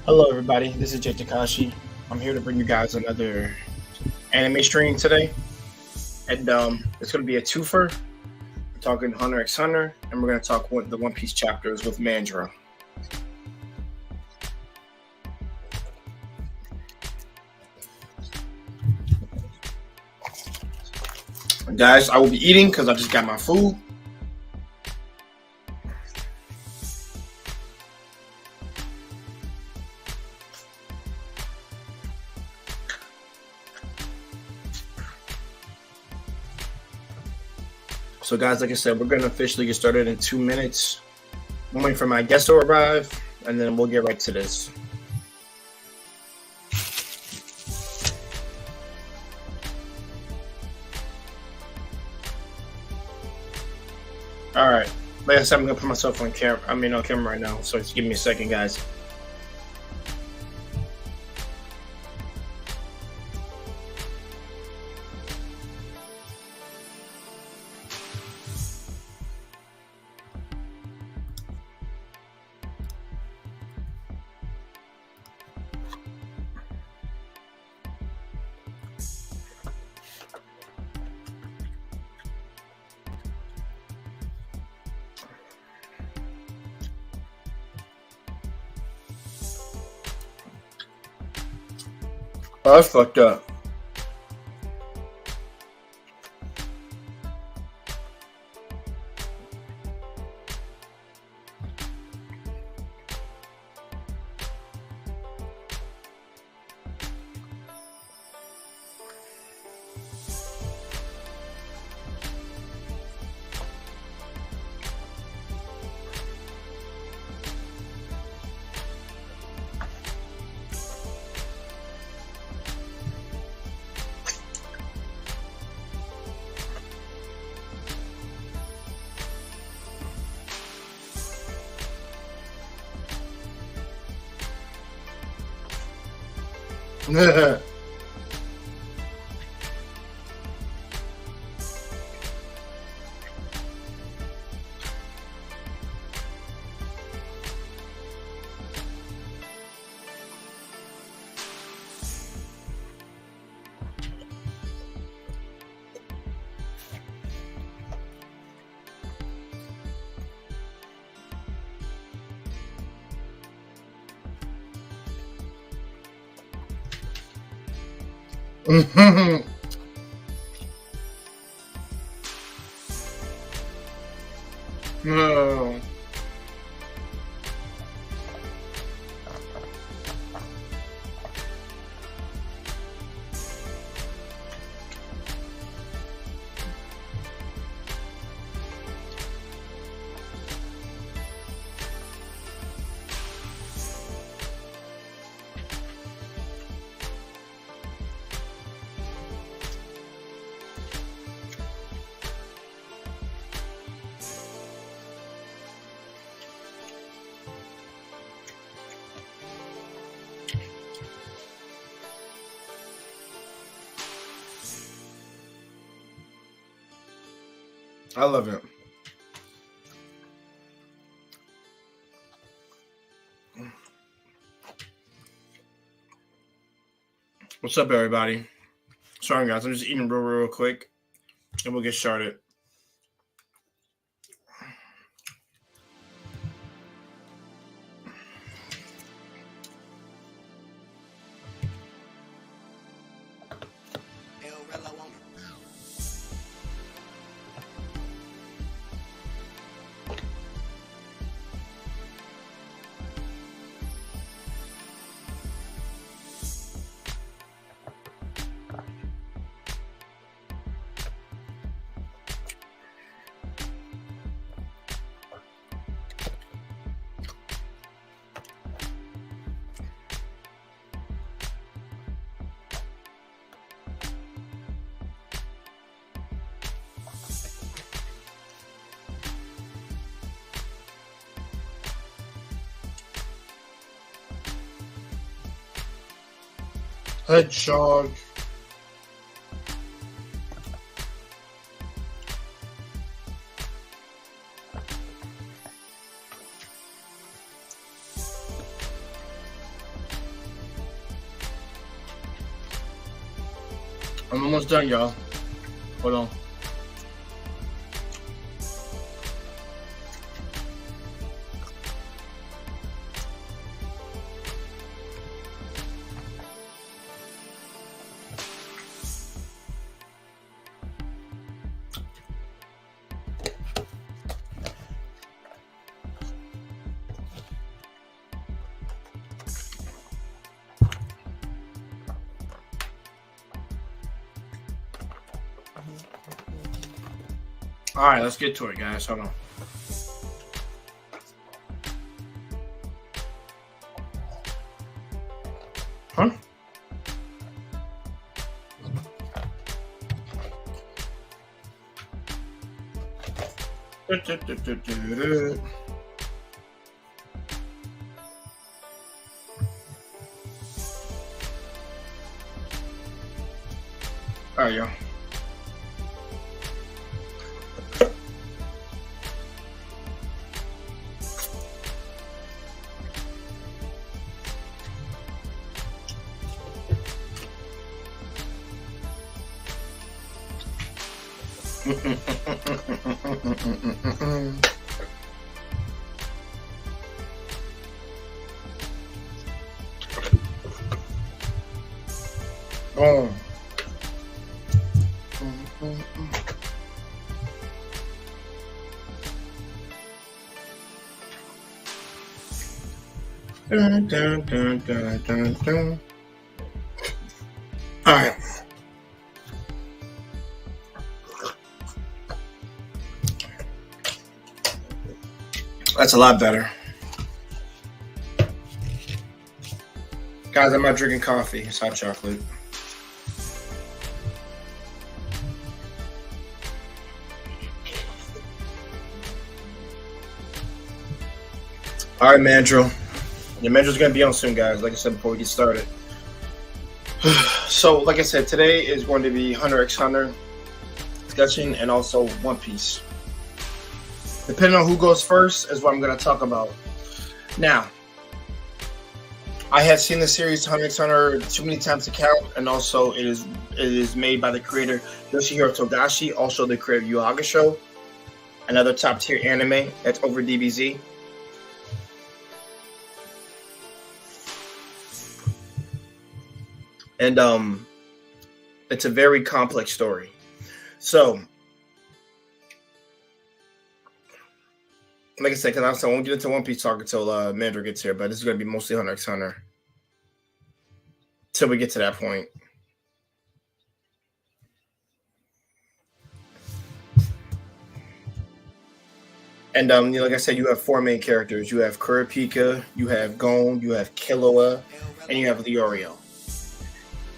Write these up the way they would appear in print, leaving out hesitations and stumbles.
Hello, everybody. This is Jay Takashi. I'm here to bring you guys another anime stream today, and it's going to be a twofer. We're talking Hunter x Hunter, and we're going to talk the One Piece chapters with Mandra. Guys, I will be eating because I just got my food. So guys, like I said, we're going to officially get started in 2 minutes. I'm waiting for my guest to arrive, and then we'll get right to this. All right. Like I said, I'm going to put myself on camera. On camera right now, so just give me a second, guys. Oh, that's fucked up. No. I love it. What's up, everybody? Sorry, guys. I'm just eating real quick, and we'll get started. Hedgehog. I'm almost done, y'all. Hold on. All right, let's get to it, guys. Hold on. Huh? All right, y'all. Oh. Dun, dun, dun, dun, dun, dun. All right. That's a lot better. Guys, I'm not drinking coffee. It's hot chocolate. All right, Mandrill. Your Mandrill's going to be on soon, guys. Like I said before we get started. So, like I said, today is going to be Hunter x Hunter discussion and also One Piece. Depending on who goes first is what I'm going to talk about. Now, I have seen the series Hunter x Hunter too many times to count, and also it is made by the creator Yoshihiro Togashi, also the creator of Yu Hakusho, another top tier anime that's over DBZ. And it's a very complex story. So, like I said, because I won't get into One Piece talk until Mandrill gets here, but this is going to be mostly Hunter x Hunter till we get to that point. And like I said, you have four main characters. You have Kurapika, you have Gon, you have Killua, and you have Leorio.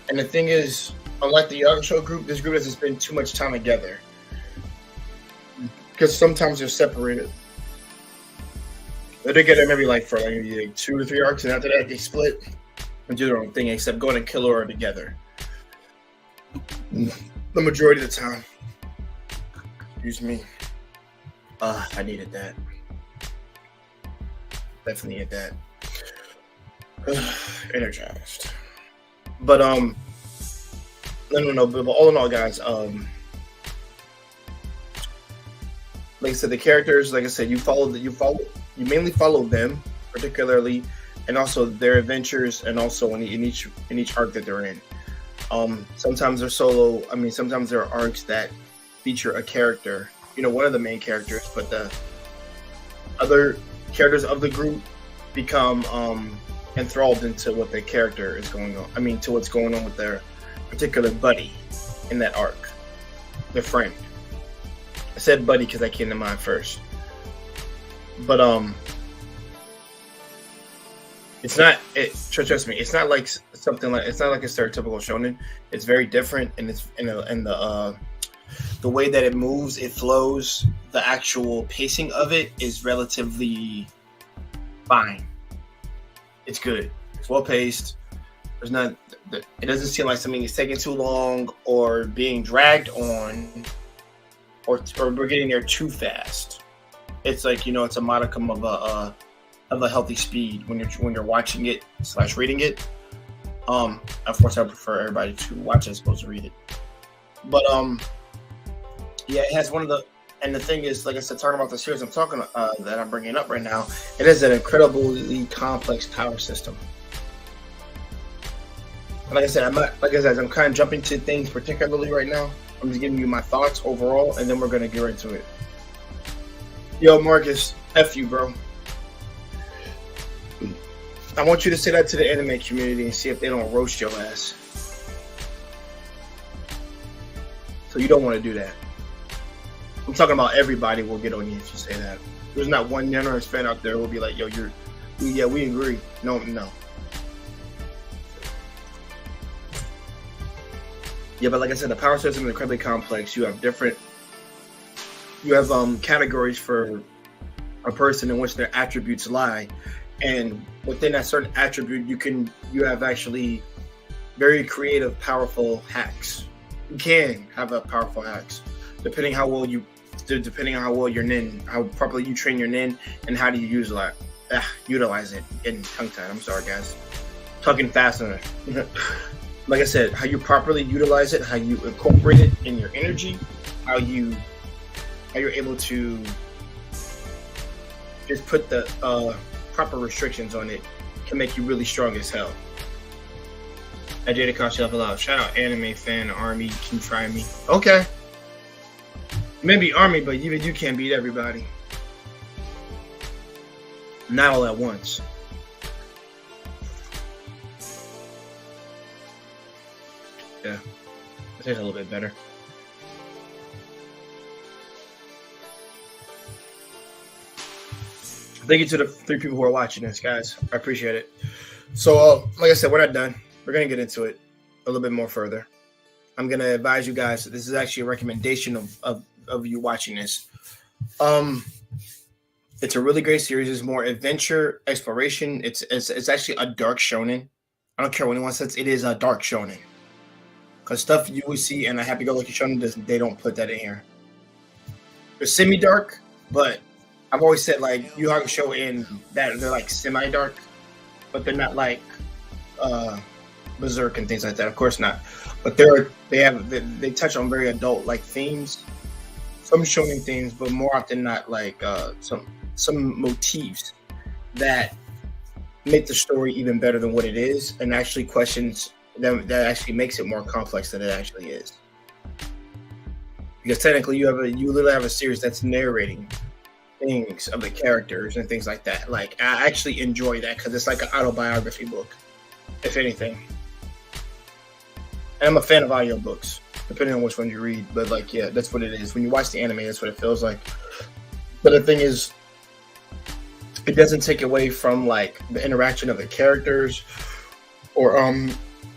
And the thing is, unlike the Yakusho group, this group doesn't spend too much time together. Because sometimes they're separated. They're together maybe for 2 or 3 arcs, and after that they split and do their own thing, except Gon and Killua are together. The majority of the time. Excuse me. I needed that. Definitely needed that. Energized. But no. But all in all, guys, like I said, the characters, like I said, you mainly follow them particularly, and also their adventures, and also in each arc that they're in. Sometimes they're solo. I mean, sometimes there are arcs that feature a character, one of the main characters, but the other characters of the group become enthralled into what the character is going on. I mean, to what's going on with their particular buddy in that arc, their friend. I said buddy because that came to mind first. But it's not. Trust me, it's not like something like it's not like a stereotypical shonen. It's very different, and it's in the way that it moves, it flows. The actual pacing of it is relatively fine. It's good. It's well paced. There's not. It doesn't seem like something is taking too long or being dragged on, or we're getting there too fast. It's like it's a modicum of a healthy speed when you're watching it / reading it. Of course, I prefer everybody to watch it as opposed to read it. But yeah, it has one of the. And the thing is, like I said, talking about the series that I'm bringing up right now, it is an incredibly complex power system. And like I said, I'm kind of jumping to things particularly right now. I'm just giving you my thoughts overall, and then we're gonna get into it. Yo, Marcus, F you, bro. I want you to say that to the anime community and see if they don't roast your ass. So you don't want to do that. I'm talking about everybody will get on you if you say that. There's not one generous fan out there who will be like, yo, we agree. No. Yeah, but like I said, the power system is incredibly complex. You have categories for a person in which their attributes lie. And within that certain attribute, you have actually very creative, powerful hacks. You can have a powerful hacks, depending on how well your nin, how properly you train your nin, and how do you utilize it. Getting tongue-tied. I'm sorry, guys. Talking faster. Like I said, how you properly utilize it, how you incorporate it in your energy, how you're able to just put the proper restrictions on it can make you really strong as hell. I did Akashi level out. Shout out anime fan army. Can try me. Okay. Maybe army, but even you can't beat everybody. Not all at once. Yeah. That tastes a little bit better. Thank you to the 3 people who are watching this, guys. I appreciate it. So, like I said, we're not done. We're going to get into it a little bit more further. I'm going to advise you guys, this is actually a recommendation of you watching this. It's a really great series. It's more adventure, exploration. It's actually a dark shonen. I don't care what anyone says. It is a dark shonen. Because stuff you would see in a happy-go-lucky shonen, they don't put that in here. They're semi-dark, but I've always said, like, Yu Hakusho and that they're like semi-dark, but they're not like Berserk and things like that. Of course not. But they touch on very adult-like themes, some shonen themes, but more often not like some motifs that make the story even better than what it is, and actually questions them, that actually makes it more complex than it actually is. Because technically, you literally have a series that's narrating things of the characters and things like that. Like, I actually enjoy that because it's like an autobiography book, if anything. And I'm a fan of audiobooks, depending on which one you read. But like, yeah, that's what it is. When you watch the anime, that's what it feels like. But the thing is, it doesn't take away from like the interaction of the characters, or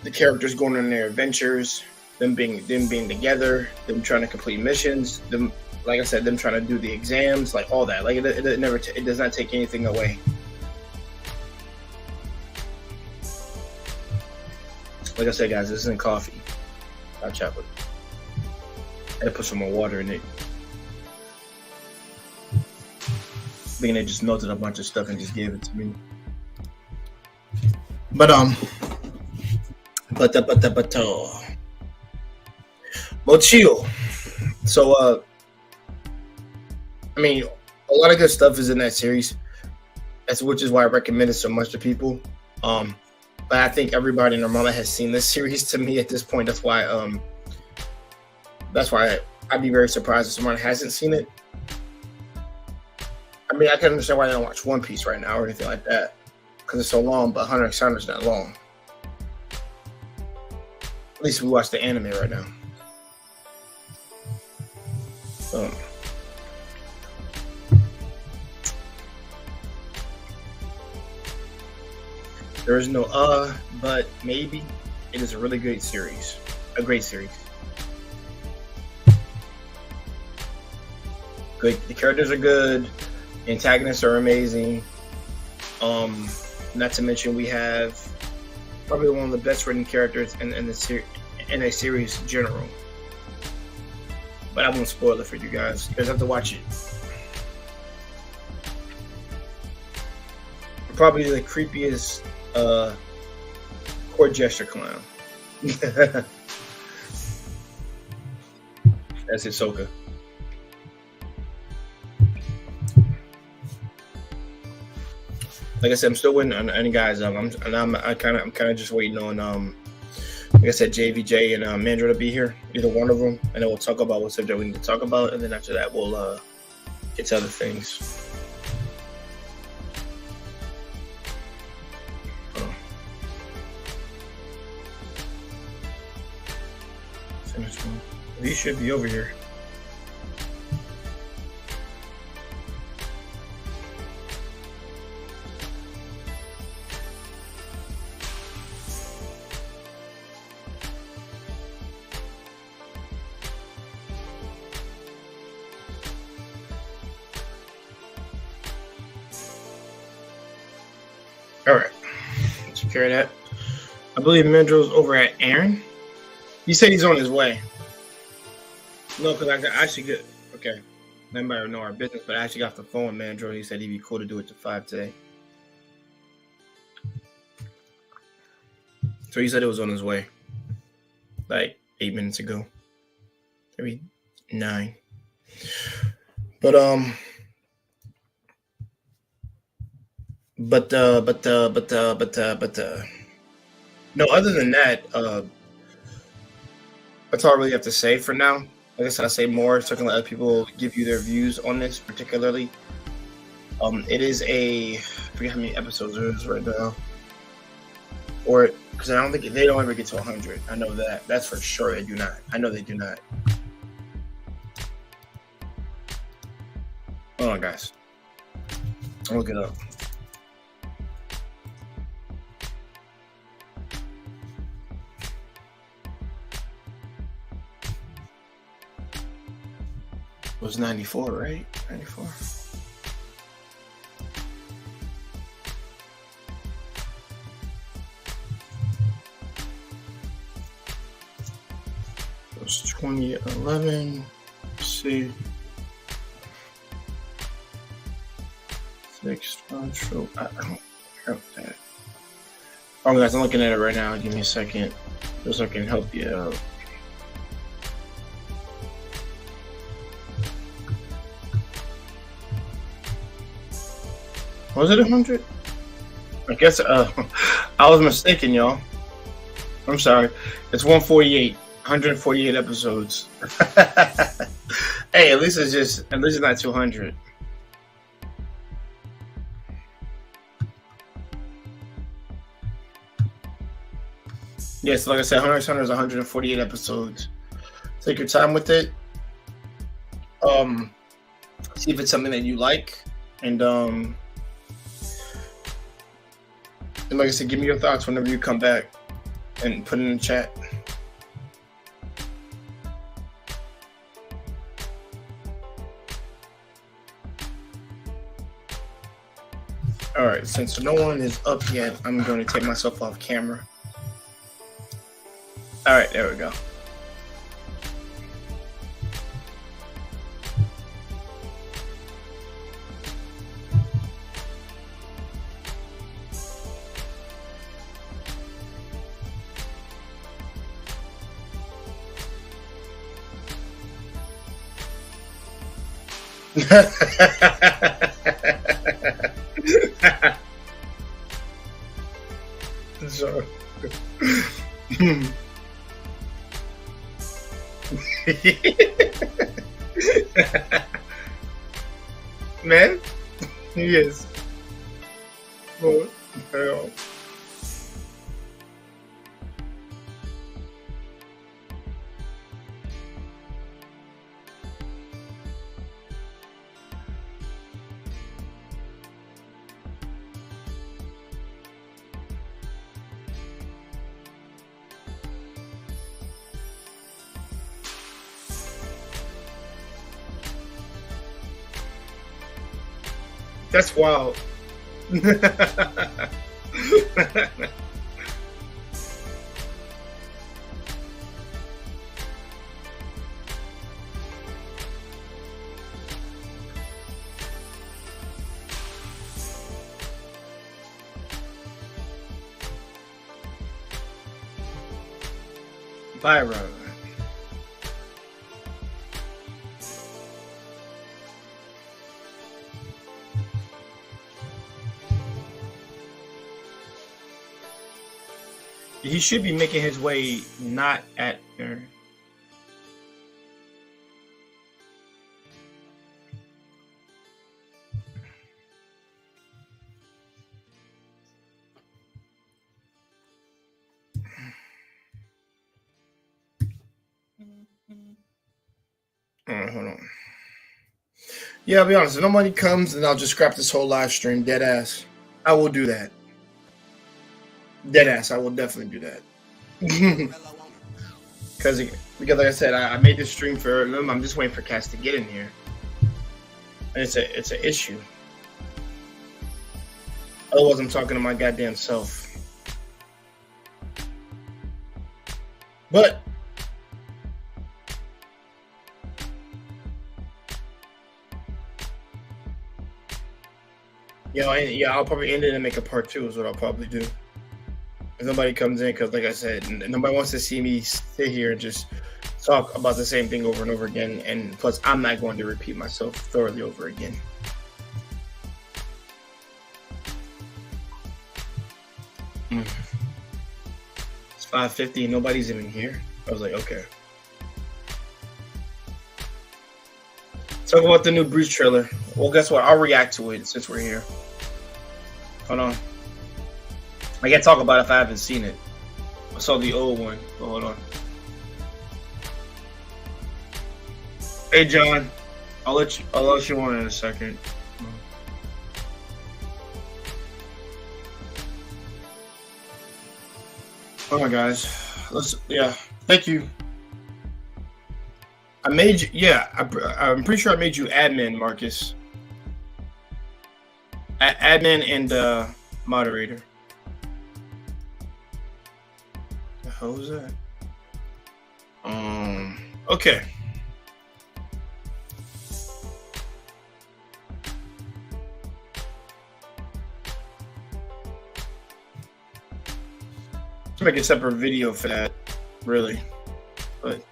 the characters going on their adventures, them being together, them trying to complete missions, them, like I said, them trying to do the exams, like all that. Like it does not take anything away. Like I said, guys, this isn't coffee. Hot chocolate. I had to put some more water in it. Thinking they just melted a bunch of stuff and just gave it to me. But Mochio. So I mean, a lot of good stuff is in that series. Which is why I recommend it so much to people. But I think everybody in Normala has seen this series. To me, at this point, that's why I'd be very surprised if someone hasn't seen it. I mean, I can understand why they don't watch One Piece right now or anything like that, because it's so long. But Hunter x Hunter's not long. At least we watch the anime right now. There is no but maybe. It is a really great series. A great series. Good. The characters are good. The antagonists are amazing. Not to mention we have probably one of the best written characters in a series in general. But I won't spoil it for you guys. You guys have to watch it. Probably the creepiest Court gesture clown. That's Hisoka. Like I said, I'm still waiting on any guys. I'm kind of just waiting on like I said, JVJ and Mandra to be here, either one of them, and then we'll talk about what subject we need to talk about, and then after that we'll get to other things. These should be over here. All right, take care of that. I believe Mendrill's over at Aaron. He said he's on his way. No, because I actually get okay. Nobody know our business, but I actually got the phone, Mandro. He said he'd be cool to do it to 5 today. So he said it was on his way, like 8 minutes ago, maybe 9. But no. Other than that, that's all I really have to say for now. Like I said, I say more so I can let other people give you their views on this, particularly. It is I forget how many episodes there is right now, or because I don't think they don't ever get to 100. I know that. That's for sure. They do not. I know they do not. Hold on, guys. I'll look it up. It was 94, right? 94. It was 2011. Let's see. 6 control. I don't have that. Oh, guys, I'm looking at it right now. Give me a second, just so I can help you out. Was it 100? I guess I was mistaken, y'all. I'm sorry. It's 148. 148 episodes. Hey, at least it's not 200. Yes, like I said, Hunter x Hunter is 148 episodes. Take your time with it. See if it's something that you like, and like I said, give me your thoughts whenever you come back and put it in the chat. All right, since no one is up yet, I'm going to take myself off camera. All right, there we go. Sorry. Man, yes. What the hell? That's wild. Byron. He should be making his way not at there. Hold on. Yeah, I'll be honest. If nobody comes, then I'll just scrap this whole live stream. Dead ass. I will do that. Dead ass. I will definitely do that. because like I said, I made this stream for them. I'm just waiting for Cass to get in here, and it's an issue. Otherwise, I'm talking to my goddamn self. But I'll probably end it and make a part 2 is what I'll probably do. If nobody comes in, because like I said, nobody wants to see me sit here and just talk about the same thing over and over again. And plus, I'm not going to repeat myself thoroughly over again. It's 5:50 and nobody's even here. I was like, okay. Talk about the new Bruce trailer. Well, guess what? I'll react to it since we're here. Hold on. I can't talk about it if I haven't seen it. I saw the old one, but hold on. Hey, John. I'll let you on in a second. All right, guys. Thank you. I made you. Yeah, I'm pretty sure I made you admin, Marcus. Admin and moderator. The hell was that? Okay. Make a separate video for that, really, but.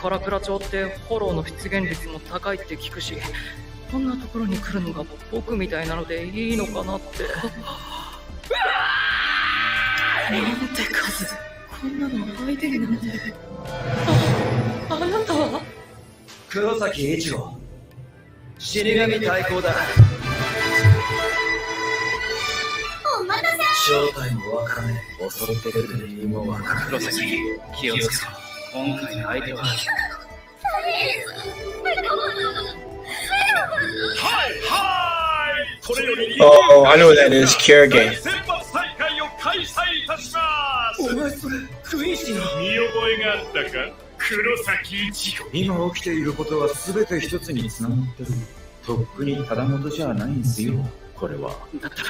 カラクラ町ってフォローの出現率も高いって聞くし、こんなところに来るのが僕みたいなのでいいのかなって。なんて数、こんなの相手になんて。あなたは黒崎一郎、死神対抗だ。お待たせ。正体もわからねえ。襲ってくる理由もわからない。黒崎、気をつけろ。今回の相手は。Oh, I know what that is. Kerrigan. お前それクイーン氏の見覚えがあったか？黒崎一郎。今起きていることは全て一つに繋がってる。とっくにただごとじゃないんですよ。これは。だったら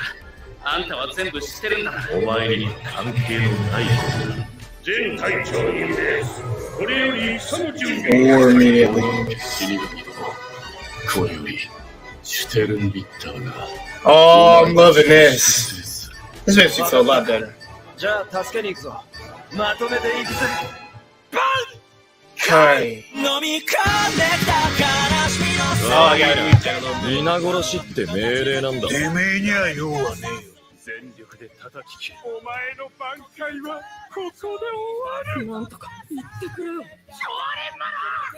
あんたは全部知ってるんだ。お前に関係のないことだ。全隊長にです。これより戦の準備。Or immediately. 死神殿、これよりシュテルンビッターが。Oh, I'm loving this. This makes me feel a lot better. じゃあ助けに行くぞ。まとめていくぜ。バン。Hi. 飲み込んでた悲しみの。Oh, I gotta read that a little bit. 皆殺しって命令なんだ。てめえには用はねえよ。全力で叩き切れ。お前の挽回はここで終わる。なんとか言ってくれよ。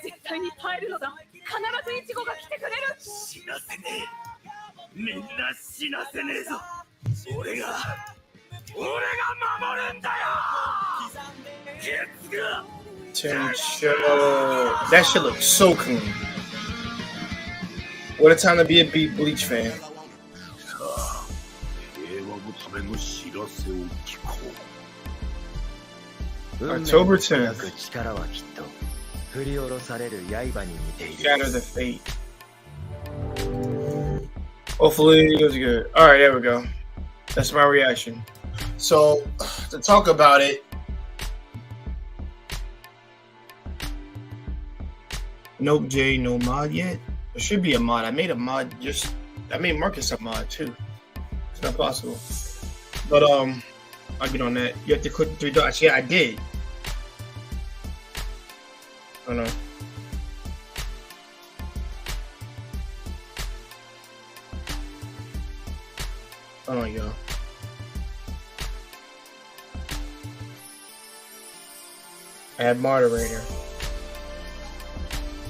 絶対に耐えるのだ。必ずイチゴが来てくれる。死なせねえ。みんな死なせねえぞ。俺が守るんだよ。ケツが。That shit looks so clean. What a time to be a Bleach fan. October 10th. く力はきっと振り下ろされる刃に似ている。 Shatter the fate. Hopefully it was good. All right, there we go. That's my reaction. So to talk about it, nope, Jay, no mod yet. There should be a mod. I made a mod. I made Marcus a mod too. It's not possible. But I'll get on that. You have to click the 3 dots. Yeah, I did. Oh no. Oh my god. Add moderator.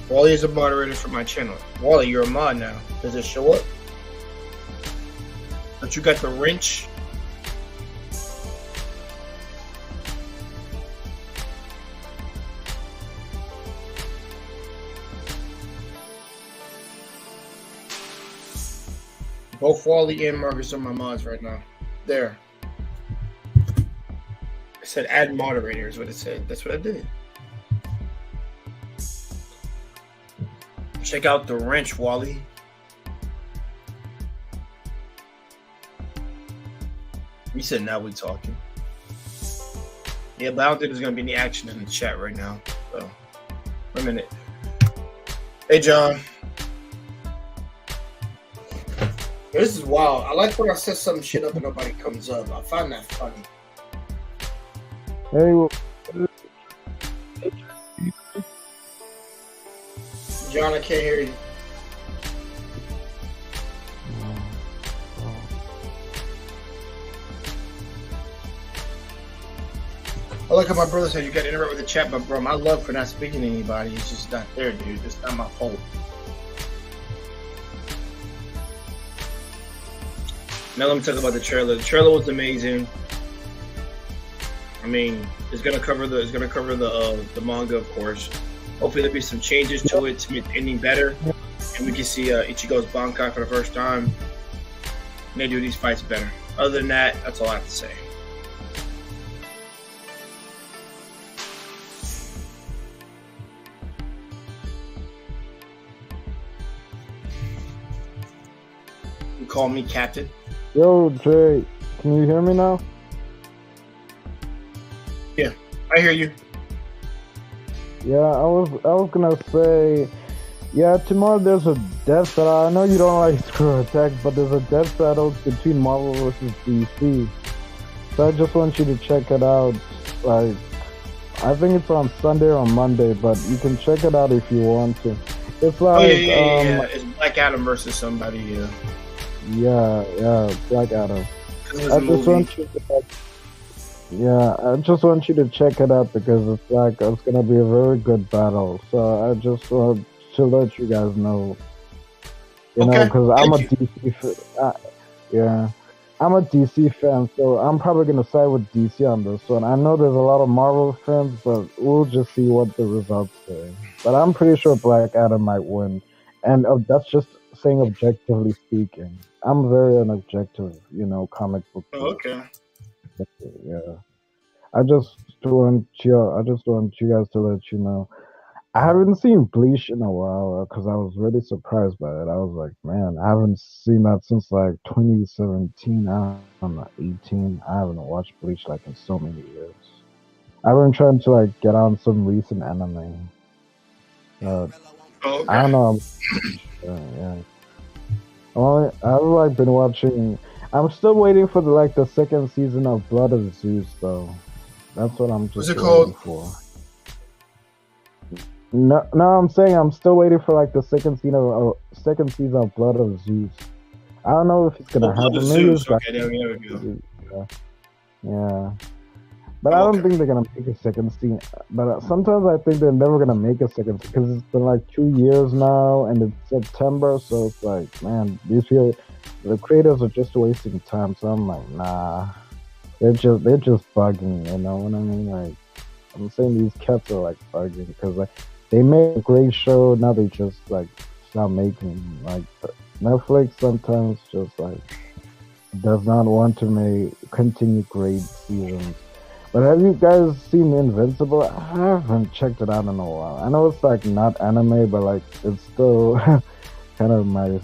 Wally is a moderator for my channel. Wally, you're a mod now. Does it show up? But you got the wrench. Both Wally and Marcus are my mods right now. There. It said add moderator is what it said. That's what I did. Check out the wrench, Wally. You said now we talking. Yeah, but I don't think there's gonna be any action in the chat right now. So, wait a minute. Hey, John. This is wild. I like when I set some shit up and nobody comes up. I find that funny. Hey, well, John, I can't hear you. I like how my brother said you got to interact with the chat, but bro, my love for not speaking to anybody is just not there, dude. It's not my fault. Now let me talk about the trailer. The trailer was amazing. I mean, it's gonna cover the manga, of course. Hopefully there'll be some changes to it to make the ending better, and we can see Ichigo's Bankai for the first time. And they do these fights better. Other than that, that's all I have to say. You call me Captain. yo, Jay, can you hear me now? I hear you. Yeah, I was gonna say, yeah, tomorrow there's a death battle. I know you don't like Screw Attack, but there's a death battle between Marvel versus DC. So I just want you to check it out. Like, I think it's on Sunday or Monday, but you can check it out if you want to. It's like, Oh yeah. It's Black Adam versus somebody. yeah, Black Adam. It's I a just movie. want you to, I just want you to check it out because it's gonna be a very good battle. So I just want to let you guys know, Okay, because I'm a thank you. DC I'm a DC fan, so I'm probably gonna side with DC on this one. I know there's a lot of Marvel fans, but we'll just see what the results say. But I'm pretty sure Black Adam might win, and that's just saying objectively speaking. I'm very unobjective, comic book. Oh, okay. Yeah. I just want you guys to let you know. I haven't seen Bleach in a while because I was really surprised by it. I was like, man, I haven't seen that since like 2017. I'm not 18. I haven't watched Bleach like in so many years. I've been trying to like get on some recent anime. Oh, okay. I don't know. Yeah. I've like been watching. I'm still waiting for the second season of Blood of Zeus though. That's what I'm just What's it waiting called? for. No, I'm saying I'm still waiting for like the second season of Blood of Zeus. I don't know if it's gonna Blood happen. of Maybe Zeus. it's like, Okay, there we go. yeah. But I don't think they're gonna make a second season. But sometimes I think they're never gonna make a second because it's been like 2 years now, and it's September, so it's like, man, the creators are just wasting time. So I'm like, nah, they're just bugging. You know what I mean? Like, I'm saying these cats are like bugging because like they made a great show, now they just like stop making. Like Netflix sometimes just like does not want to continue great seasons. But have you guys seen Invincible? I haven't checked it out in a while. I know it's like not anime, but like it's still kind of my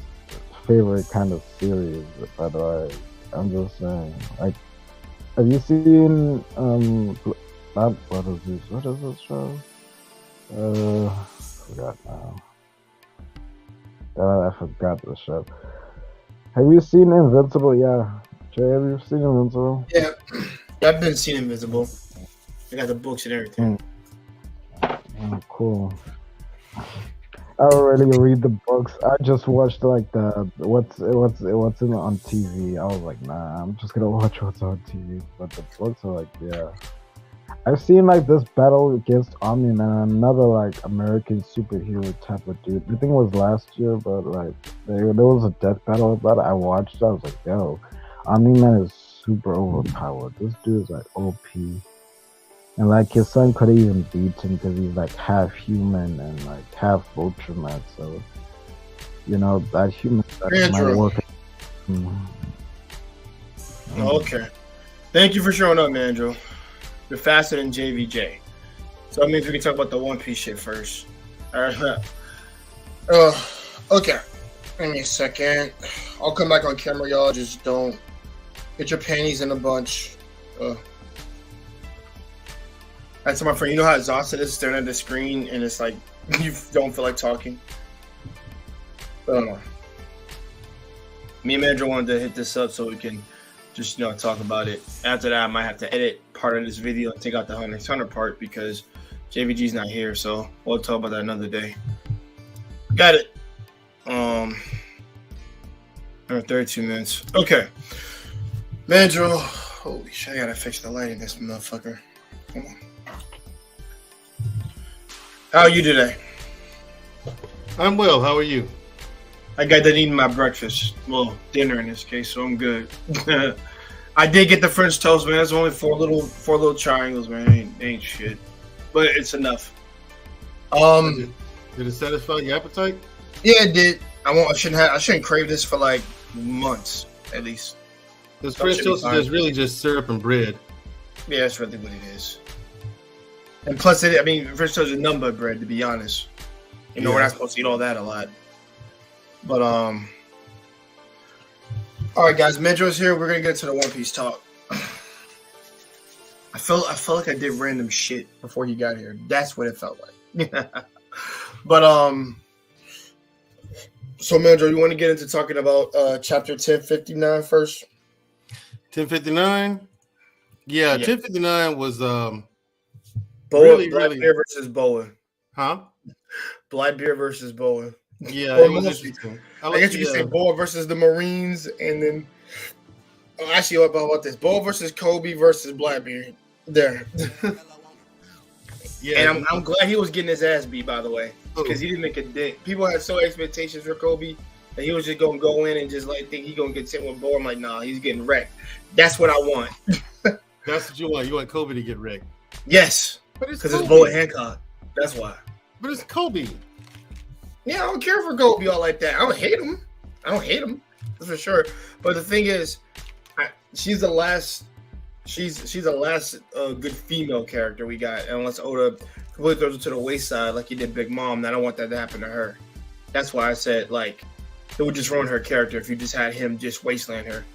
favorite kind of series. But like, I'm just saying, like, have you seen what is this show? Forgot now. I forgot the show. Have you seen Invincible? Yeah. Jay, have you seen Invincible? Yeah, I've been seeing Invisible. I got the books and everything. Oh, cool. I don't really read the books. I just watched like the what's in on TV. I was like, nah, I'm just gonna watch what's on TV. But the books are like, yeah. I've seen like this battle against Omni-Man, another like American superhero type of dude. I think it was last year, but like there was a death battle about it. I watched it. I was like, yo, Omni-Man is super overpowered. This dude is like OP. And like his son could even beat him because he's like half human and like half Ultraman. So, you know, that human might work. Okay. Thank you for showing up, Mandro. You're faster than JVJ. So I mean, if we can talk about the One Piece shit first. All right. Okay. Give me a second. I'll come back on camera, y'all. Just don't get your panties in a bunch. That's my friend. You know how exhausted it is staring at the screen and it's like you don't feel like talking? I don't know. Me and Mandro wanted to hit this up so we can just, you know, talk about it. After that, I might have to edit part of this video and take out the Hunter x Hunter part because JVG's not here, so we'll talk about that another day. Got it. 32 minutes. Okay. Mandro. Holy shit, I gotta fix the light in this motherfucker. Come on. How are you today? I'm well. How are you? I got done eating my breakfast. Well, dinner in this case, so I'm good. I did get the French toast, man. It's only four little triangles, man. Ain't shit, but it's enough. Did it satisfy your appetite? Yeah, it did. I shouldn't crave this for like months at least. Because French toast is really just syrup and bread. Yeah, that's really what it is. And plus, French toast is nothing but bread, to be honest. You know, we're not supposed to eat all that a lot. But all right, guys, Mandro's here. We're gonna get to the One Piece talk. I felt like I did random shit before he got here. That's what it felt like. But so Mandro, you want to get into talking about chapter 1059 first? 1059. Yeah, 1059 was Boa, really Blackbeard versus Boa. Huh? Blackbeard versus Boa. Yeah, it was interesting. I guess you could say Boa versus the Marines, and then actually, what about this? Boa versus Kobe versus Blackbeard. There. Yeah, and I'm glad he was getting his ass beat, by the way, because he didn't make a dent. People had so expectations for Kobe that he was just gonna go in and just like think he gonna get sent with Boa. I'm like, nah, he's getting wrecked. That's what I want. That's what you want. You want Kobe to get wrecked. Yes, because it's Boa Hancock. That's why. But it's Kobe. Yeah, I don't care for Kobe all like that. I don't hate him. That's for sure. But the thing is, she's the last. She's the last good female character we got. Unless Oda completely throws it to the wayside like he did Big Mom, and I don't want that to happen to her. That's why I said like it would just ruin her character if you just had him just wasteland her.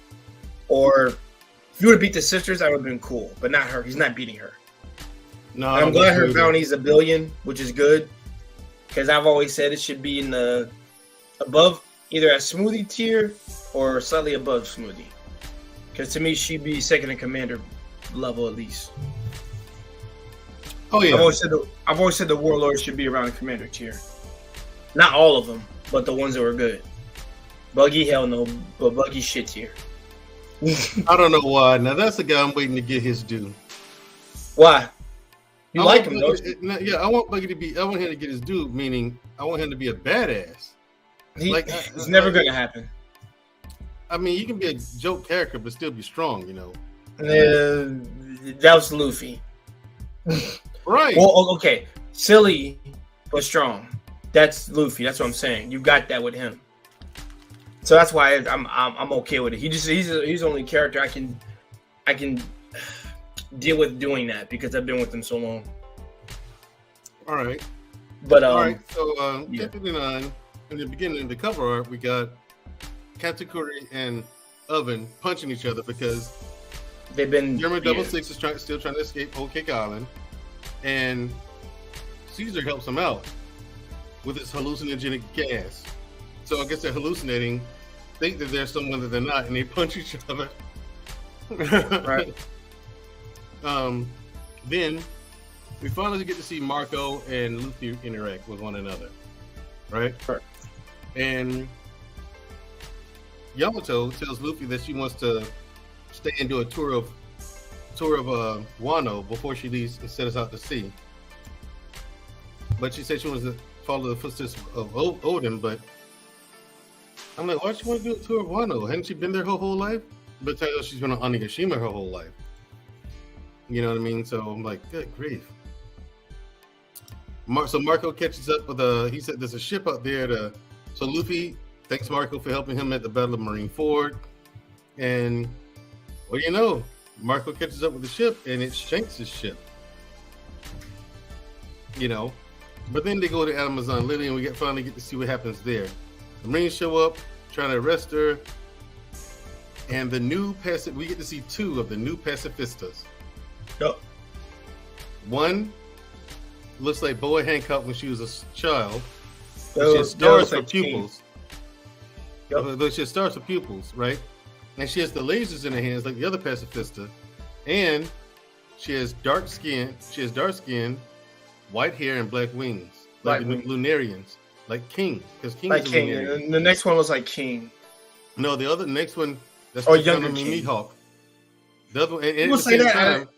Or if you would have beat the sisters, that would have been cool. But not her. He's not beating her. No, I'm glad her bounty's $1 billion, which is good. Because I've always said it should be in the above, either at Smoothie tier or slightly above Smoothie. Because to me, she'd be second in commander level at least. Oh yeah. I've always said the warlords should be around the commander tier. Not all of them, but the ones that were good. Buggy, hell no, but Buggy shit tier. I don't know why. Now that's the guy I'm waiting to get his due. Why? You like him, though? Yeah, I want Buggy to be. I want him to get his due. Meaning, I want him to be a badass. It's never gonna happen. I mean, you can be a joke character, but still be strong. You know. That was Luffy. Right. Well, okay. Silly, but strong. That's Luffy. That's what I'm saying. You got that with him. So that's why I'm okay with it. He's the only character I can deal with doing that because I've been with him so long. All right. But All right. So yeah. 59, in the beginning of the cover art, we got Katakuri and Oven punching each other because they've been German 66 is still trying to escape Whole Cake Island, and Caesar helps him out with his hallucinogenic gas. So I guess they're hallucinating, think that they're someone that they're not, and they punch each other. Right. Then we finally get to see Marco and Luffy interact with one another, right? Right. And Yamato tells Luffy that she wants to stay and do a tour of Wano before she leaves and sets us out to sea. But she said she wants to follow the footsteps of Odin, but I'm like, why does she want to do a tour of Wano? Hadn't she been there her whole life? But turns out she's been on Onigashima her whole life. You know what I mean? So I'm like, good grief. So Marco catches up with he said there's a ship out there so Luffy thanks Marco for helping him at the Battle of Marineford. And what do you know? Marco catches up with the ship and it's Shanks' ship. You know? But then they go to Amazon Lily and we finally get to see what happens there. The Marines show up, trying to arrest her. And we get to see 2 of the new pacifistas. Yep. One looks like Boa Hancock when she was a child. She Those- has stars those for like King. pupils. Yep. She has stars for pupils, right? And she has the lasers in her hands like the other pacifista. And she has dark skin, white hair, and black wings. Like Black wings. Lunarians. Like King. Because King Like is a King. Lunarian. And the next one was like King. No, the next one, that's Younger King. Mihawk. The other one, and People at the say same that. time,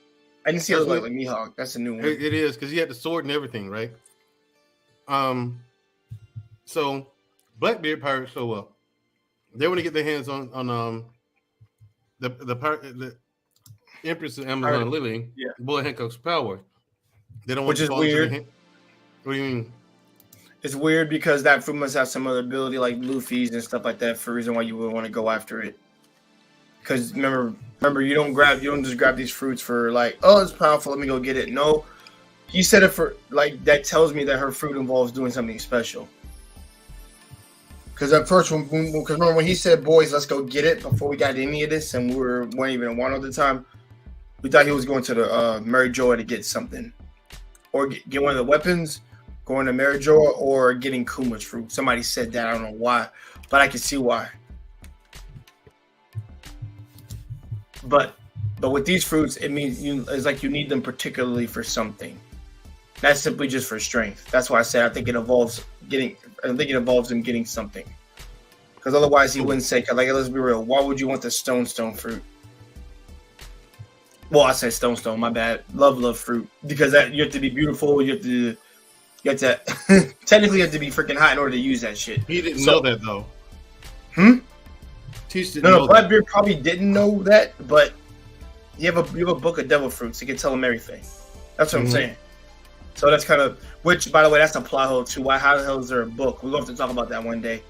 I didn't see it That's look what- like Mihawk. That's a new one. it is because he had the sword and everything, right? So Blackbeard pirates show up. They want to get their hands on the Empress of Amazon Pirate. Lily, Yeah. Boy Hancock's power. They don't want Which to is fall into weird. the hand. What do you mean? It's weird because that fruit must have some other ability like Luffy's and stuff like that for a reason why you would want to go after it. Because remember, you don't just grab these fruits for like, oh, it's powerful, let me go get it. No, he said it for like that tells me that her fruit involves doing something special. Because at first, because remember when he said, "Boys, let's go get it," before we got any of this, and we weren't even in Wano at the time, we thought he was going to the Mary Joa to get something, or get one of the weapons, going to Mary Joa, or getting Kuma's fruit. Somebody said that, I don't know why, but I can see why. But with these fruits, it means it's like you need them particularly for something. That's simply just for strength. That's why I said I think it involves him getting something. Because otherwise he wouldn't say, like, let's be real, why would you want the stone fruit? Well, I said stone, my bad. Love fruit. Because that you have to be beautiful, you have to technically you have to be freaking hot in order to use that shit. He didn't know that though. Teach didn't No, know that. Blackbeard probably didn't know that, but you have a book of devil fruits. You can tell him everything. That's what I'm saying. So that's kind of, which, by the way, that's a plot hole too. How the hell is there a book? We'll have to talk about that one day.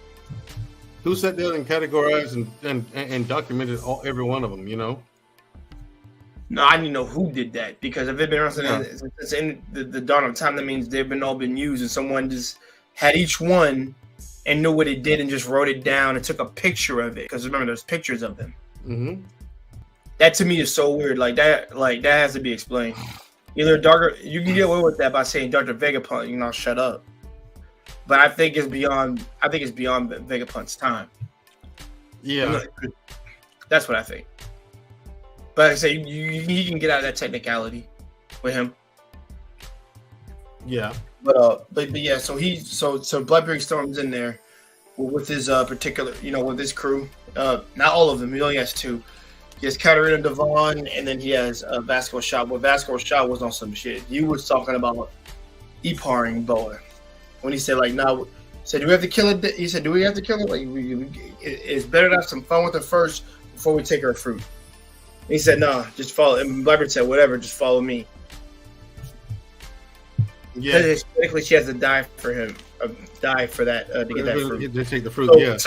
Who sat down and categorized and documented every one of them, you know? No, I need to know who did that, because if it's been around since in the dawn of time, that means they've all been used, and someone just had each one and knew what it did and just wrote it down and took a picture of it. Because remember, there's pictures of them. Mm-hmm. That to me is so weird. Like that has to be explained. Either you can get away with that by saying Dr. Vegapunk, shut up. But I think it's beyond Vegapunk's time. Yeah. That's what I think. But like I say, you can get out of that technicality with him. Yeah. But yeah, so Blackbeard storms in there with his particular, with his crew. Not all of them. He only has 2. He has Katarina Devon, and then he has Vasco Shaw. But Vasco Shaw was on some shit. He was talking about Iparing Boa when he said do we have to kill it? He said, do we have to kill it? Like it's better to have some fun with her first before we take her fruit. And he said, no, just follow. And Blackbeard said, whatever, just follow me. Yeah. Technically, she has to die for him. die for that to get that fruit. They take the fruit. So, Yeah.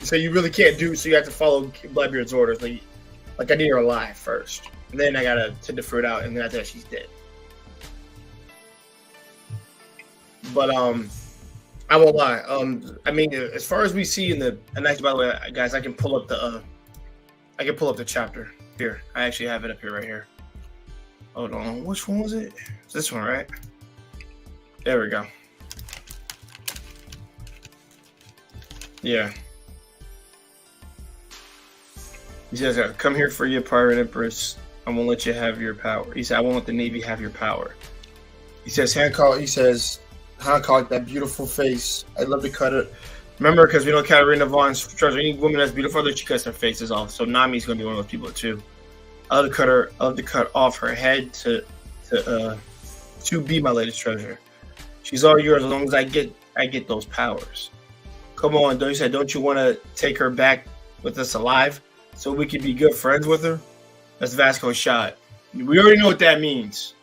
so you really can't do. So you have to follow Blackbeard's orders. Like I need her alive first, and then I gotta take the fruit out, and then after that she's dead. But I won't lie. I mean, as far as we see in the, and actually, by the way, guys, I can pull up the chapter here. I actually have it up here right here. Hold on, which one was it? It's this one, right? There we go. Yeah. He says, "Come here for your pirate empress. I won't let you have your power." He said, "I won't let the Navy have your power." He says, Hancock. He says, Hancock, that beautiful face. I'd love to cut it. Remember, because we know Katarina Vaughn's treasure. Any woman that's beautiful, she cuts her faces off. So Nami's gonna be one of those people too. I love to cut off her head to be my latest treasure. She's all yours as long as I get those powers. Come on, don't you want to take her back with us alive so we can be good friends with her? That's Vasco's shot. We already know what that means.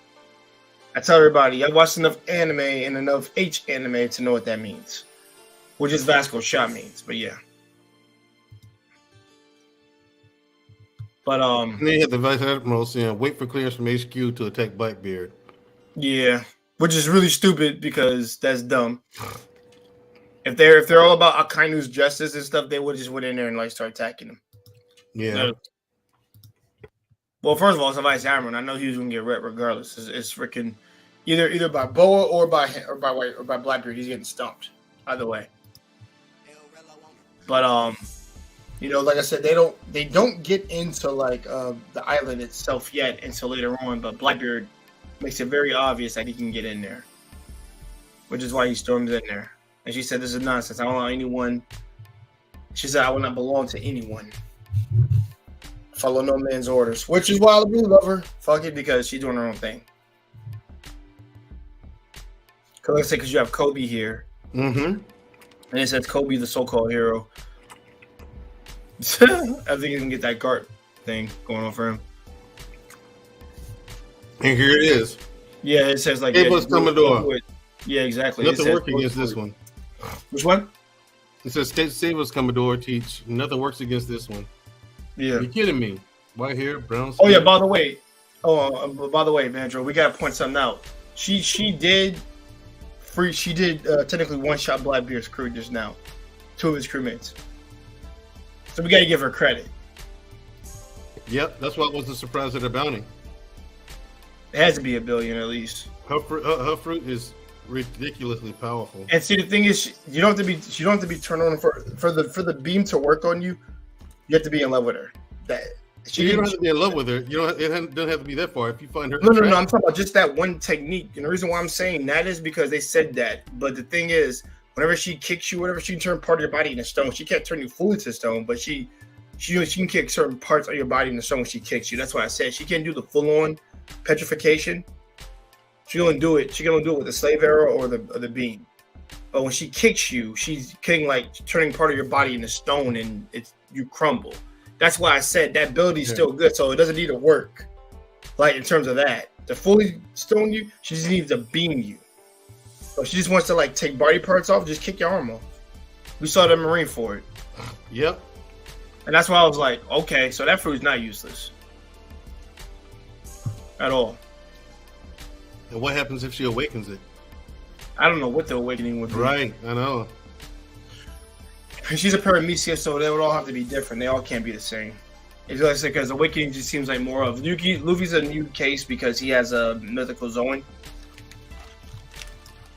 I tell everybody, I've watched enough anime and enough H anime to know what that means. What just Vasco's shot means, but yeah. But And then you had the Vice Admiral saying, "Wait for clearance from HQ to attack Blackbeard." yeah, which is really stupid because that's dumb. If they're all about Akainu's justice and stuff, they would just went in there and like start attacking him. Yeah. Well, first of all, it's a Vice Admiral, and I know he was gonna get wrecked regardless. It's freaking either by Boa or by Blackbeard. He's getting stumped either way. But you know, like I said, they don't get into like the island itself yet until later on. But Blackbeard makes it very obvious that he can get in there, which is why he storms in there. And she said, "This is nonsense. I don't allow anyone." She said, "I will not belong to anyone. Follow no man's orders," which is why I do love her. Fuck it, because she's doing her own thing. Because like I said, because you have Kobe here, Mm-hmm. and it says Kobe, the so-called hero. I think he can get that guard thing going on for him. And here it is. Yeah, it says like Abel's Commodore. Yeah, exactly. Nothing working against this one. Which one? It says Save us, Commodore. Teach. Nothing works against this one. Yeah. You kidding me? White hair, brown Oh skin. yeah. By the way, Vandro, we gotta point something out. She did technically one-shot Blackbeard's crew just now, 2 of his crewmates. So we gotta give her credit. Yep, that's why I was surprised at her bounty. It has to be $1 billion at least. Her fruit is ridiculously powerful. And see, the thing is, you don't have to be turned on for the beam to work on you. You have to be in love with her. You don't have to be in love with her. It doesn't have to be that far. If you find her, No. I'm talking about just that one technique. And the reason why I'm saying that is because they said that. But the thing is, whenever she kicks you, whatever, she can turn part of your body into stone. She can't turn you fully to stone, but she can kick certain parts of your body into stone when she kicks you. That's why I said she can't do the full-on petrification. She can only do it with the slave arrow or the beam. But when she kicks you, she's kicking like turning part of your body into stone, and you crumble. That's why I said that ability is still good, so it doesn't need to work. Like in terms of that, to fully stone you, she just needs to beam you. So she just wants to like take body parts off, just kick your arm off. We saw the Marine for it. Yep. And that's why I was like, okay, so that fruit's not useless at all. And what happens if she awakens it? I don't know what the awakening would be. Right, I know. She's a Paramecia, so they would all have to be different. They all can't be the same. It's like I said, because awakening just seems like more of Luffy's a new case because he has a mythical Zoan.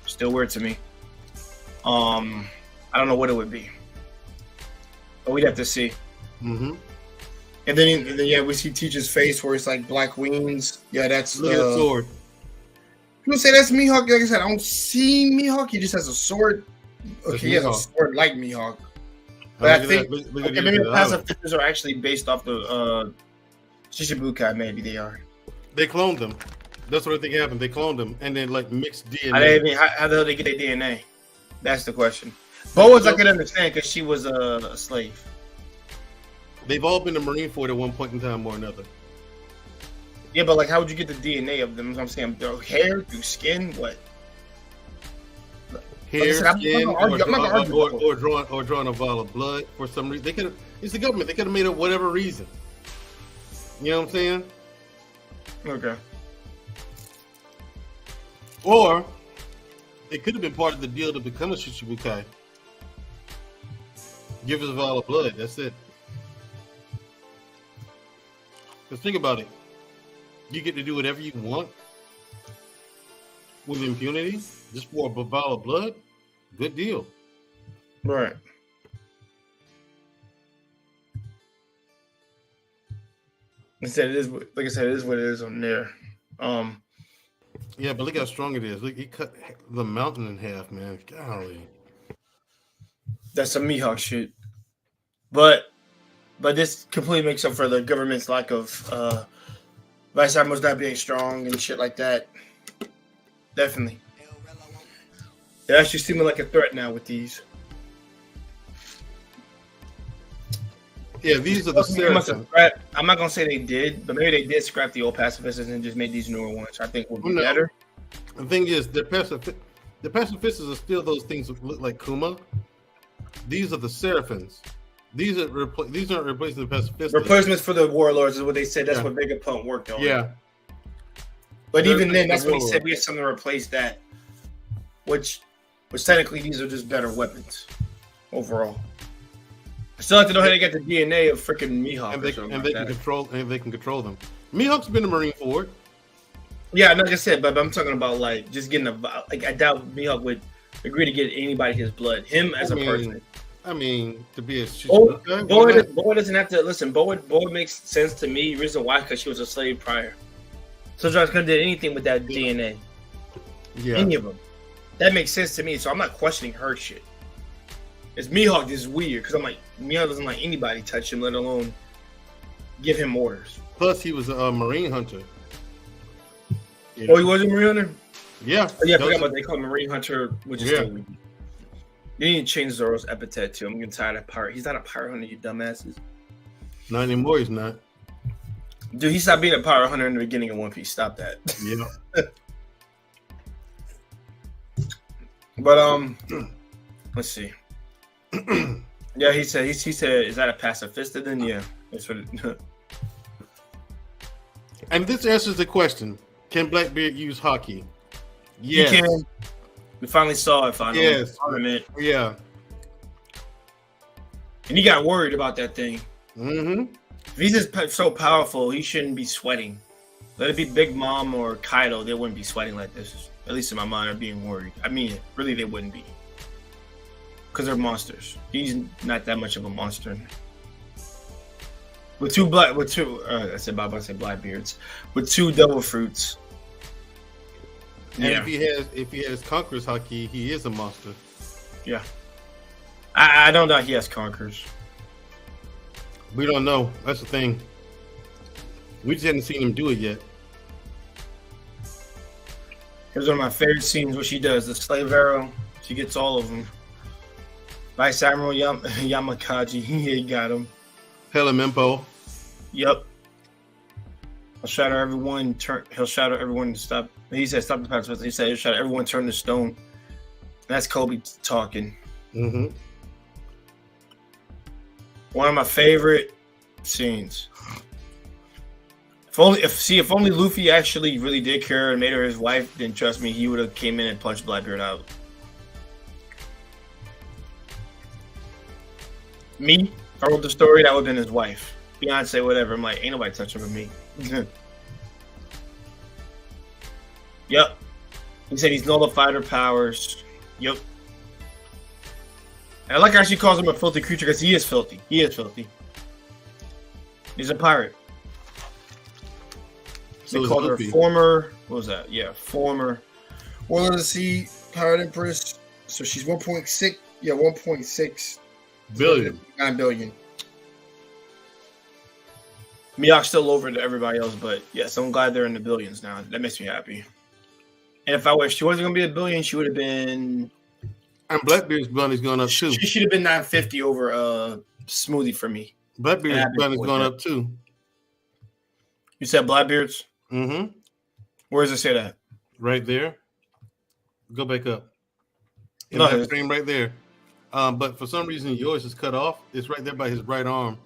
Still weird to me. I don't know what it would be, but we'd have to see. Mm-hmm. And then yeah, we see Teach's face where it's like black wings. Yeah, that's Look at the sword. People say that's Mihawk. Like I said, I don't see Mihawk. He just has a sword. Okay, he has a sword like Mihawk. But I think maybe the passive features are actually based off the Shichibukai. Maybe they are. They cloned them. That's what I think happened. They cloned them and then like mixed DNA. How the hell they get their DNA? That's the question. Boa's I could understand because she was a slave. They've all been a Marine Fort at one point in time or another. Yeah, but like, how would you get the DNA of them? I'm saying, through hair, through skin, what? hair, said, I'm skin, not gonna argue. or drawing a vial of blood for some reason. They could have. It's the government. They could have made up whatever reason. You know what I'm saying? Okay. Or it could have been part of the deal to become a Shichibukai. Give us a vial of blood. That's it. Because think about it. You get to do whatever you want with impunity just for a vial of blood. Good deal. Right. Like I said, it is what it is on there. Yeah, but look how strong it is. Look, he cut the mountain in half, man. Golly. That's some Mihawk shit. But this completely makes up for the government's lack of Vice Admirals not being strong and shit like that. Definitely. They're actually seeming like a threat now with these. Yeah, these are the Seraphim. I'm not gonna say they did, but maybe they did scrap the old pacifists and just made these newer ones. I think would be better. The thing is, the pacifists are still those things that look like Kuma. These are the Seraphins. These aren't replacing the pacifists. Replacements for the warlords is what they said. That's what Vegapunk worked on. Yeah. But even then, that's what he said. We have something to replace that, which technically these are just better weapons overall. I still have to know how they get the DNA of freaking Mihawk. And they can control them. Mihawk's been a Marine for it. Yeah, like I said, but I'm talking about like just getting I doubt Mihawk would agree to get anybody his blood. Him as a person. I mean, to be a Boa doesn't have to listen. Boa makes sense to me. Reason why? Because she was a slave prior. So Josh couldn't do anything with that DNA. Yeah. Any of them. That makes sense to me. So I'm not questioning her shit. It's Mihawk is weird because I'm like Mihawk doesn't like anybody touch him, let alone give him orders. Plus, he was a Marine hunter. Yeah. Oh, he was a Marine hunter. Yeah. Oh, yeah, I forgot about they call him Marine hunter, which is still weird. They need to change Zoro's epithet too. I'm getting tired of pirate. He's not a pirate hunter, you dumbasses. Not anymore. He's not. Dude, he stopped being a pirate hunter in the beginning of One Piece. Stop that. Yeah. But let's see. Yeah, he said. Is that a pacifista? Then yeah, that's what. And this answers the question: can Blackbeard use hockey? Yes. He can. We finally saw it. Finally. Yes. Tournament. Yeah. And he got worried about that thing. Mm-hmm. If he's just so powerful, he shouldn't be sweating. Let it be Big Mom or Kaido, they wouldn't be sweating like this. At least in my mind, or being worried. I mean, really, they wouldn't be. Because they're monsters. He's not that much of a monster. I said Blackbeards. With two double fruits. And if he has Conqueror's hockey, he is a monster. Yeah. I don't know he has Conquerors. We don't know. That's the thing. We just haven't seen him do it yet. Here's one of my favorite scenes where she does the slave arrow. She gets all of them. Vice Admiral Yamakaji, he got him. Hellamimpo. Yep. He'll shatter everyone. He'll shatter everyone to stop. He said, "Stop the pacifist." He said, "He'll shatter everyone. Turn to stone." And that's Kobe talking. Mm-hmm. One of my favorite scenes. If only Luffy actually really did care and made her his wife, then trust me, he would have came in and punched Blackbeard out. Me, if I wrote the story, that would have been his wife. Beyonce, whatever. I'm like, ain't nobody touching with me. Yep. He said he's nullified her powers. Yep. And I like how she calls him a filthy creature because he is filthy. He is filthy. He's a pirate. So they called her former, what was that? Yeah, former Warlord of the Sea, Pirate Empress. So she's 1.6 billion. 9 billion. Mihawk's still over to everybody else, but yes, I'm glad they're in the billions now. That makes me happy. And if I wish she wasn't going to be a billion, she would have been. And Blackbeard's money's going up too. She should have been 950 over Smoothie for me. Blackbeard's money's going up too. You said Blackbeard's? Mm-hmm. Where does it say that? Right there. Go back up. in No, that frame right there. But for some reason, yours is cut off. It's right there by his right arm.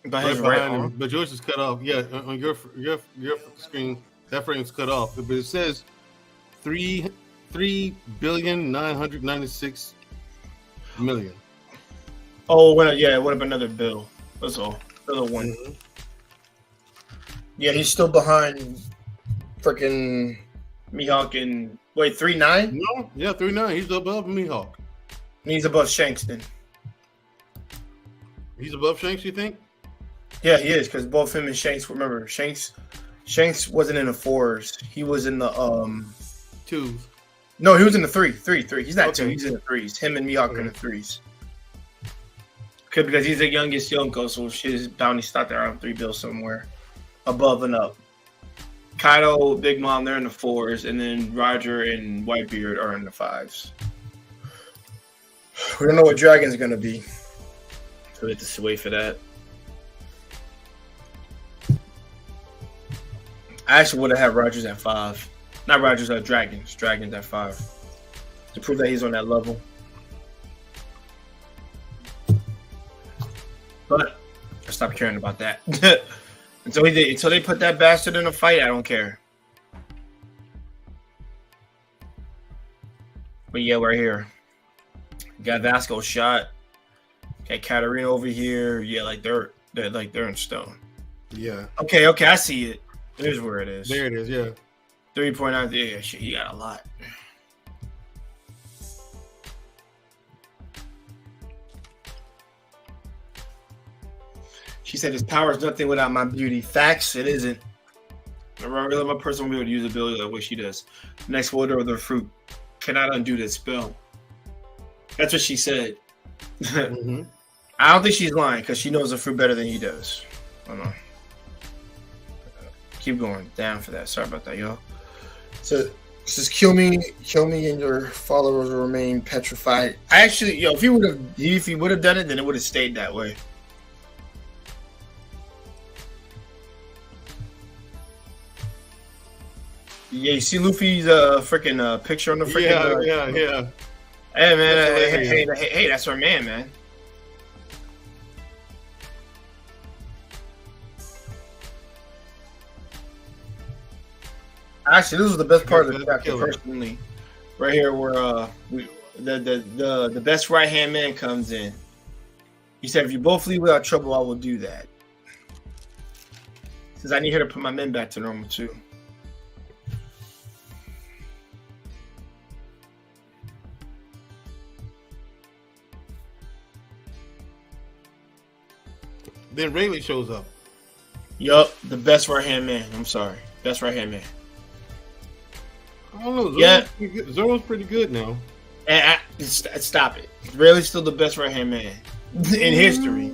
by Right his right behind him. arm. But yours is cut off. Yeah, on your screen, that frame's cut off. But it says 3,996,000,000. Oh, well, yeah, it would have been another bill. That's all. Another one. Mhm. Yeah, he's still behind freaking Mihawk and wait, 3-9? No, yeah, 3.9. He's above Mihawk. He's above Shanks then. He's above Shanks, you think? Yeah, he is, because both him and Shanks, remember, Shanks wasn't in the 4s. He was in the 2s. no, he was in the 3. He's not Okay. 2, he's in the 3s. Him and Mihawk are in the 3s. Because he's the youngest Yonko, so his bounty stopped around 3 bills somewhere. Above and up. Kaido, Big Mom, they're in the 4s, and then Roger and Whitebeard are in the 5s. We don't know what Dragon's gonna be. So we have to wait for that. I actually would have had Rogers at 5. Not Rogers, Dragons. Dragons at 5. To prove that he's on that level. But I stopped caring about that. Until they put that bastard in a fight, I don't care. But yeah, we're here. Got Vasco shot. Got Katarina over here. Yeah, like they're in stone. Yeah. Okay, I see it. There's where it is. There it is, yeah. 3.9. Yeah, shit, he got a lot. She said his power is nothing without my beauty. Facts, it isn't. I really my person will be able to use ability the way she does. Next order of the fruit cannot undo this spell. That's what she said. Mhm. I don't think she's lying because she knows the fruit better than he does. I don't know. Keep going. Down for that. Sorry about that, y'all. So this is kill me, and your followers will remain petrified. I actually, if he would have done it, then it would have stayed that way. Yeah, you see Luffy's freaking picture on the freaking Yeah. Hey man, That's hey, that's our man. Actually, this was the best part of the chapter, personally. Right here, where the best right hand man comes in. He said, "If you both leave without trouble, I will do that." Since I need her to put my men back to normal too. Then Rayleigh shows up. Yup, the best right hand man. I'm sorry, best right hand man. I don't know. Yeah. Zoro's pretty good now. And stop it. Rayleigh's still the best right hand man in history.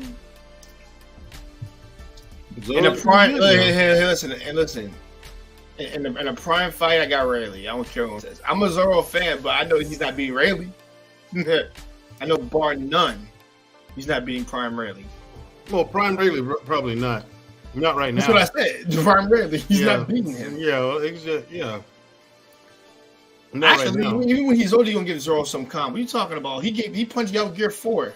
In a prime, listen. In a prime fight, I got Rayleigh. I don't care what it says. I'm a Zoro fan, but I know he's not beating Rayleigh. I know bar none, he's not beating Prime Rayleigh. Well, Prime Rayleigh probably not. Not right now. That's what I said. Prime Rayleigh, he's not beating him. Yeah, well, it's just, yeah. Not Actually, right now. even when he's older, he's gonna give Zoro some calm. What are you talking about? He punched out Gear 4.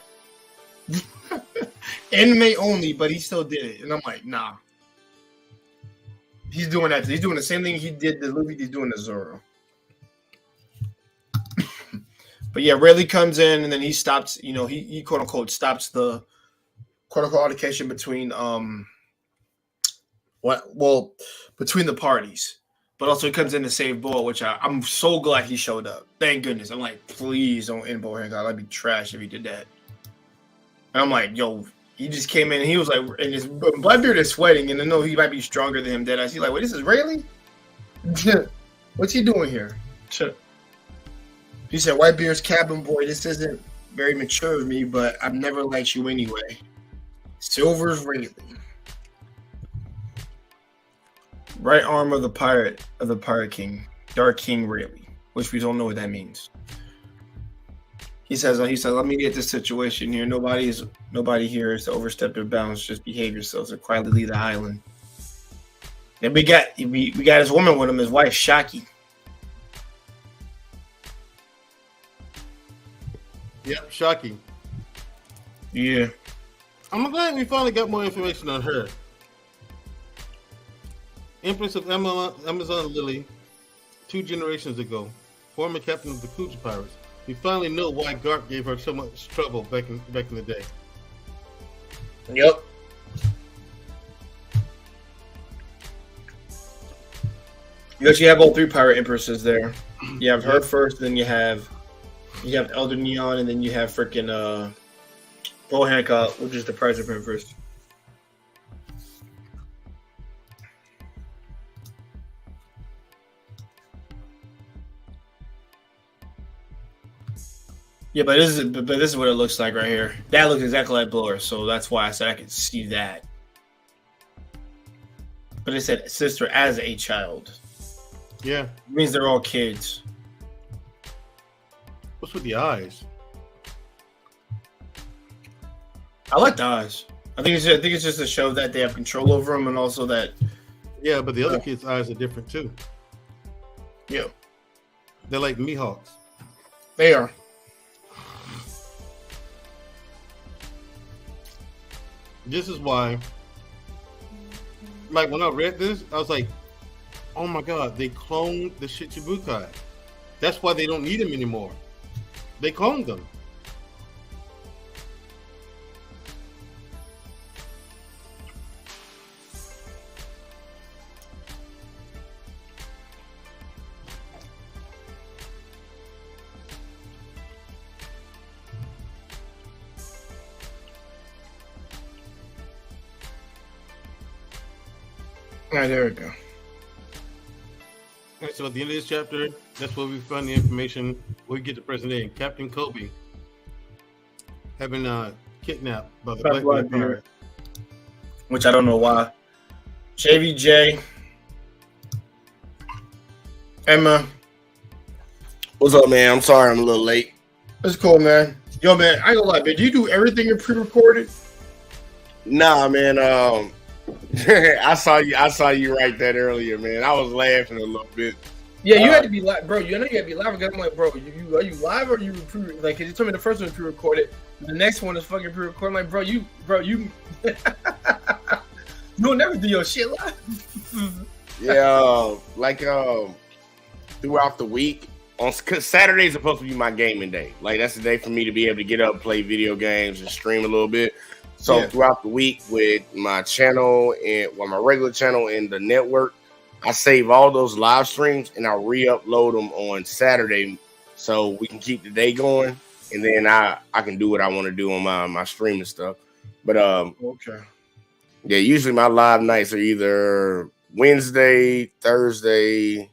Anime only, but he still did it. And I'm like, nah. He's doing that. He's doing the same thing he did to Luffy. He's doing to Zoro. But yeah, Rayleigh comes in and then he stops. He quote unquote stops the quote unquote altercation between between the parties. But also he comes in to save Boa, which I'm so glad he showed up. Thank goodness. I'm like, please don't end Boa Hancock. I'd be trash if he did that. And I'm like, yo, he just came in and he was like, and his Blackbeard is sweating, and I know he might be stronger than him. Deadass. He's like, wait, this is Rayleigh? What's he doing here? He said, Whitebeard's cabin boy, this isn't very mature of me, but I've never liked you anyway. Silver's Rayleigh. Right arm of the pirate king, Dark King Rayleigh, which we don't know what that means. He says, let me get this situation here. Nobody here is to overstep their bounds. Just behave yourselves and quietly leave the island. And we got his woman with him, his wife, Shaki. Yep, shocking. Yeah. I'm glad we finally got more information on her. Empress of Amazon Lily, 2 generations ago, former captain of the Kuja Pirates. We finally know why Garp gave her so much trouble back in the day. Yep. You actually have all 3 pirate empresses there. You have her first, then you have Elder Neon, and then you have freaking Bo Hancock, which is the Price of Empress. Yeah, but this is what it looks like right here. That looks exactly like Blower, so that's why I said I could see that. But it said sister as a child. Yeah. It means they're all kids. What's with the eyes? I like the eyes. I think it's just to show that they have control over them, and also that. Yeah, but the other kids' eyes are different too. Yeah. They're like Mihawks. They are. This is why, like when I read this, I was like, oh my god, they cloned the Shichibukai. That's why they don't need them anymore. They cloned them. All right, there we go. All right, so at the end of this chapter, that's where we find the information. We get to present day. Captain Kobe have been kidnapped by the Black Pirate. Which I don't know why. JVJ, Emma. What's up, man? I'm sorry I'm a little late. It's cool, man. Yo, man, I ain't gonna lie, man. Do you do everything in pre-recorded? Nah, man. I saw you write that earlier, man. I was laughing a little bit. Yeah, you had to be live, bro. You know you had to be live. I'm like, bro, are you live or are you like? Cause you told me the first one is pre-recorded, the next one is fucking pre-recorded. I'm like, bro, you you'll never do your shit live. Yeah, like throughout the week. Cause Saturday's supposed to be my gaming day. Like that's the day for me to be able to get up, play video games, and stream a little bit. So throughout the week with my channel and my regular channel and the network, I save all those live streams and I re-upload them on Saturday so we can keep the day going. And then I can do what I want to do on my streaming stuff. But okay. Yeah, usually my live nights are either Wednesday, Thursday,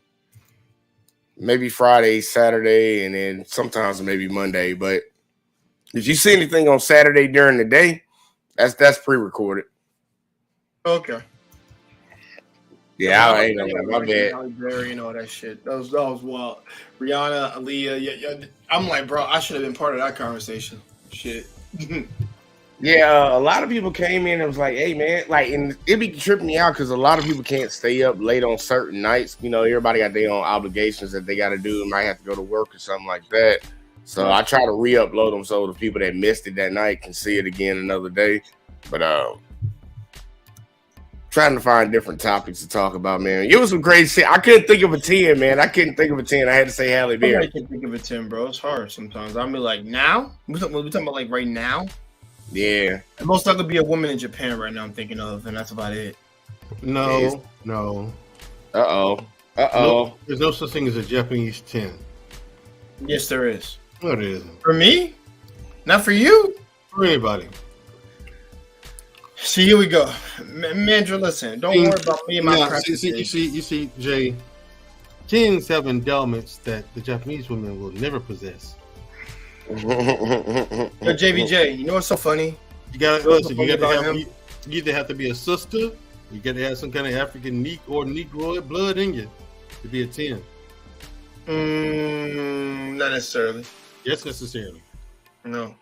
maybe Friday, Saturday, and then sometimes maybe Monday. But if you see anything on Saturday during the day, that's pre-recorded. Okay. Yeah, I ain't know. My bad. And all that shit. That was wild. Rihanna, Aaliyah. Yeah. I'm like, bro, I should have been part of that conversation. Shit. Yeah, a lot of people came in and was like, hey, man, like, and it be tripping me out because a lot of people can't stay up late on certain nights. You know, everybody got their own obligations that they got to do and might have to go to work or something like that. So I try to re-upload them so the people that missed it that night can see it again another day. But trying to find different topics to talk about, man. It was some crazy shit. I couldn't think of a 10, man. I couldn't think of a 10. I had to say Halle Berry. I can't think of a 10, bro. It's hard sometimes. I mean, like, now? We're talking about, like, right now? Yeah. And most likely be a woman in Japan right now I'm thinking of, and that's about it. No. Uh-oh. No, there's no such thing as a Japanese 10. Yes, there is. No, there isn't. For me? Not for you? For anybody. See, here we go. Mandra, listen. Don't worry about me and my practice. You see, Jay, 10s have endowments that the Japanese women will never possess. Yo, JVJ, you know what's so funny? You gotta listen. You either have to be a sister, you gotta have some kind of African Negroid blood in you to be a 10. Not necessarily. Yes, necessarily. No.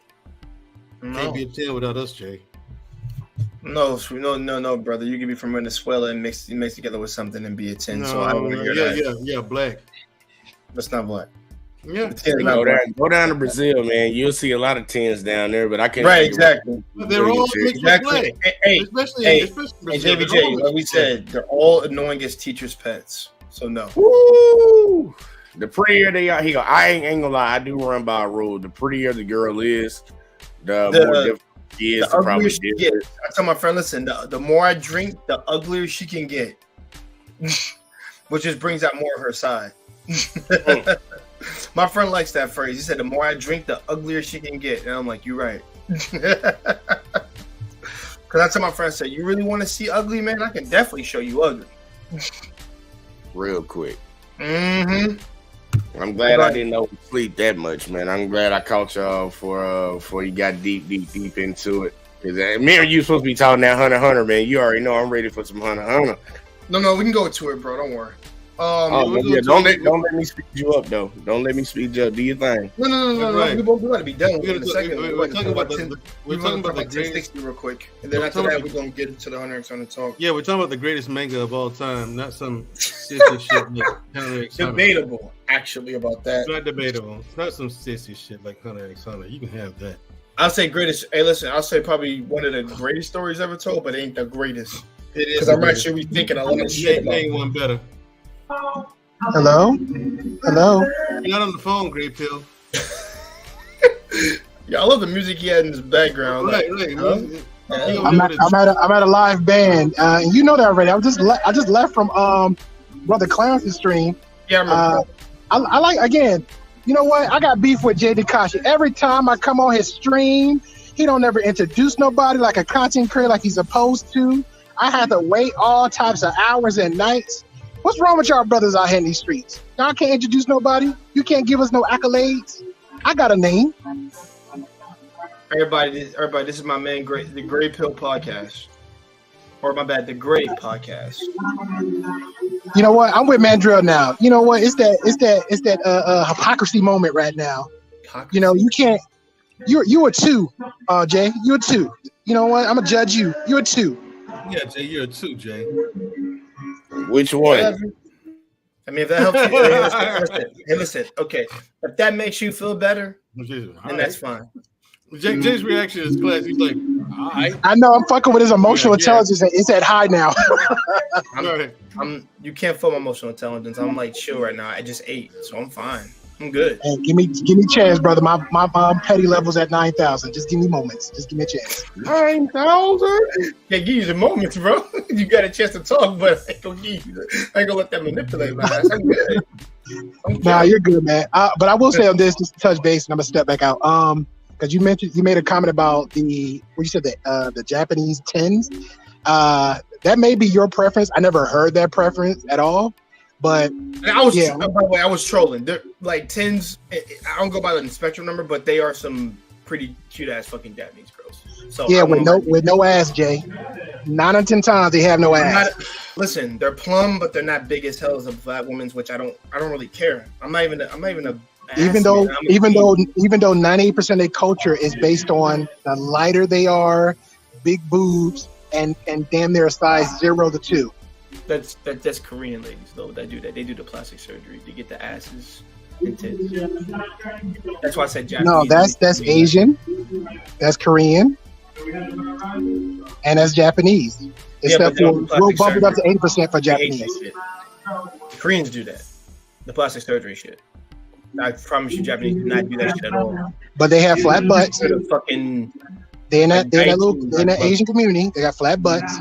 Can't be a 10 without us, Jay. No, brother. You can be from Venezuela and mix together with something and be a 10. No, so I don't want to hear that. Yeah, black. That's not black. Yeah. Go down to Brazil, man. You'll see a lot of 10s down there, but I can't. Right, exactly. They're all exactly. Hey, especially JBJ, like we said, they're all annoying as teachers' pets. So no. Woo! The prettier they are, I ain't gonna lie, I do run by a rule. The prettier the girl is, the more difficult she is to probably she gets. I tell my friend, listen, the more I drink, the uglier she can get. Which just brings out more of her side. My friend likes that phrase. He said, the more I drink, the uglier she can get. And I'm like, you're right. Because I tell my friend, say, you really want to see ugly, man? I can definitely show you ugly. Real quick. Mm-hmm. I'm glad I didn't oversleep that much, man. I'm glad I caught y'all before you got deep into it. Because me and you supposed to be talking that Hunter x Hunter, man. You already know I'm ready for some Hunter x Hunter. No, we can go to it, bro. Don't worry. Don't let me speed you up, though. Don't let me speed you up. Do your thing. No. Right. We want to be done in a second. We're talking about the 1060 real quick, and then after that, we're gonna get into the Hunter x Hunter talk. Yeah, we're talking about the greatest manga of all time, not some sissy shit like Hunter x Hunter. Debatable, actually, about that. It's not debatable. It's not some sissy shit like Hunter x Hunter. You can have that. I'll say greatest. Hey, listen, I'll say probably one of the greatest stories ever told, but it ain't the greatest. It is because I'm actually thinking a lot of shit. Ain't one better. Hello? You're not on the phone, Great Pill. Yeah, I love the music he had in his background. Right. I'm at a live band. And you know that already. I just left from Brother Clarence's stream. Yeah, I remember. I like, again, you know what? I got beef with Jay Tekashi. Every time I come on his stream, he don't ever introduce nobody like a content creator like he's supposed to. I had to wait all types of hours and nights. What's wrong with y'all brothers out here in these streets? Y'all can't introduce nobody. You can't give us no accolades. I got a name. Everybody, this is my man, the Gray Pill Podcast. Or my bad, the Gray Podcast. You know what? I'm with Mandrill now. You know what? It's that hypocrisy moment right now. You know, you can't. You a 2, Jay. You're a 2. You know what? I'm gonna judge you. You're a 2. Yeah, Jay, you're a 2, Jay. Which one? I mean, if that helps you, listen. Okay, if that makes you feel better, then that's fine. Jay's reaction is class. He's like, all right. I know I'm fucking with his emotional intelligence. It's at high now. You can't feel my emotional intelligence. I'm like chill right now. I just ate, so I'm fine. I'm good. Hey, give me a chance, brother. My petty level's at 9,000. Just give me moments. Just give me a chance. 9,000? Yeah, give you the moments, bro. You got a chance to talk, but I ain't gonna let that manipulate my ass. I'm good. Nah, you're good, man. But I will say on this, just to touch base, and I'm gonna step back out. Because you made a comment about the Japanese 10s. That may be your preference. I never heard that preference at all. But by the way, I was trolling. They're like 10s. I don't go by the spectrum number, but they are some pretty cute ass fucking Japanese girls. So yeah, with no ass, Jay. 9 out of 10 times they have no ass. Listen, they're plumb, but they're not big as hell as a black woman's, which I don't really care. I'm not even a even though 98% of their culture is based on the lighter they are, big boobs, and damn near a size 0 to 2. That's Korean ladies though that do that. They do the plastic surgery to get the asses and tits. That's why I said Japanese. No, that's Asian, that's Korean, and that's Japanese. Except we'll bump it up to 80% for Japanese. Koreans do that. The plastic surgery shit. I promise you, Japanese do not do that shit at all. But they have flat butts. They're fucking. They're in that Asian community. They got flat butts.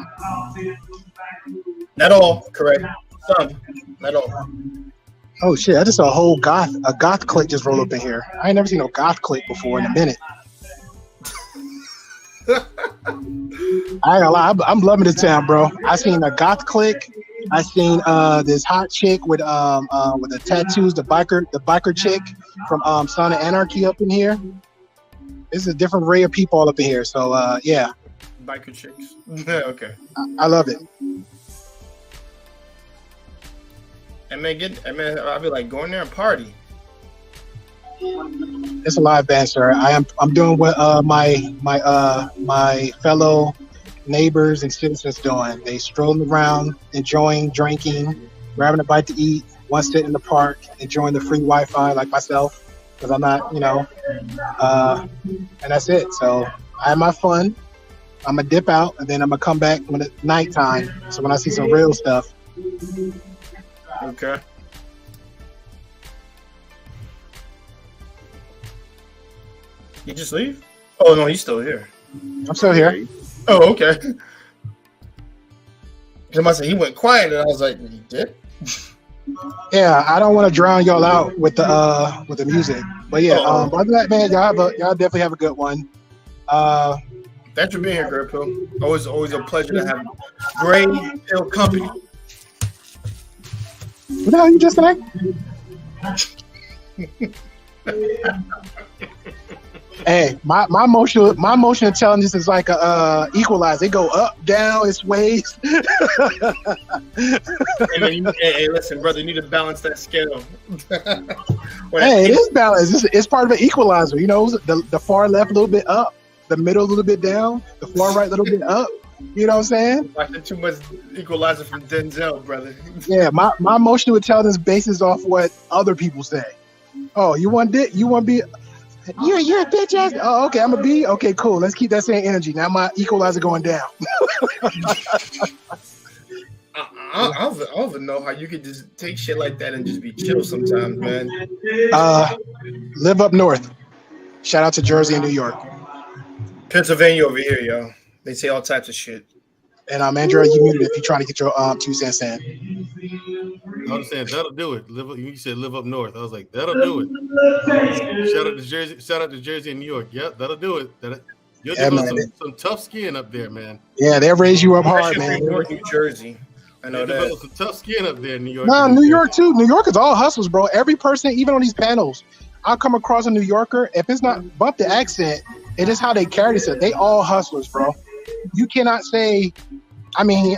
Not all, correct. Some, not all. Oh shit! I just saw a goth clique just roll up in here. I ain't never seen no goth clique before in a minute. I ain't gonna lie, I'm loving this town, bro. I seen a goth clique. I seen this hot chick with the tattoos, the biker chick from Son of Anarchy up in here. This is a different array of people all up in here. So yeah. Biker chicks. Okay. I love it. And man, I'll be like, go in there and party. It's a live band, sir. I'm doing what my fellow neighbors and citizens doing. They strolling around, enjoying, drinking, grabbing a bite to eat, want to sit in the park, enjoying the free Wi-Fi like myself, because I'm not, and that's it. So I have my fun. I'm gonna dip out, and then I'm gonna come back when it's nighttime. So when I see some real stuff. Okay. You just leave? Oh no, he's still here. I'm still here. Oh, okay. Because I said he went quiet, and I was like, he did? Yeah, I don't want to drown y'all out with the music, but yeah. Other than that, man, y'all definitely have a good one. Thanks for being here, Gray Pill. Always a pleasure to have Gray Pill company. What the hell you just said? Hey, my emotional intelligence is like a equalizer. They go up, down, it sways. And then hey, listen, brother, you need to balance that scale. Hey, it is balanced. It's part of an equalizer. You know, the far left a little bit up, the middle a little bit down, the far right a little bit up. You know what I'm saying? Watching too much Equalizer from Denzel, brother. Yeah, my emotional intelligence bases off what other people say. Oh, you want it? You want to be? You're a bitch ass. Oh, okay, I'm a B. Okay, cool. Let's keep that same energy. Now my equalizer going down. I don't even know how you could just take shit like that and just be chill sometimes, man. Live up north. Shout out to Jersey and New York. Pennsylvania over here, yo. They say all types of shit. And Andrea, you muted if you're trying to get your 2 cents in. I was saying that'll do it. You said live up north. I was like, that'll do it. Shout out to Jersey. Shout out to Jersey and New York. Yep, that'll do it. You'll develop some tough skin up there, man. Yeah, they'll raise you up hard, man. New Jersey. I know that. Develop some tough skin up there in New York. No, New York too. New York is all hustlers, bro. Every person, even on these panels, I'll come across a New Yorker. If it's not bump the accent, it is how they carry themselves. They all hustlers, bro. You cannot say. I mean,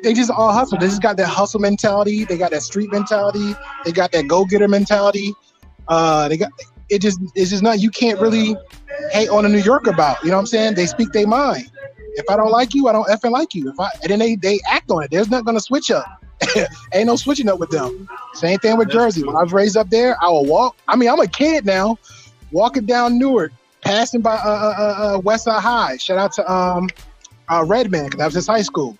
they just all hustle. They just got that hustle mentality. They got that street mentality. They got that go-getter mentality. It's just not. You can't really hate on a New Yorker about. You know what I'm saying? They speak their mind. If I don't like you, I don't effing like you. And then they act on it. There's not gonna switch up. Ain't no switching up with them. Same thing with Jersey. When I was raised up there, I will walk. I mean, I'm a kid now, walking down Newark, passing by West Side High. Shout out to Redman, because that was his high school.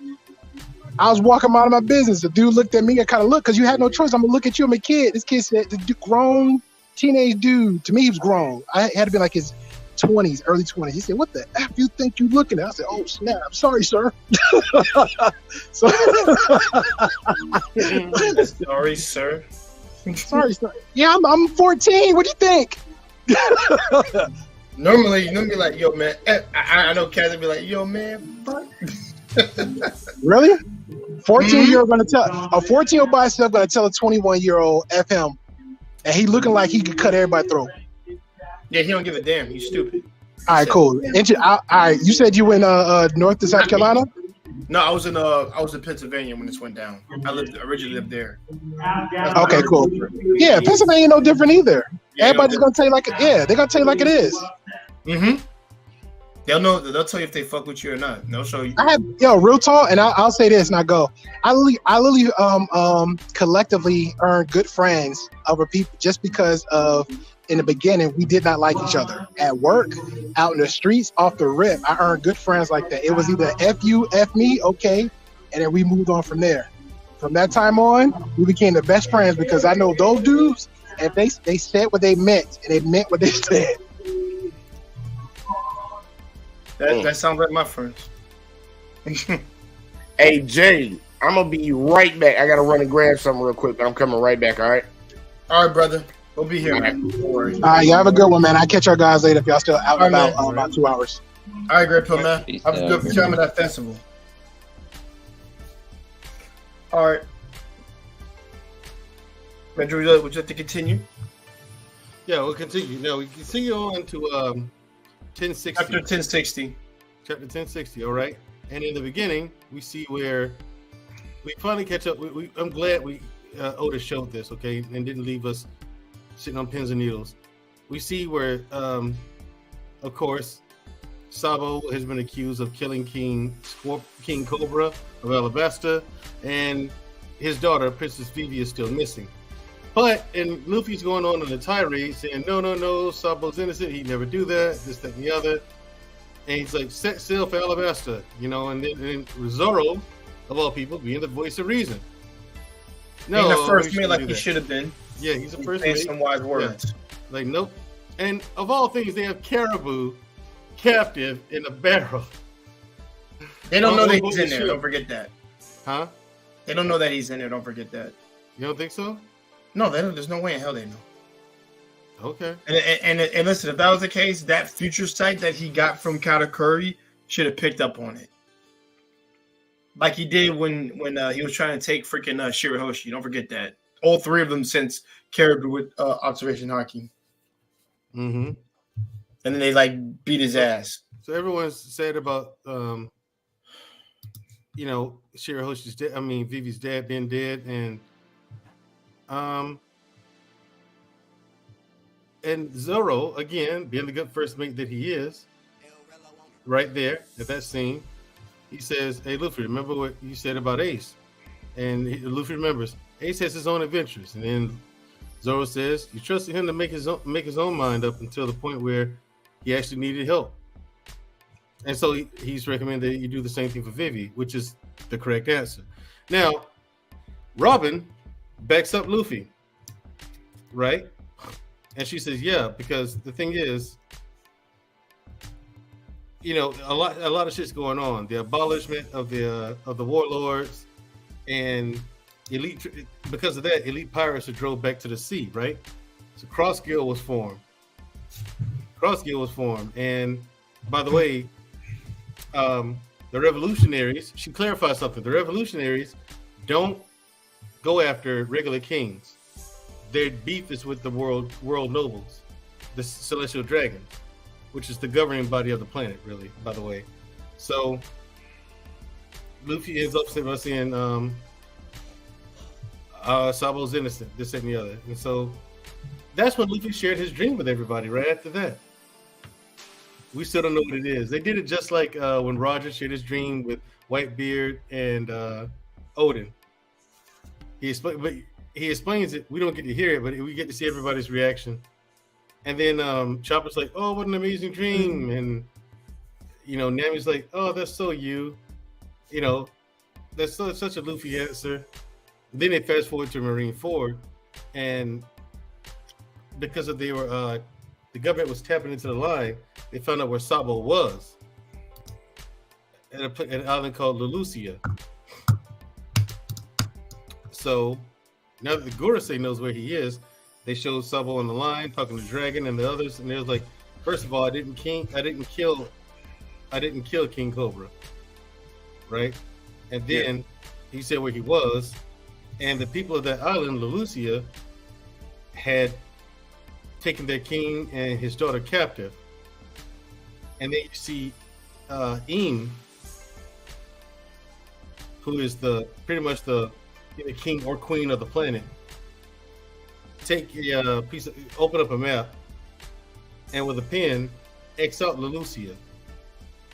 I was walking out of my business. The dude looked at me. I kind of looked, because you had no choice. I'm going to look at you. I'm a kid. This kid said, the grown teenage dude, to me, he was grown. I had to be like his 20s, early 20s. He said, what the F you think you looking at? I said, oh, snap. I'm sorry, sir. Sorry, sir. Sorry, sir. Yeah, I'm 14. What do you think? Normally, you're gonna be like, yo, man. I know Kaz would be like, yo, man, fuck. Really? 14-year-old gonna tell a 14-year-old by himself gonna tell a 21-year-old F him, and he looking like he could cut everybody's throat. Yeah, he don't give a damn. He's stupid. All right, cool. All right, you said you went north to South Carolina? No, I was in Pennsylvania when this went down. I originally lived there. Okay, cool. Yeah, Pennsylvania ain't no different either. Yeah, everybody's gonna tell you like they're gonna tell you like it is. Mm-hmm. They'll tell you if they fuck with you or not. They'll show you. I had real talk, and I'll say this, and I go. I literally collectively earned good friends over people just because of in the beginning we did not like each other at work, out in the streets, off the rip. I earned good friends like that. It was either F you, F me, okay, and then we moved on from there. From that time on, we became the best friends because I know those dudes. If they said what they meant, and they meant what they said. That sounds like my friends. Hey, Jay, I'm going to be right back. I got to run and grab something real quick, but I'm coming right back, all right? All right, brother. We'll be here, man. Don't worry. All right, you have a good one, man. I'll catch our guys later if y'all still out and about about 2 hours. All right, Great Pill, man. Have a good time at that festival. All right. Andrew, would you like to continue? Yeah, we'll continue. No, we continue on to 1060. Chapter 1060. Chapter 1060, all right. And in the beginning, we see where we finally catch up. I'm glad Oda showed this, okay, and didn't leave us sitting on pins and needles. We see where, of course, Sabo has been accused of killing King Cobra of Alabasta, and his daughter, Princess Vivi, is still missing. And Luffy's going on in a tirade saying, no, Sabo's innocent. He'd never do that, this, that, and the other. And he's like, set sail for Alabasta, and then Zoro, of all people, being the voice of reason. No, being the first mate like he should have been. Yeah, he's the first mate. Some wise words. Yeah. Like, nope. And of all things, they have Caribou captive in a barrel. They don't know that he's in there. Don't forget that. Huh? They don't know that he's in there. Don't forget that. You don't think so? No, they don't. There's no way in hell they know. Okay. And listen, if that was the case, that future sight that he got from Katakuri should have picked up on it, like he did when he was trying to take freaking Shirahoshi. Don't forget that. All three of them since Caribou with observation haki. Mm-hmm. And then they beat his ass. So everyone's said about Shirahoshi's dead. I mean, Vivi's dad being dead, and Zoro, again, being the good first mate that he is, right there at that scene, he says, "Hey, Luffy, remember what you said about Ace?" And Luffy remembers, Ace has his own adventures. And then Zoro says, you trusted him to make his own mind up until the point where he actually needed help. And so he's recommended that you do the same thing for Vivi, which is the correct answer. Now, Robin backs up Luffy, right? And she says, yeah, because the thing is, a lot of shit's going on. The abolishment of the warlords, and because of that, elite pirates are drove back to the sea, right? So Cross Guild was formed. And by the way, the revolutionaries, she clarified something. The revolutionaries don't go after regular kings. Their beef is with the world nobles, the celestial dragons, which is the governing body of the planet, really, by the way. So Luffy ends up saying, Sabo's innocent, this and the other. And so that's when Luffy shared his dream with everybody right after that. We still don't know what it is. They did it just like when Roger shared his dream with Whitebeard and Odin. He explains it. We don't get to hear it, but we get to see everybody's reaction. And then Chopper's like, "Oh, what an amazing dream!" And Nami's like, "Oh, that's so you." That's such a Luffy answer. Then they fast forward to Marineford, and because the government was tapping into the line, they found out where Sabo was at an island called Lulusia. So now that the Gorosei knows where he is, they showed Sabo on the line talking to Dragon and the others, and they was like, first of all, I didn't kill King Cobra, right? And then he said where he was, and the people of that island, Lulusia, had taken their king and his daughter captive. And then you see Im, who is pretty much the king or queen of the planet, take a open up a map, and with a pen, X out Lulusia.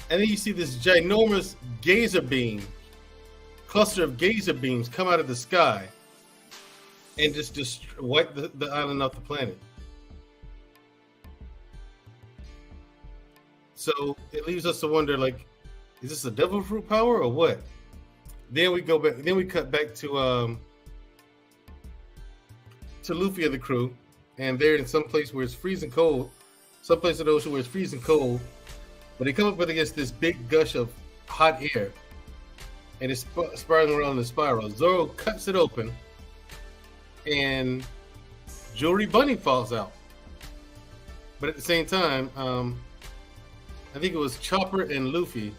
And then you see this ginormous cluster of gazer beams come out of the sky and just wipe the island off the planet. So it leaves us to wonder, is this a devil fruit power or what? Then we go back. Then we cut back to Luffy and the crew, and they're in some place where it's freezing cold, some place in the ocean where it's freezing cold. But they come up against this big gush of hot air, and it's spiraling around in a spiral. Zoro cuts it open, and Jewelry Bunny falls out. But at the same time, I think it was Chopper and Luffy.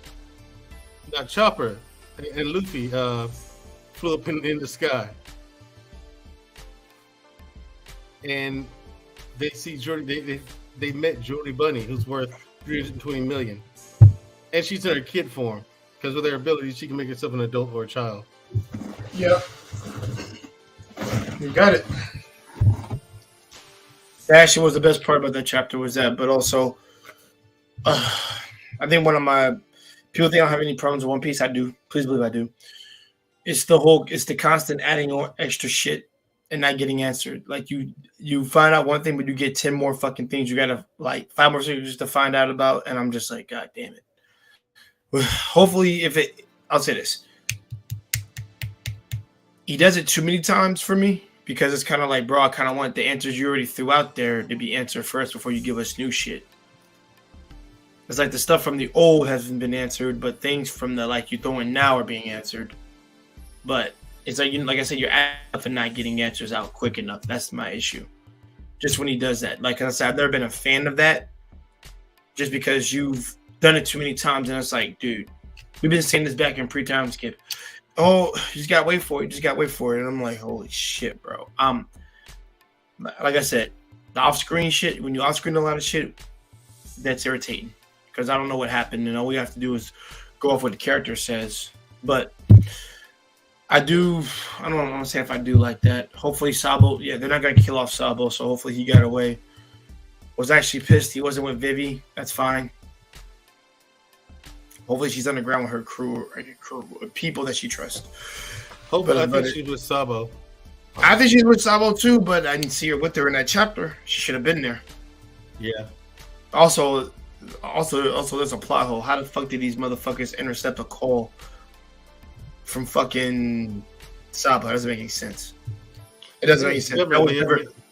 Not Chopper and Luffy flew up in the sky, and they see Jewelry. They met Jewelry Bunny, who's worth 320 million, and she's in her kid form because with her abilities, she can make herself an adult or a child. Yep, you got it. That actually was the best part about that chapter was that, but also, I think one of my people think I don't have any problems with One Piece. I do. Please believe I do. it's the constant adding on extra shit and not getting answered. Like you find out one thing, but you get 10 more fucking things. You gotta like 5 more things just to find out about, and I'm just like, God damn it. Hopefully, I'll say this. He does it too many times for me because it's kind of like, bro, I kind of want the answers you already threw out there to be answered first before you give us new shit. It's like the stuff from the old hasn't been answered, but things from the like you throw in now are being answered. But it's like, like I said, you're and not getting answers out quick enough. That's my issue. Just when he does that. Like I said, I've never been a fan of that. Just because you've done it too many times, and it's like, dude, we've been saying this back in pre-time skip. Oh, you just gotta wait for it. You just gotta wait for it. And I'm like, holy shit, bro. Like I said, the off-screen shit, when you off-screen a lot of shit, that's irritating. Because I don't know what happened, and all we have to do is go off what the character says. But I don't want to say if I do like that. Hopefully Sabo, yeah, they're not gonna kill off Sabo, so hopefully he got away. Was actually pissed he wasn't with Vivi. That's fine. Hopefully she's underground with her crew or people that she trusts. Hopefully, I think she's with Sabo. I think she's with Sabo too, but I didn't see her with her in that chapter. She should have been there. Yeah. Also, there's a plot hole. How the fuck did these motherfuckers intercept a call from fucking Sabo? That doesn't make any sense. It doesn't make any sense.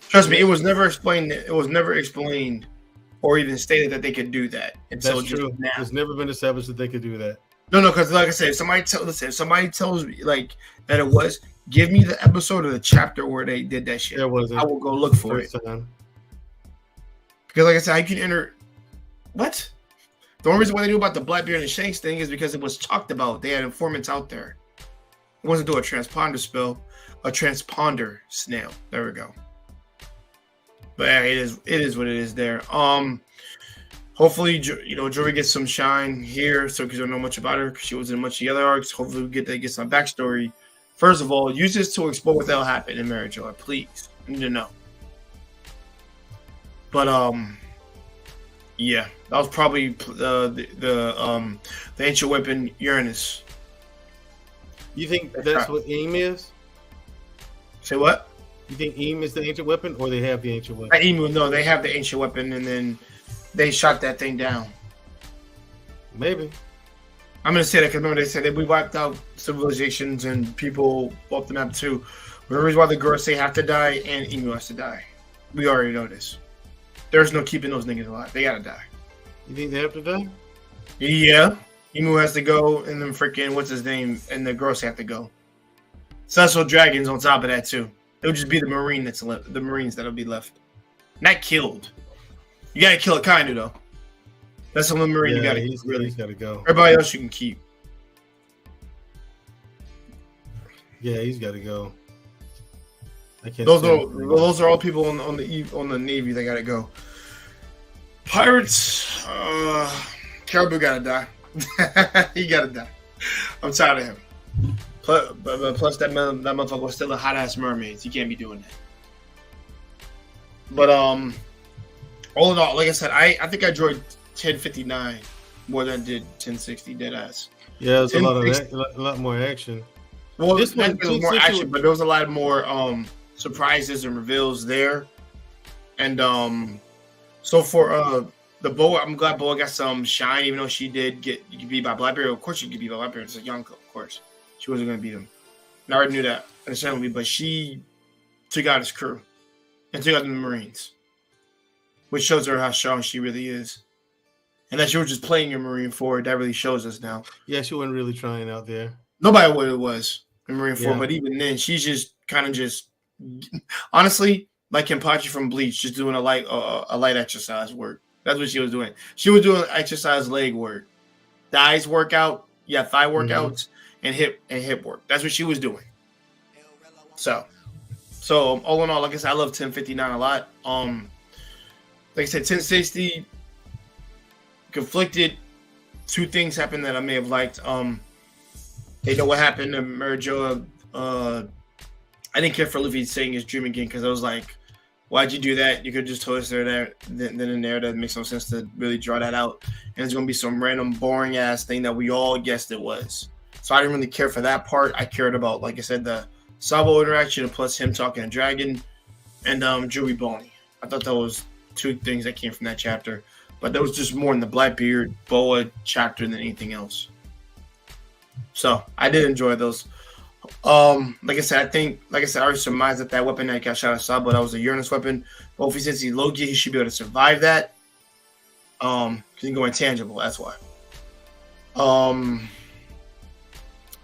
Trust me, it was never explained. It was never explained or even stated that they could do that. That's true. Now. It's never been established that they could do that. No, because like I said, if somebody tells me like that it was, give me the episode or the chapter where they did that shit. I will go look for it. Because like I said, I can enter. What? The only reason why they knew about the Blackbeard and Shanks thing is because it was talked about. They had informants out there. It wasn't through a transponder spell, a transponder snail. There we go. But yeah, it is what it is there. Hopefully, Jory gets some shine here. So because I don't know much about her, because she wasn't in much of the other arcs. Hopefully, we get some backstory. First of all, use this to explore what the hell happened in Mary Joy, please. I need to know. But yeah, that was probably the ancient weapon Uranus. You think that's what Eam is? Say what? You think Eam is the ancient weapon, or they have the ancient weapon? No, they have the ancient weapon, and then they shot that thing down. Maybe. I'm gonna say that because remember they said that we wiped out civilizations and people off the map too. The reason why the Gorosei have to die and Emu has to die. We already know this. There's no keeping those niggas alive. They gotta die. You think they have to die? Yeah. Emu has to go, and then freaking what's his name, and the Gorosei have to go. Cecil Dragons on top of that too. It'll just be the Marine that's left. The Marines that'll be left. Not killed. You gotta kill a Kainu though. That's the only Marine you gotta he's gotta go. Everybody else you can keep. Yeah, he's gotta go. I can't. Those are all people on the Navy that gotta go. Pirates, Caribou gotta die. He gotta die. I'm tired of him. Plus that motherfucker was still a hot ass mermaid. You can't be doing that. But all in all, like I said, I think I enjoyed 1059 more than I did 1060 dead ass. Yeah, there's a lot more action. Well, this one was more action, but there was a lot more surprises and reveals there. And so for the Boa, I'm glad Boa got some shine, even though she did get beat by Blackbeard. Of course, she could beat by Blackbeard. It's a Yonko, of course. She wasn't going to beat him. And I already knew that, understandably, but she took out his crew and took out the Marines, which shows her how strong she really is. And that she was just playing a Marine forward, that really shows us now. Yeah, she wasn't really trying out there. Nobody what it was in Marine forward, but even then, she's just kind of just, honestly, like Kenpachi from Bleach, just doing a light exercise work. That's what she was doing. She was doing exercise leg work, thighs workout, thigh workouts, and hip work. That's what she was doing. So all in all, like I said, I love 1059 a lot. Like I said, 1060 conflicted. Two things happened that I may have liked. They know what happened to Merijoa. I didn't care for Luffy saying his dream again because I was like, why'd you do that? You could just told us there then and there. That makes no sense to really draw that out. And it's gonna be some random boring ass thing that we all guessed it was. So I didn't really care for that part. I cared about, like I said, the Sabo interaction and plus him talking to Dragon and Juby Boney. I thought that was two things that came from that chapter. But there was just more in the Blackbeard Boa chapter than anything else. So I did enjoy those. Like I said, I already surmised that weapon that got shot at Sabo, that was a Uranus weapon. But if he says he's Logia, he should be able to survive that. Because he can go intangible, that's why.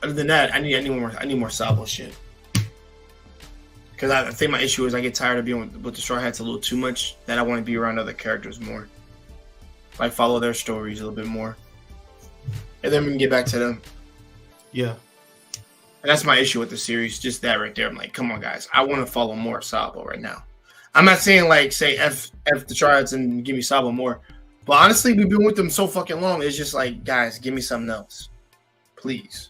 Other than that, I need more Sabo shit. Because I think my issue is I get tired of being with the Straw Hats a little too much. That I want to be around other characters more. Like follow their stories a little bit more. And then we can get back to them. Yeah. And that's my issue with the series. Just that right there. I'm like, come on, guys. I want to follow more Sabo right now. I'm not saying like say F the Straw Hats and give me Sabo more. But honestly, we've been with them so fucking long. It's just like, guys, give me something else. Please.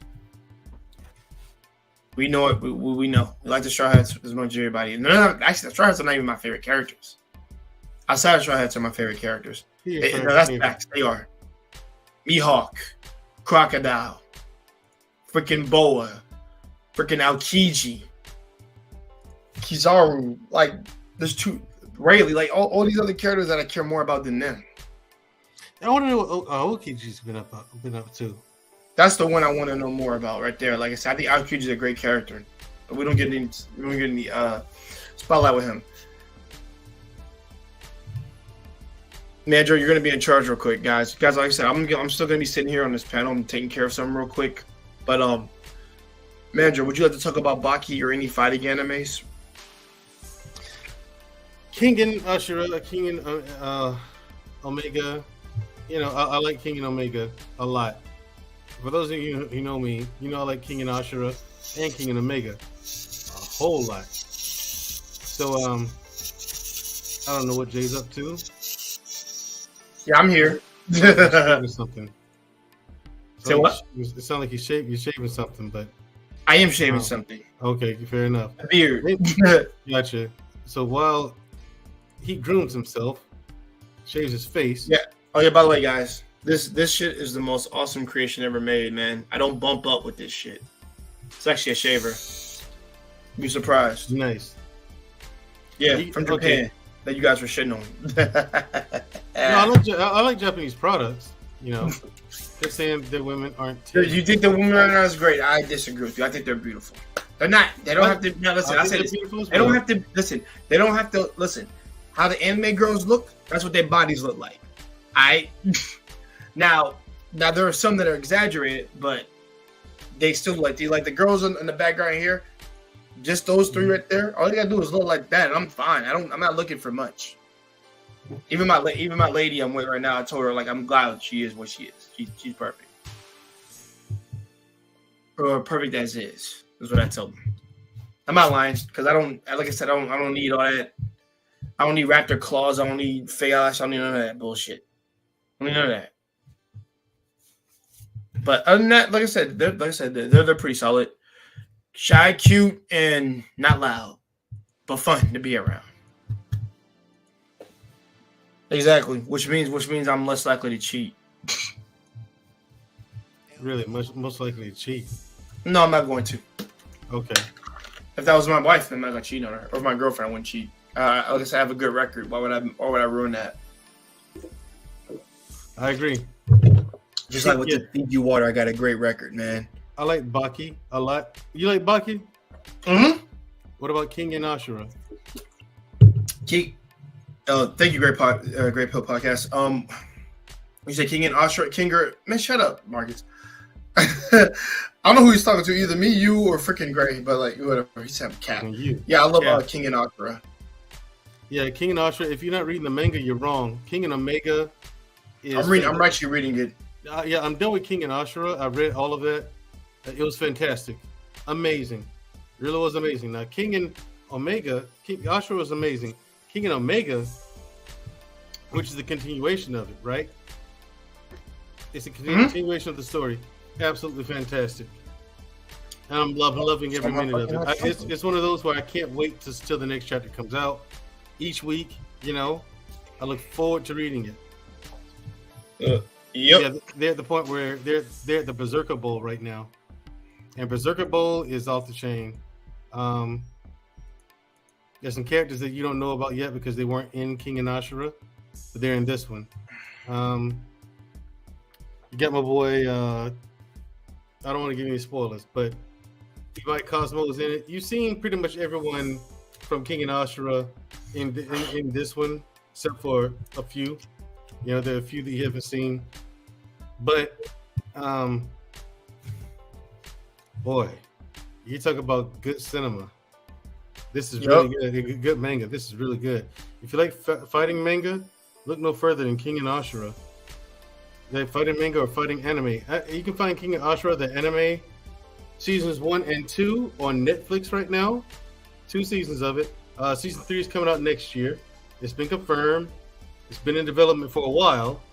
We know it. We know. We like the Straw Hats as much as everybody. Actually, the Straw Hats are not even my favorite characters. Outside of Straw Hats are my favorite characters. That's facts. They are. Mihawk, Crocodile, freaking Boa, freaking Aokiji, Kizaru. Like, there's two. Rayleigh, like all these other characters that I care more about than them. I want to know what Aokiji's been up to. That's the one I want to know more about right there. Like I said, I think Aokiji is a great character. But we don't get any spotlight with him. Mandro, you're gonna be in charge real quick, guys. Guys, like I said, I'm still gonna be sitting here on this panel and taking care of something real quick. But Mandro, would you like to talk about Baki or any fighting animes? King and Ashura, King and Omega. You know, I like King and Omega a lot. For those of you who know me, you know I like King and Ashura and King and Omega a whole lot. So I don't know what Jay's up to. Yeah, I'm here. Something. Say what? It sounds like you're shaving something, but I am shaving something. Okay, fair enough. A beard. Gotcha. So while he grooms himself, shaves his face. Yeah. Oh yeah. By the way, guys, this shit is the most awesome creation ever made, man. I don't bump up with this shit. It's actually a shaver. You'd be surprised. Nice. Yeah, from Japan. Okay. That you guys were shitting on. No, I like Japanese products. You know, they're saying that women aren't. You think the women right now is great? I disagree with you. I think they're beautiful. They're not. They don't have to. No, listen. I said this. They don't have to listen. They don't have to listen. How the anime girls look, that's what their bodies look like. Now there are some that are exaggerated, but they still like the girls in the background here. Just those three right there. All you gotta do is look like that, and I'm fine. I'm not looking for much. Even my lady I'm with right now, I told her like I'm glad she is what she is. She's perfect, or perfect as is what I told them. I'm not lying because I don't. Like I said, I don't need all that. I don't need raptor claws. I don't need fake eyelash. I don't need none of that bullshit. I don't need none of that. But other than that, like I said, they're pretty solid. Shy, cute, and not loud, but fun to be around. Exactly, which means I'm less likely to cheat. Really, most likely to cheat. No, I'm not going to. Okay. If that was my wife, then I'm not gonna cheat on her. Or my girlfriend, I wouldn't cheat. Like I said, I have a good record. Why would I ruin that? I agree. Just like with the Fiji water, I got a great record, man. I like Baki a lot. You like Baki? Mm-hmm. What about King and Ashura? King. Thank you, Great Pill Podcast. You say King and Ashura, Kinger. Man, shut up, Marcus. I don't know who he's talking to, either me, you, or freaking Gray, but like whatever. He's having a cat. Yeah, I love King and Ashura. Yeah, King and Ashura. If you're not reading the manga, you're wrong. King and Omega. I'm actually reading it. Yeah, I'm done with King and Ashura. I read all of that. It was fantastic, amazing. It really was amazing. Now, King and Omega, Ashura was amazing. King and Omega, which is the continuation of it, right? It's a continuation of the story. Absolutely fantastic. And I'm loving every minute of it. It's one of those where I can't wait till the next chapter comes out. Each week, you know, I look forward to reading it. Yep. Yeah, they're at the point where they're at the Berserker Bowl right now. And Berserker Bowl is off the chain. There's some characters that you don't know about yet because they weren't in King and Ashura, but they're in this one. You got my boy. I don't want to give you any spoilers, but Levi Cosmo is in it. You've seen pretty much everyone from King and Ashura in this one, except for a few. You know, there are a few that you haven't seen, but boy, you talk about good cinema. This is really good. Good manga. This is really good. If you like fighting manga, look no further than King and Ashura. Like fighting manga or fighting anime. You can find King and Ashura, the anime, seasons 1 and 2 on Netflix right now. 2 seasons of it. Season 3 is coming out next year. It's been confirmed. It's been in development for a while.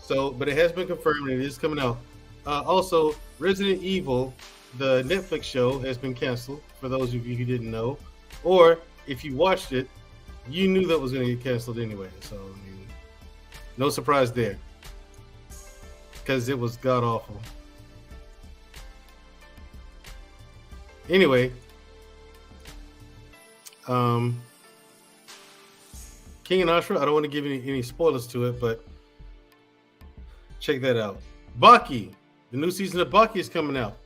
But it has been confirmed and it is coming out. Also, Resident Evil, the Netflix show, has been canceled, for those of you who didn't know. Or if you watched it, you knew that was going to get canceled anyway. So, I mean, no surprise there. Because it was god awful. Anyway, King and Ashura, I don't want to give any spoilers to it, but check that out. Baki, the new season of Baki is coming out.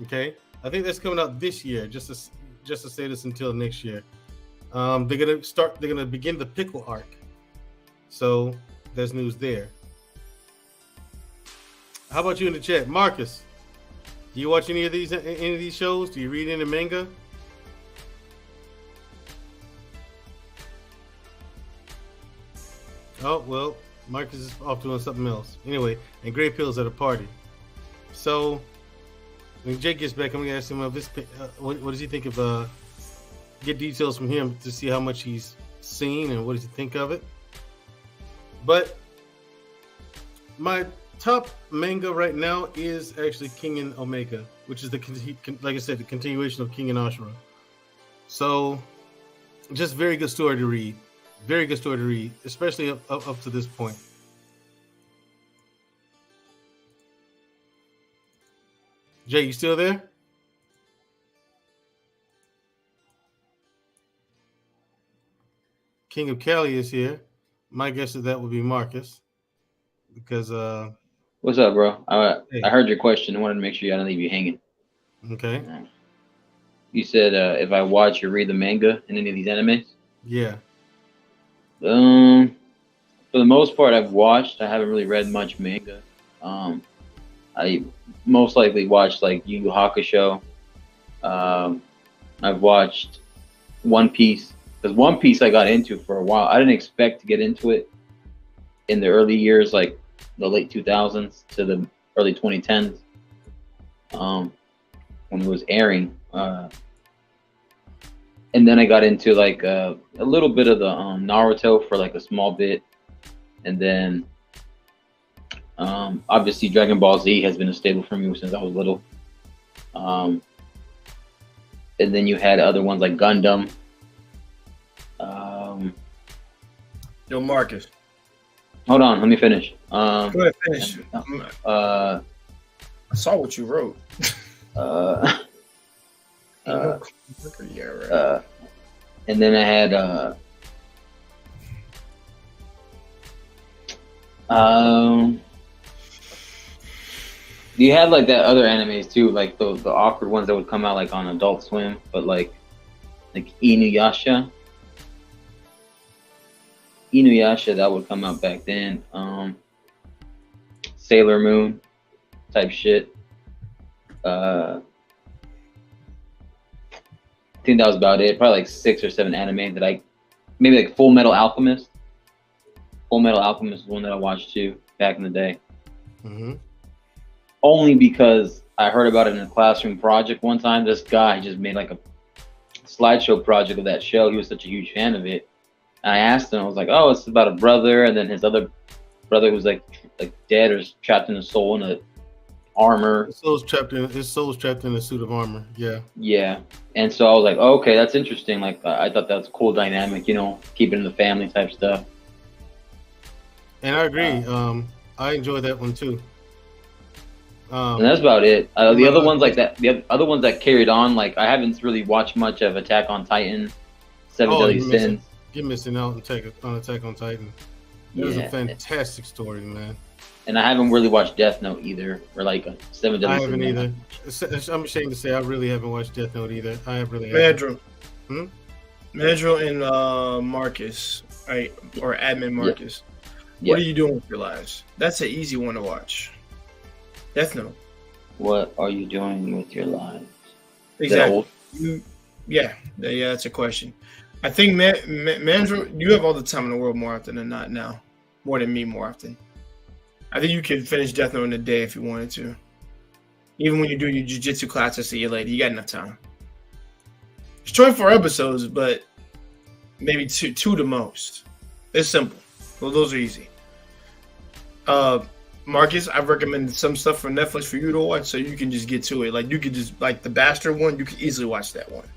Okay, I think that's coming out this year. Just to say this until next year. They're gonna begin the pickle arc. So there's news there. How about you in the chat, Marcus? Do you watch any of these shows? Do you read any manga? Oh well, Marcus is off doing something else. Anyway, and Gray Pill's at a party. So when Jake gets back, I'm gonna ask him what does he think of get details from him to see how much he's seen and what does he think of it. But my top manga right now is actually King and Omega, which is like I said, the continuation of King and Ashura. So just very good story to read. Very good story to read, especially up to this point. Jay, you still there? King of Cali is here. My guess is that would be Marcus. Because what's up, bro? I heard your question. I wanted to make sure I didn't leave you hanging. Okay. You said if I watch or read the manga in any of these animes? Yeah. For the most part, I've watched. I haven't really read much manga. I most likely watched like Yu Yu Hakusho. I've watched One Piece, because One Piece I got into for a while. I didn't expect to get into it in the early years, like the late 2000s to the early 2010s, when it was airing. And then I got into like a little bit of the Naruto for like a small bit, and then obviously Dragon Ball Z has been a staple for me since I was little. And then you had other ones like Gundam. Yo, Marcus. Hold on, let me finish. Go ahead, finish. I saw what you wrote. Yeah, right. And then I had you had like that other animes too, like the awkward ones that would come out like on Adult Swim, but like Inuyasha, that would come out back then. Sailor Moon type shit. I think that was about it. Probably like 6 or 7 anime that maybe like Full Metal Alchemist. Full Metal Alchemist is one that I watched too back in the day. Mm-hmm. Only because I heard about it in a classroom project one time. This guy just made like a slideshow project of that show. He was such a huge fan of it. And I asked him, I was like, oh, it's about a brother, and then his other brother who's like dead or trapped in a soul in a armor. His soul's trapped in a suit of armor. Yeah. Yeah. And so I was like, oh, okay, that's interesting. Like I thought that was a cool dynamic, keep it in the family type stuff. And I agree. I enjoyed that one too. And that's about it. The other ones like that, the other ones that carried on, like I haven't really watched much of Attack on Titan, Seven Deadly Sins. You're missing out on Attack on Titan. It was a fantastic story, man. And I haven't really watched Death Note either, or like Seven Deadly Sins. I haven't either. I'm ashamed to say I really haven't watched Death Note either. I have really. Mandrill. Mandrill and Marcus, right? Or Admin Marcus. What are you doing with your lives? That's an easy one to watch. Death Note. What are you doing with your lives? Exactly. Yeah, that's a question. I think Mandrill, you have all the time in the world more often than not now. More than me more often. I think you could finish Death Note in a day if you wanted to. Even when you do your jiu-jitsu class, I see you later. You got enough time. It's 24 episodes, but maybe two the most. It's simple. Well, those are easy. Marcus, I've recommended some stuff for Netflix for you to watch, so you can just get to it. Like you could just like the Bastard one, you could easily watch that one.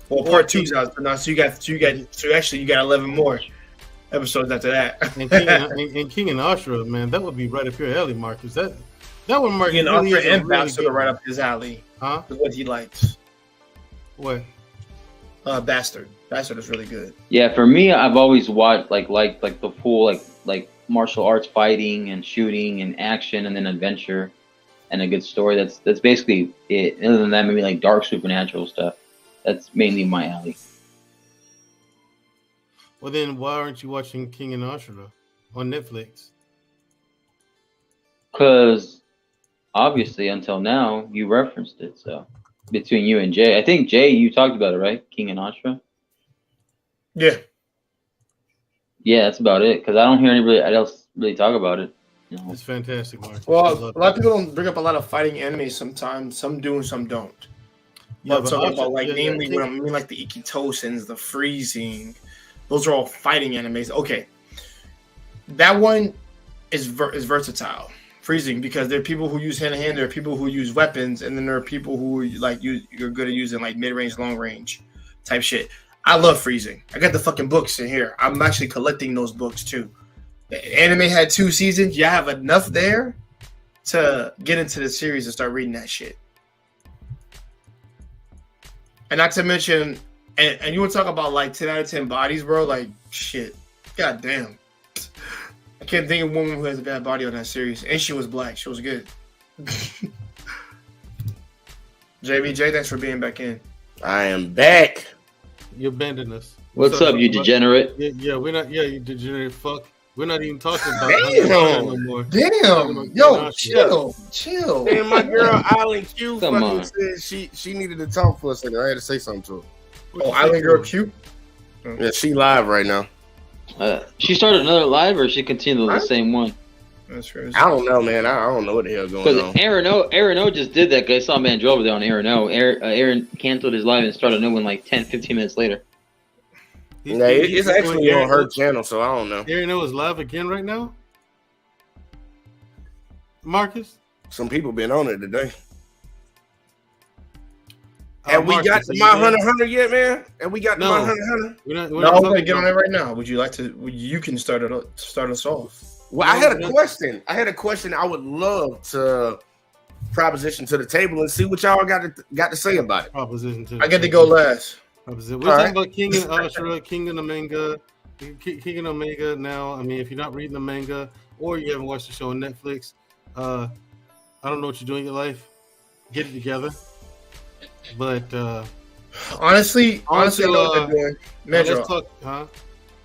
Well, part 2's out now, so you got 11 more episodes after that. and King and Ashura, man, that would be right up your alley, Marcus. That one, Marcus. King and Ashura and Bastard are right up his alley. Huh? With what he likes. What? Bastard. Bastard is really good. Yeah, for me, I've always watched like the full like martial arts fighting and shooting and action and then adventure and a good story. That's basically it. Other than that, maybe like dark supernatural stuff. That's mainly my alley. Well, then why aren't you watching King and Ashura on Netflix? Because obviously, until now, you referenced it. So between you and Jay, I think Jay, you talked about it, right? King and Ashura. Yeah. Yeah, that's about it. Because I don't hear anybody else really talk about it. You know? It's fantastic, Mark. Well, a lot of people don't bring up a lot of fighting anime sometimes. Some do and some don't. Yeah, I'm talking about namely what I mean, like the Ikitosins, the Freezing. Those are all fighting animes. Okay. That one is versatile. Freezing, because there are people who use hand-to-hand, there are people who use weapons, and then there are people who you're good at using like mid-range, long-range type shit. I love Freezing. I got the fucking books in here. I'm actually collecting those books too. The anime had 2 seasons. You have enough there to get into the series and start reading that shit. And not to mention, and you want to talk about like 10 out of 10 bodies, bro? Like, shit. God damn. I can't think of a woman who has a bad body on that series. And she was black. She was good. JBJ, thanks for being back in. I am back. You abandoned us. What's up, you degenerate? Yeah, we're not. Yeah, you degenerate fuck. We're not even talking about no more. Damn. Yo, chill. And my girl Island Q Come fucking on. said she needed to talk for a second. I had to say something to her. Oh, Island Girl Q? Yeah, she live right now. She started another live, or she continued the same one? That's crazy. I don't know, man. I don't know what the hell going on. Because Aaron O just did that. I saw Mandrill over there on Aaron O. Aaron canceled his live and started a new one like 10, 15 minutes later. Yeah, it's actually on her channel, so I don't know. Aaron O is live again right now. Marcus, some people been on it today. And we got to my Hunter yet, man? And we got to my Hunter. We're not going to get on it right now. Would you like to? You can start us off. Well, I had a question. I would love to proposition to the table and see what y'all got to say about it. Proposition to. I get to go last. We're talking about King and Ashura, King and Omega, King and Omega. Now, I mean, if you're not reading the manga or you haven't watched the show on Netflix, I don't know what you're doing in your life. Get it together. But honestly, I know what they're doing. Medro, let's talk,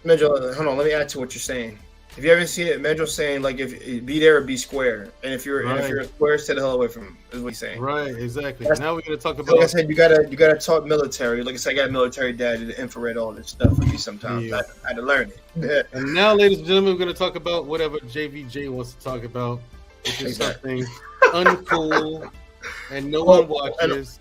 Medro, hold on. Let me add to what you're saying. If you haven't seen it, Medro's saying like if be there or be square, and if you're a square, stay the hell away from him. Is what he's saying. Right, exactly. Now we're gonna talk about. Like I said, you gotta talk military. Like I said, I got a military dad, the infrared, all this stuff with me sometimes. Yeah. I had to learn it. And now, ladies and gentlemen, we're gonna talk about whatever JVJ wants to talk about, which is something uncool and no one watches.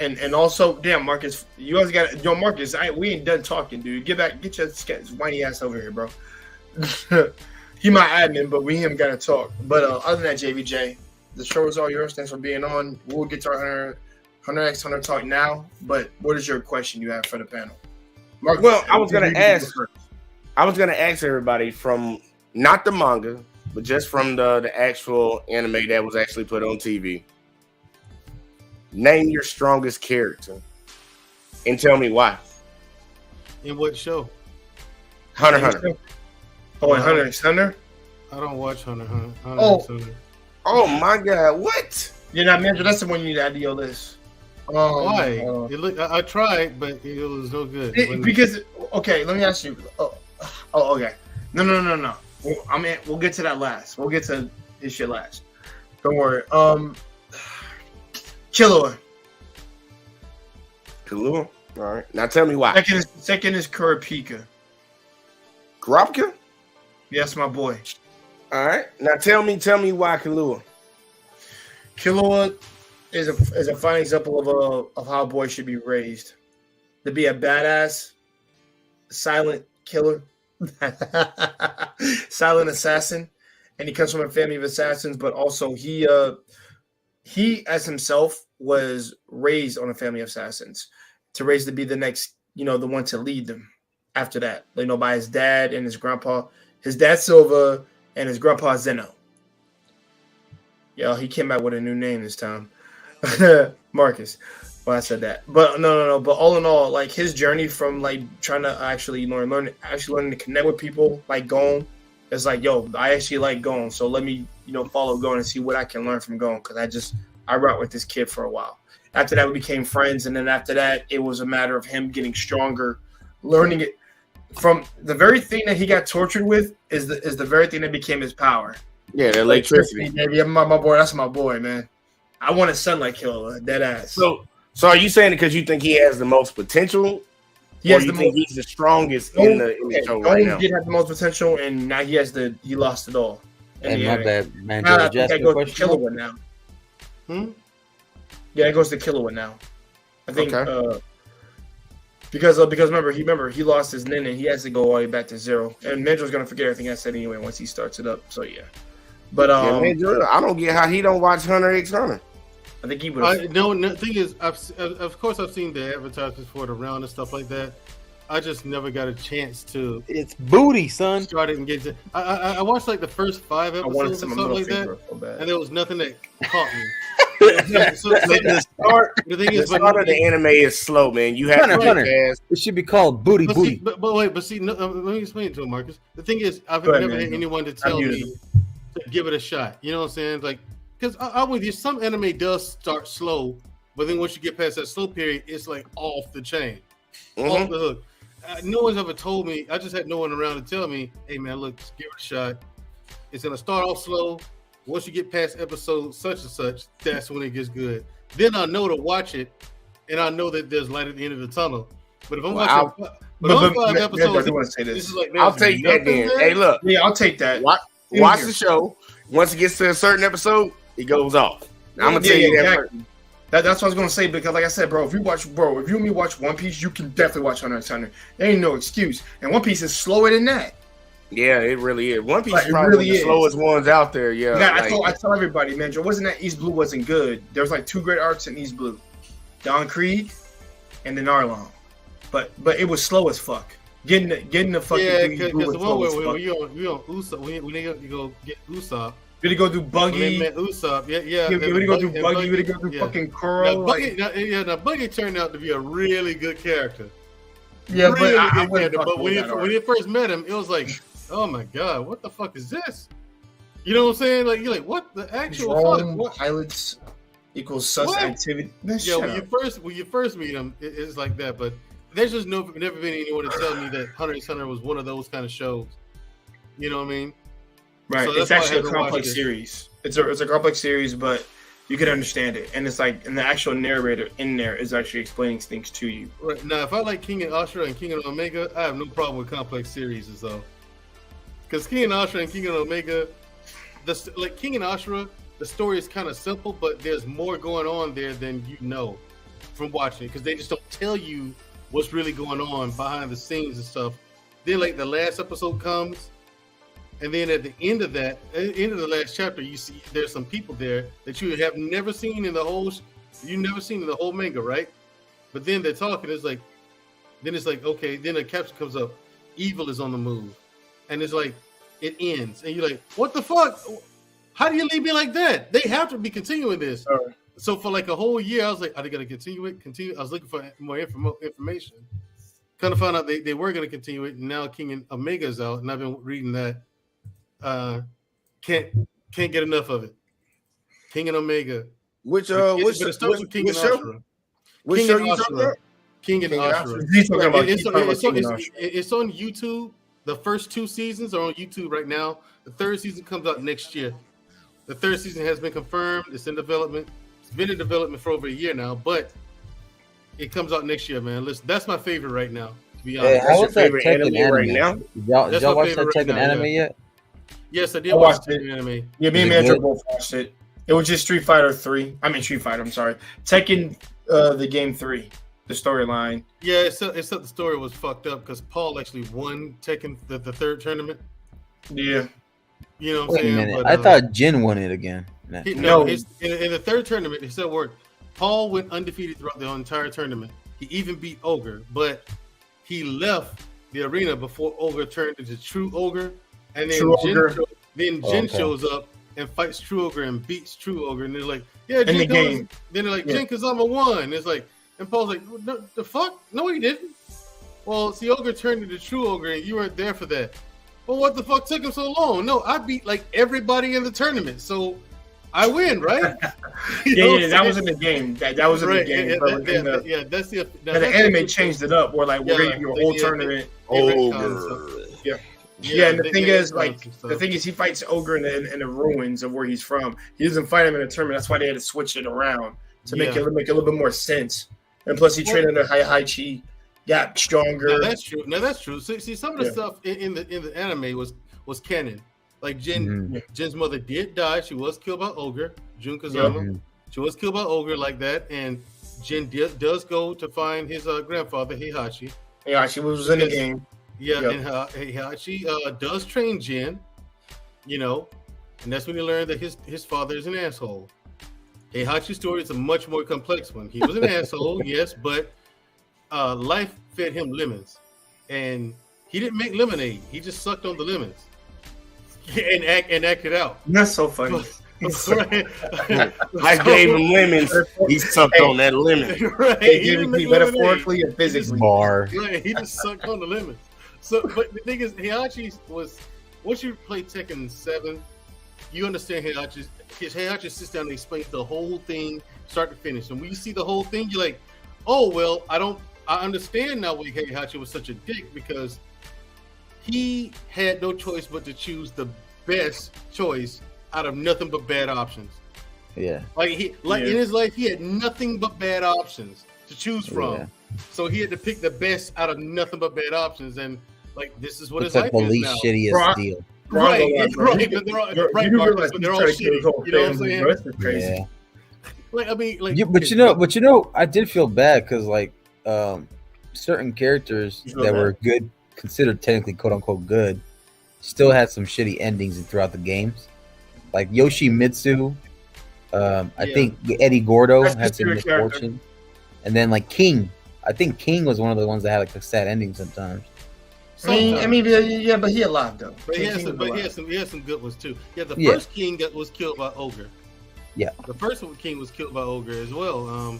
And also, damn, Marcus, you guys got Marcus. We ain't done talking, dude. Get your whiny ass over here, bro. He my admin, but we him got to talk. But other than that, JVJ, the show is all yours. Thanks for being on. We'll get to our Hunter x Hunter talk now. But what is your question you have for the panel? Marcus, well, I was gonna ask everybody from not the manga, but just from the actual anime that was actually put on TV. Name your strongest character and tell me why. In what show? Hunter x Hunter. Oh, and Hunter x Hunter? I don't watch Hunter x Hunter. Oh my God! What? You're not mentioned. That's the one you need to add to your list. Why? I tried, but it was no good. Because okay, let me ask you. Oh, okay. No. We'll get to that last. We'll get to his shit last. Don't worry. Killua. Killua. All right. Now tell me why. Second is Kurapika. Kurapika? Yes, my boy. All right. Now tell me why Killua. Killua is a fine example of how a boy should be raised. To be a badass, silent killer, silent assassin, and he comes from a family of assassins. But also he as himself was raised on a family of assassins to raise to be the next, the one to lead them. After that, by his dad and his grandpa, his dad Silva and his grandpa Zeno. He came out with a new name this time. Marcus. Well, I said that. But no. But all in all, his journey from trying to actually learning to connect with people like Gon. It's I actually like Gon. So let me, follow Gon and see what I can learn from Gon. Because I rocked with this kid for a while. After that, we became friends. And then after that, it was a matter of him getting stronger, learning it from the very thing that he got tortured with is the very thing that became his power. Yeah, the electricity. Baby, my boy, that's my boy, man. I want a son like Killua, dead ass. So are you saying because you think he has the most potential? He's the strongest in the show right now? He did have the most potential, and now he lost it all. And my bad, man. I think that goes to Killua now. Yeah, it goes to Killua now. I think because remember he lost his nin and he has to go all the way back to 0. And Manjo's gonna forget everything I said anyway once he starts it up. So yeah. But I don't get how he don't watch Hunter x Hunter. I think he would. No, the thing is, of course I've seen the advertisements for it around and stuff like that. I just never got a chance to. It's booty, son. Start it and get to. I watched the first 5 episodes or something like that, and there was nothing that caught me. The start of the anime is slow, man. You have Hunter. It should be called booty. But let me explain it to him, Marcus. The thing is, I've never had anyone to tell me to give it a shot. You know what I'm saying? Because I'm with you. Some anime does start slow, but then once you get past that slow period, it's off the chain, off the hook. No one's ever told me. I just had no one around to tell me, "Hey, man, look, just give it a shot. It's gonna start off slow. Once you get past episode such and such, that's when it gets good. Then I know to watch it, and I know that there's light at the end of the tunnel. But if I'm watching, 5 episodes, I want to say this. I'll take that then. Hey, look, yeah, I'll take that. Watch the show. Once it gets to a certain episode, it goes off. I'm gonna tell you that. Exactly. That's what I was gonna say because, like I said, if you and me watch One Piece, you can definitely watch Hunter x Hunter. There ain't no excuse. And One Piece is slower than that. Yeah, it really is. One Piece is probably the slowest ones out there. Yeah, I tell everybody, man, Joe, wasn't that East Blue wasn't good. There was 2 great arcs in East Blue, Don Krieg, and then Arlong. But it was slow as fuck. Getting the fucking because the one where you on Usopp when they go get Usopp. We go do Buggy. When they met Usopp, yeah. We go do Buggy. We go do fucking Kuro. Now Buggy turned out to be a really good character. Yeah, really but good character. But when you first met him, it was like, oh my god, what the fuck is this? You know what I'm saying? You're like, what the actual fuck? Pilots equals sus activity. Yeah, when you first meet him, it's like that. But there's just never been anyone to tell me that Hunter x Hunter was one of those kind of shows. You know what I mean? Right. So it's actually a complex series. It's a complex series, but you can understand it. And it's and the actual narrator in there is actually explaining things to you. Right. Now, if I like King and Ashura and King and Omega, I have no problem with complex series though. Because King and Ashura and King and Omega, King and Ashura, the story is kind of simple, but there's more going on there than you know from watching it. Because they just don't tell you what's really going on behind the scenes and stuff. Then the last episode comes, and then at the end of the last chapter, you see there's some people there that you have never seen in the whole manga, right? But then they're talking. It's okay. Then a caption comes up. Evil is on the move, and it's it ends, and you're like, what the fuck? How do you leave me like that? They have to be continuing this. So for like a whole year, I was like, are they going to continue it? I was looking for more information. Kind of found out they were going to continue it, and now King and Omega's out, and I've been reading that. Can't get enough of it. King and Omega. Which King and Ashura. Which show you talking about? King and Ashura. It's on YouTube. The first 2 seasons are on YouTube right now. The 3rd season comes out next year. The 3rd season has been confirmed. It's in development. It's been in development for over a year now, but it comes out next year, man. Listen, that's my favorite right now. To be honest, how was that Tekken anime right now? Did y'all watch that Tekken anime yet? Yes, I did watch the anime. Yeah, me and Andrew both watched it. It was just Street Fighter 3. I mean Street Fighter. I'm sorry, Tekken, the game 3, the storyline. Yeah, except the story was fucked up because Paul actually won Tekken the 3rd tournament. Yeah, you know what I'm Wait saying? a minute. But, I thought Jin won it again. No, in the 3rd tournament, it said word. Paul went undefeated throughout the entire tournament. He even beat Ogre, but he left the arena before Ogre turned into True Ogre, and then Jin shows up and fights True Ogre and beats True Ogre, and they're like, "Yeah, Jin." Then they're like, "Jin Kazama won." It's like, and Paul's like, "No, the fuck? No, he didn't." Well, see, Ogre turned into True Ogre, and you weren't there for that. Well, what the fuck took him so long? No, I beat like everybody in the tournament, so I win, right? That was in the game. That was in the game. That's the anime changed it up. Where like we're gonna do a whole tournament. Ogre. Yeah, and the thing is, he fights Ogre in the ruins of where he's from. He doesn't fight him in a tournament. That's why they had to switch it around to make it a little bit more sense. And plus, he trained under Heihachi, got stronger. Now that's true. See, some of the stuff in the anime was canon. Like Jin's mother did die. She was killed by Ogre, Jun Kazama. She was killed by Ogre like that, and Jin does go to find his grandfather Heihachi. Heihachi was in the game. Yeah, and Heihachi does train Jin, and that's when he learned that his father is an asshole. Heihachi's story is a much more complex one. He was an asshole, yes, but life fed him lemons, and he didn't make lemonade. He just sucked on the lemons and acted out. That's so funny. I gave him lemons. He sucked on that lemon. Right. They gave it to me metaphorically and physically. Right. He just sucked on the lemons. So, but the thing is, Heihachi was, once you play Tekken 7, you understand Heihachi. Heihachi sits down and explains the whole thing, start to finish. And when you see the whole thing, you're like, oh, well, I understand now why Heihachi was such a dick, because he had no choice but to choose the best choice out of nothing but bad options. Yeah. In his life, he had nothing but bad options to choose from. Yeah. So he had to pick the best out of nothing but bad options, and this is what his life is now. The least shittiest deal. Right. But they're all shitty. You know what I'm saying? That's crazy. Yeah. But I did feel bad because certain characters that were good, considered technically quote unquote good, still had some shitty endings throughout the games. Like Yoshimitsu, I think Eddie Gordo had some misfortune, and then King. I think King was one of the ones that had a sad ending sometimes. But he alive though. But he had some good ones too. Yeah, the first King that was killed by Ogre. Yeah, the first King was killed by Ogre as well.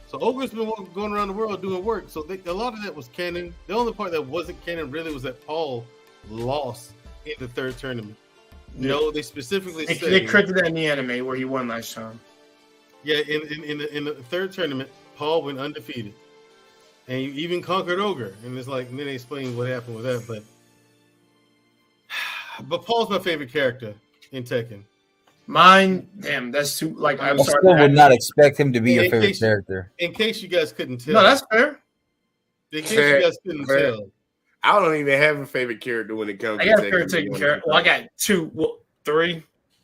So Ogre's been going around the world doing work. So a lot of that was canon. The only part that wasn't canon really was that Paul lost in the 3rd tournament. They specifically said they corrected that in the anime where he won last time. Yeah, in the 3rd tournament, Paul went undefeated, and he even conquered Ogre. And it's and then they explain what happened with that. But Paul's my favorite character in Tekken. Mine, damn, that's too I still would not expect him to be your favorite character. In case you guys couldn't tell. No, that's fair. In case you guys couldn't tell. I don't even have a favorite character when it comes to Tekken. I got a favorite Tekken character. Well, I got 2, 3.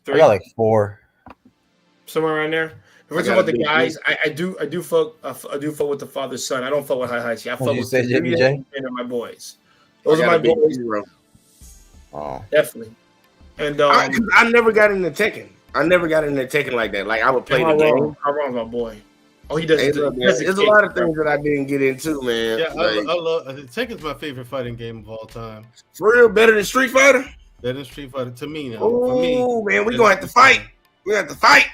I got 4. Somewhere around there. If we're talking about the guys, I do fuck with the father's son. I don't fuck with Heihachi. I fuck with JBJ and my boys. Those are my boys. Oh, definitely. And I never got into Tekken. I never got into Tekken like that. I would play the game. How wrong, my boy? Oh, he does. There's a lot of things that I didn't get into, man. Yeah, I love Tekken's my favorite fighting game of all time. For real, better than Street Fighter? That is Street Fighter to me now. For me, Oh man, we gonna have to fight. We have to fight.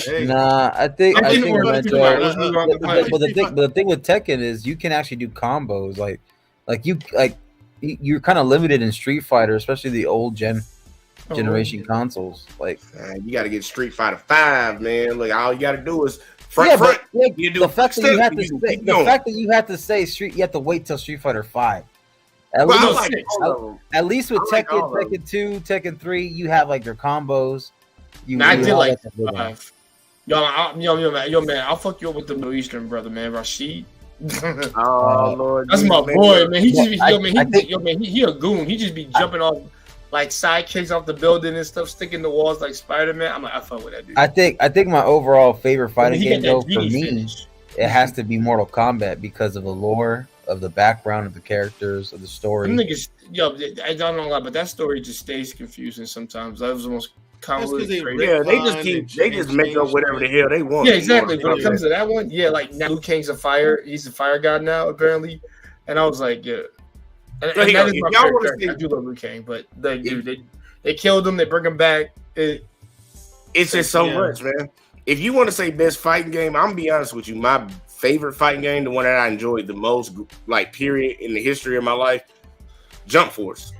hey, Nah, I think I'm thinking Renzo, we're gonna do it. but the thing with Tekken is you can actually do combos. You're kind of limited in Street Fighter, especially the old generation consoles. Like Man, you got to get Street Fighter 5, man. Look, all you got to do is yeah, front. but like, You do the fact that you have to you say, keep the going. fact that you have to say Street, you have to wait till Street Fighter 5. At Well, I least, like all of them. at least with I like Tekken, all of them. Tekken 2, Tekken 3, you have like your combos. Nah, I you did all like that stuff. 5. Yo, man, I'll fuck you up with the Middle Eastern brother, man. Rashid. Oh Lord, That's my man. boy, man. He just be, I think- he a goon. He just be jumping off like sidekicks off the building and stuff, sticking the walls like Spider-Man. I'm like, I fuck with that dude. I think my overall favorite fighting He game got that though for genie me, finish. it has to be Mortal Kombat because of the lore, of the background, of the characters, of the story. Them niggas, yo, I don't know a lot, but that story just stays confusing sometimes. That was the most convoluted. crazy. Yeah, they just make up whatever the hell they want. Yeah, exactly. When it comes to that one, yeah, like now Liu Kang's a fire. He's a fire god now, apparently. And I was like, yeah. And So, that yo, is if my y'all favorite wanna character. see- I do love Liu Kang, but they killed him. They bring him back. It's just so much, man. If you want to say best fighting game, I'm gonna be honest with you. My favorite fighting game, the one that I enjoyed the most, like period in the history of my life, Jump Force.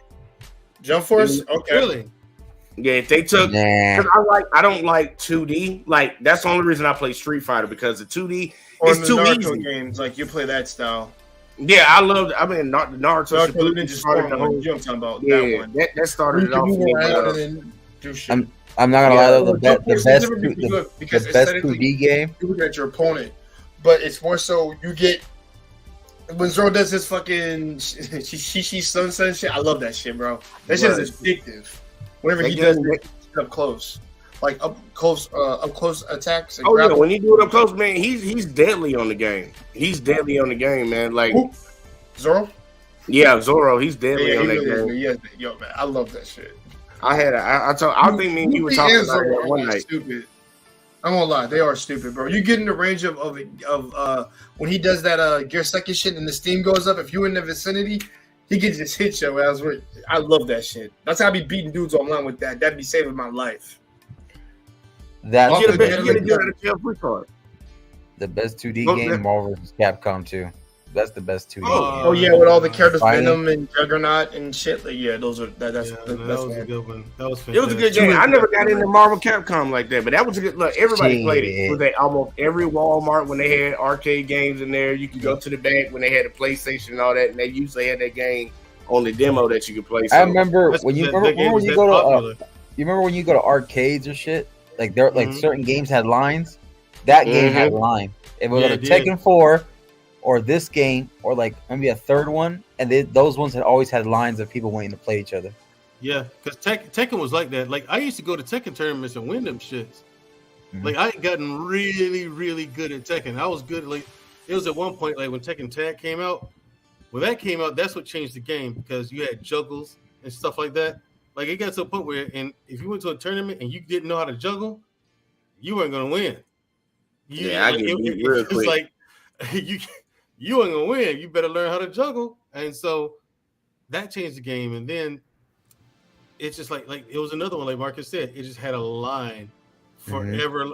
Jump Force, okay. Really? Yeah, if they took, Nah. 'cause I don't like 2D. Like that's the only reason I play Street Fighter because the 2D Or is the too Naruto easy. games, like you play that style. Yeah, I love. I mean, Naruto Naruto Shippuden Ninja started the Storm, whole. you know what I'm talking about? Yeah, That one. that started it You off. can for move me, around but, and then do shit. I'm not gonna lie though, the Jump Force is best different because the best aesthetically, 2D game. you look at your opponent, but it's more so you get when Zoro does his fucking she sunset shit. I love that shit, bro. That shit is addictive. Whenever he does it up close, like up close attacks. And Oh yeah, grapple. when he do it up close, man, he's deadly on the game. He's deadly on the game, man. Like Zoro. Yeah, Zoro, he's deadly Yeah, on he that really is, game. man. Yo, man, I love that shit. I think me and you were talking about that one night. Stupid. I'm gonna lie, they are stupid, bro. You get in the range of when he does that gear second shit and the steam goes up. If you in the vicinity, he gets this hit show. I love that shit. That's how I be beating dudes online with that. That'd be saving my life. That's You get a good jail-free card. the best 2D Go- game, Marvel vs. Capcom 2. That's the best 2D. Oh yeah, with all the characters, Fighting. Venom and Juggernaut and shit. Like, yeah, those are that's the that best was a one. good one. That was It was a good game. I never got into Marvel Capcom like that, but that was a good. Look, everybody played it. It was at almost every Walmart when they had arcade games in there. You could go to the back when they had a PlayStation and all that, and they usually had that game on the demo that you could play. I So- remember when you remember when you go to you remember when you go to arcades or shit, like there like certain games had lines. That game had a line. If it was Yeah, on a it did. Tekken 4 or this game or like maybe a third one, and those ones had always had lines of people wanting to play each other. Yeah, because Tekken was like that. Like I used to go to Tekken tournaments and win them shits. Mhm. Like I had gotten really, really good at Tekken. I was good. Like it was at one point, like when Tekken Tag came out. When that came out, that's what changed the game because you had juggles and stuff like that. Like it got to a point where, and if you went to a tournament and you didn't know how to juggle, you weren't gonna win. Yeah, I get beat real it's quick. like you ain't gonna win. You better learn how to juggle, and so that changed the game. And then it's just like it was another one, like Marcus said, it just had a line forever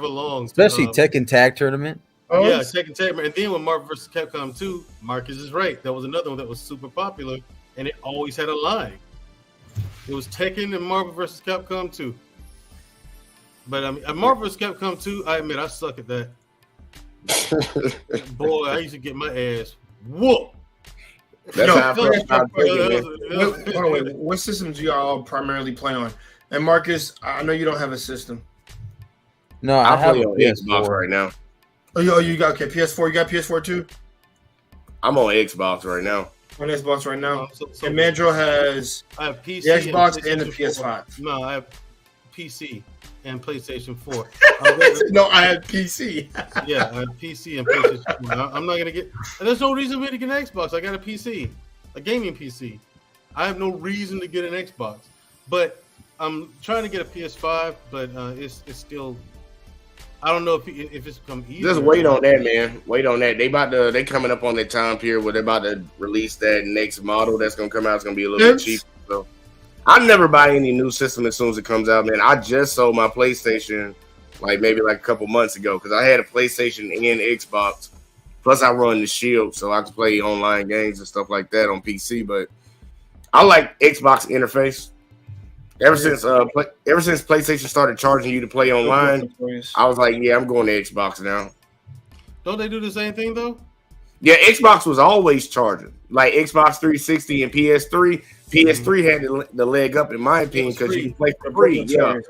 long. Especially Tekken Tag Tournament. Yeah, Tekken Tag. And then when Marvel vs. Capcom 2, Marcus is right. That was another one that was super popular, and it always had a line. It was Tekken and Marvel vs. Capcom 2. But I mean, at Marvel vs. Capcom 2, I admit I suck at that. Boy, I used to get my ass whooped. That's how I first started playing, man. What systems do y'all primarily play on? And Marcus, I know you don't have a system. No, I I have play a on PS4 Xbox right now. Oh, you got PS4. You got PS4 too? I'm on Xbox right now. On Xbox right now. So And Mandro has I have PC, the Xbox and the PlayStation 4. PS5. No, I have PC and PlayStation 4. No, I have PC. Yeah, I have PC and PlayStation 4. I'm not gonna get. And there's no reason for me to get an Xbox. I got a PC, a gaming PC. I have no reason to get an Xbox, but I'm trying to get a PS5. But it's still. I don't know if it's become easier. Just wait on that, man. Wait on that. They coming up on that time period where they're about to release that next model that's gonna come out. It's gonna be a little bit cheaper. So I never buy any new system as soon as it comes out, man. I just sold my PlayStation maybe a couple months ago because I had a PlayStation and Xbox. Plus, I run the Shield, so I can play online games and stuff like that on PC. But I like Xbox interface. Ever since PlayStation started charging you to play online, I was like, yeah, I'm going to Xbox now. Don't they do the same thing though? Yeah, Xbox was always charging. Like Xbox 360 and PS3. PS3 had the leg up in my opinion because you can play for free. Yeah.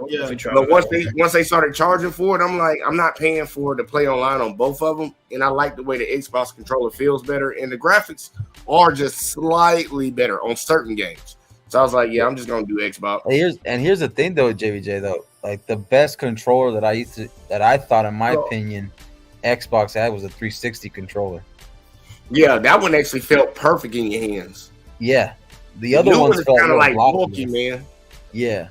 But once they started charging for it, I'm like, I'm not paying for it to play online on both of them. And I like the way the Xbox controller feels better, and the graphics are just slightly better on certain games. So I was like, yeah, I'm just gonna do Xbox. Here's the thing though, JVJ though, like the best controller that I thought in my opinion, Xbox had was a 360 controller. Yeah, that one actually felt perfect in your hands. Yeah. The other ones felt kind of like bulky, man. Yeah.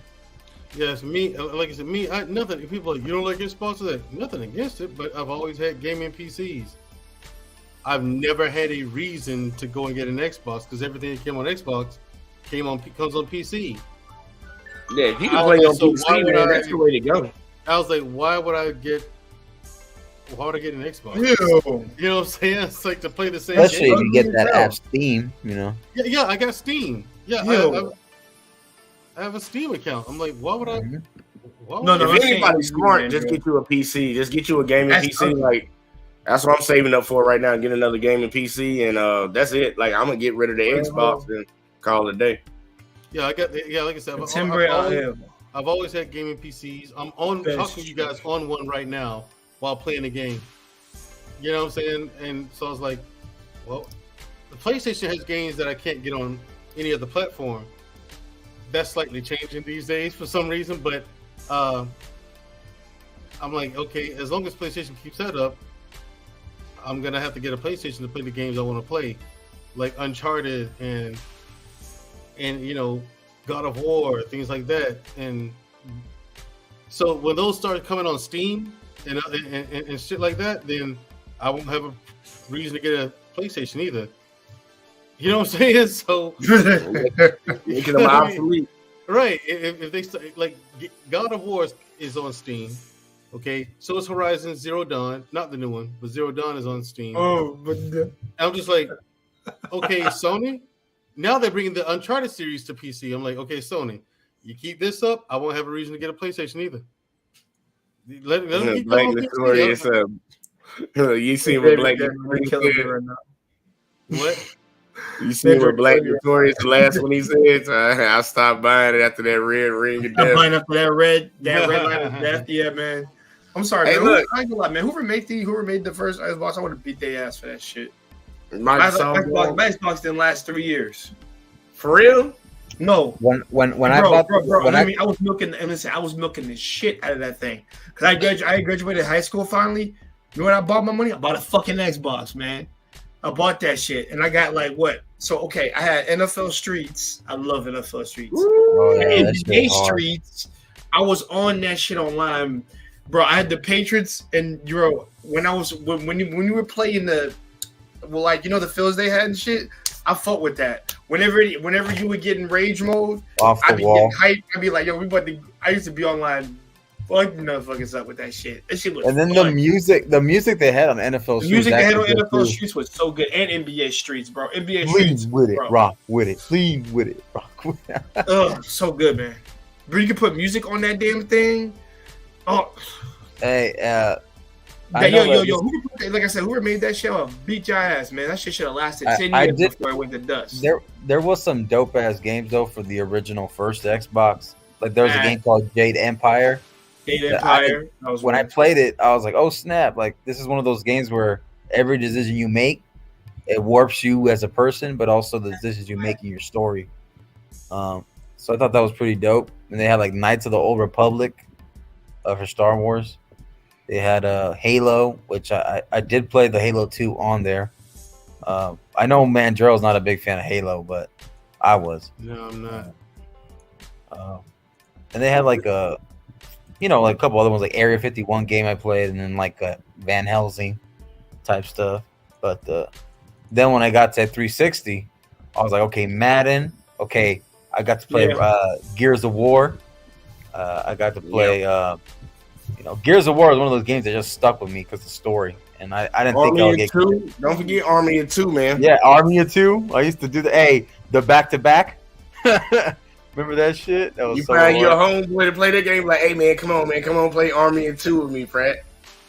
Yes, me. Like I said, nothing. If people are like, you don't like Xbox, nothing against it, but I've always had gaming PCs. I've never had a reason to go and get an Xbox because everything that came on Xbox comes on PC. Yeah, if you can play on PC, man, that's the way to go. I was like, why would I get an Xbox? Ew. You know what I'm saying? It's like to play the same Especially game. if you get that app Steam, you know. Yeah, I got Steam. Yeah, I have a Steam account. I'm like, why would I? If anybody's smart, just get you a PC. Just get you a gaming PC. Like that's what I'm saving up for right now. Get another gaming PC, and that's it. Like I'm gonna get rid of the Xbox and call it a day. Yeah, like I said, I've always had gaming PCs. I'm talking to you guys on one right now while playing the game. You know what I'm saying? And so I was like, well, the PlayStation has games that I can't get on any other platform. That's slightly changing these days for some reason, but I'm like, okay, as long as PlayStation keeps that up, I'm gonna have to get a PlayStation to play the games I want to play, like Uncharted and God of War, things like that. And so when those start coming on Steam and shit like that, then I won't have a reason to get a PlayStation either. You know what I'm saying? So making them obsolete. Right. If they start, like God of War is on Steam. Okay. So is Horizon Zero Dawn, not the new one, but Zero Dawn is on Steam. Oh, but I'm just like, okay, Sony. Now they're bringing the Uncharted series to PC. I'm like, okay, Sony, you keep this up, I won't have a reason to get a PlayStation either. Let them keep Blake Notorious. You see what Blake What? You see what Blake Notorious the last one he said? I stopped buying it after that red ring of death. Buying after that red line of death. Yeah, man. I'm sorry, hey, man. Look, I ain't gonna lie, man. Whoever made the first Xbox, I would have beat their ass for that shit. My Xbox didn't last 3 years. For real? No. When I was milking the shit out of that thing because I graduated high school finally. You know what I bought my money? I bought a fucking Xbox, man. I bought that shit and I got like what? So okay, I had NFL Streets. I love NFL Streets. NBA Streets. I was on that shit online, bro. I had the Patriots and Euro when you were playing the. Well, like the fills they had and shit, I fought with that. Whenever you would get in rage mode, I'd be getting hyped. I'd be like, yo, I used to be online, fucking motherfuckers up with that shit. That shit was. And then fun. the music they had on NFL Streets. The music they had on NFL Streets was so good, and NBA Streets, bro. NBA Streets, with it, bro. Rock with it, clean with it, rock with it. Oh, so good, man. Bro, you can put music on that damn thing. Oh, hey, yo, like I said, whoever made that shit beat your ass, man. That shit should have lasted 10 years before it went to dust. There was some dope ass games though for the original first Xbox. Like there was a game called Jade Empire. When I played it, I was like, oh snap! Like this is one of those games where every decision you make, it warps you as a person, but also the decisions you make in your story. So I thought that was pretty dope. And they had like Knights of the Old Republic for Star Wars. They had Halo, which I did play the Halo 2 on there. I know Mandrell's not a big fan of Halo, but I was. No, I'm not. And they had like a couple other ones, like Area 51 game I played, and then like Van Helsing type stuff. But then when I got to 360, I was like, okay, Madden. Okay, I got to play Gears of War. I got to play. Gears of War is one of those games that just stuck with me because of the story, and I didn't think I would get. Don't forget Army of Two, man. Yeah, Army of Two. I used to do the back-to-back. Remember that shit? That was you so find your hard. homeboy to play that game, like, hey man, come on, play Army of Two with me, Fred.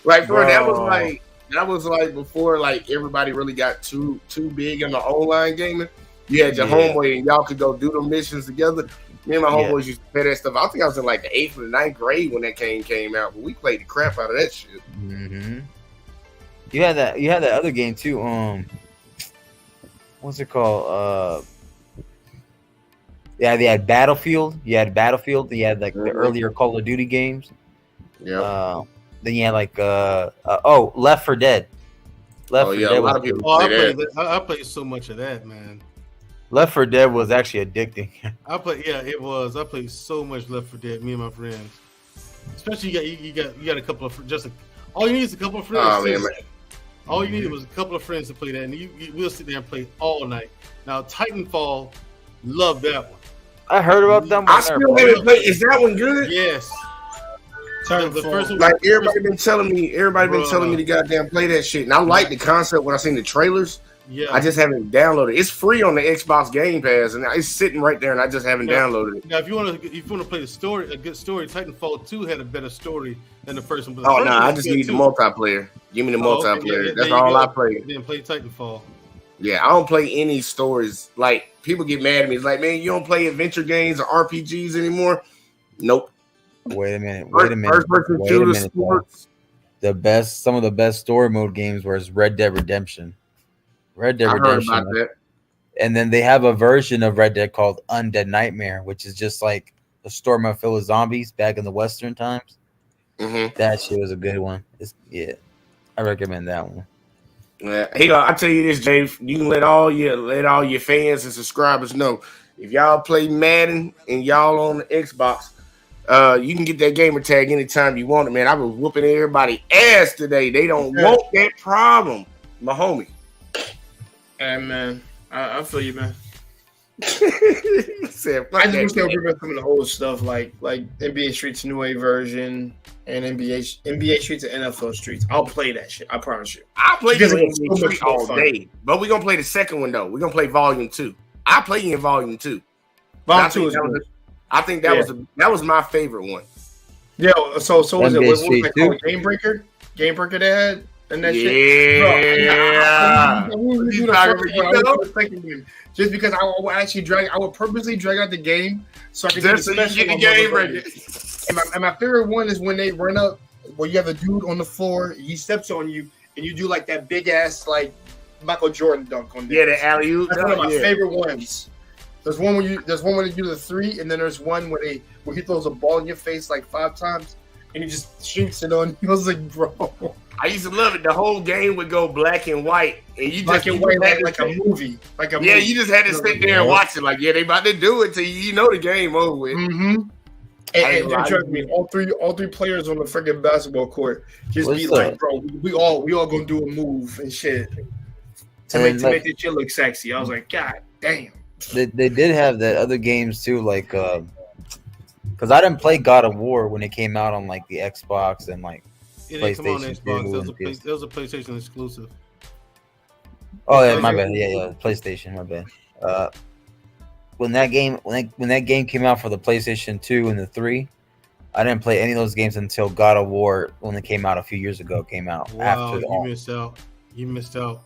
Like, bro, that was like before like everybody really got too big in the online gaming. You had your homeboy and y'all could go do the missions together. Me and my homeboys used to play that stuff. I think I was in like the 8th or the 9th grade when that came out, but we played the crap out of that shit. Mm-hmm. You had that other game too. What's it called? Yeah, they had Battlefield. You had Battlefield. You had like the earlier Call of Duty games. Yeah. Then you had like Left 4 Dead. Left 4 Dead. A lot of people I played so much of that, man. Left 4 Dead was actually addicting. It was. I played so much Left 4 Dead. Me and my friends. Especially you got a couple of all you need is a couple of friends. Oh, man. All you needed was a couple of friends to play that, and we'll sit there and play all night. Now Titanfall, love that one. I heard about that one. I still haven't played. Is that one good? Yes. The first one, like everybody been telling me to goddamn play that shit, and I like the concept when I seen the trailers. Yeah, I just haven't downloaded. It's free on the Xbox Game Pass, and it's sitting right there, and I just haven't downloaded it. Now, if you want to play a good story, Titanfall 2 had a better story than the first one. Oh no, I just need the multiplayer. Give me the multiplayer. That's all I play. Then play Titanfall. Yeah, I don't play any stories. Like people get mad at me. It's like, man, you don't play adventure games or RPGs anymore. Nope. Wait a minute. First-person shooter sports. Some of the best story mode games was Red Dead Redemption. Red Dead Redemption. Heard about that. And then they have a version of Red Dead called Undead Nightmare, which is just like a story mode full of zombies back in the Western times. Mm-hmm. That shit was a good one. I recommend that one. Yeah, hey, I tell you this, Jay. You can let all your fans and subscribers know if y'all play Madden and y'all on the Xbox, you can get that gamer tag anytime you want it, man. I was whooping everybody ass today. They don't want that problem, my homie. Hey, man, I feel you, man. I just wish they would bring back some of the old stuff, like NBA Streets New Wave version and NBA Streets and NFL Streets. I'll play that shit. I promise you. I'll play NBA Streets all day, but we're gonna play the second one though. We're gonna play Volume 2. I play you in Volume 2. Volume 2 is good. I think that was my favorite one. Yeah. So was it? What was it called? Game Breaker they had. And that shit, bro, just because I would actually I would purposely drag out the game so I could get the game ready. And my favorite one is when they run up, where you have a dude on the floor, he steps on you, and you do like that big ass like Michael Jordan dunk on them. Yeah, the alley-oop. That's one of my favorite ones. There's one where you do the 3, and then there's one where he throws a ball in your face like 5 times, and he just shoots it on you. I was like, bro. I used to love it. The whole game would go black and white, and you black just and white like a movie, you just had to sit there and watch it. Like, they about to do it to you. You know the game over with. Mm-hmm. And trust me, all three players on the freaking basketball court just be like, bro, we all gonna do a move and shit to make this shit look sexy. I was like, God damn. They did have that other games too, like because I didn't play God of War when it came out on like the Xbox and like. It didn't come on Xbox. It was a PlayStation exclusive. Oh yeah, my bad. Yeah, PlayStation. My bad. When that game came out for the PlayStation 2 and the 3, I didn't play any of those games until God of War when it came out a few years ago. Came out after you missed out. You missed out.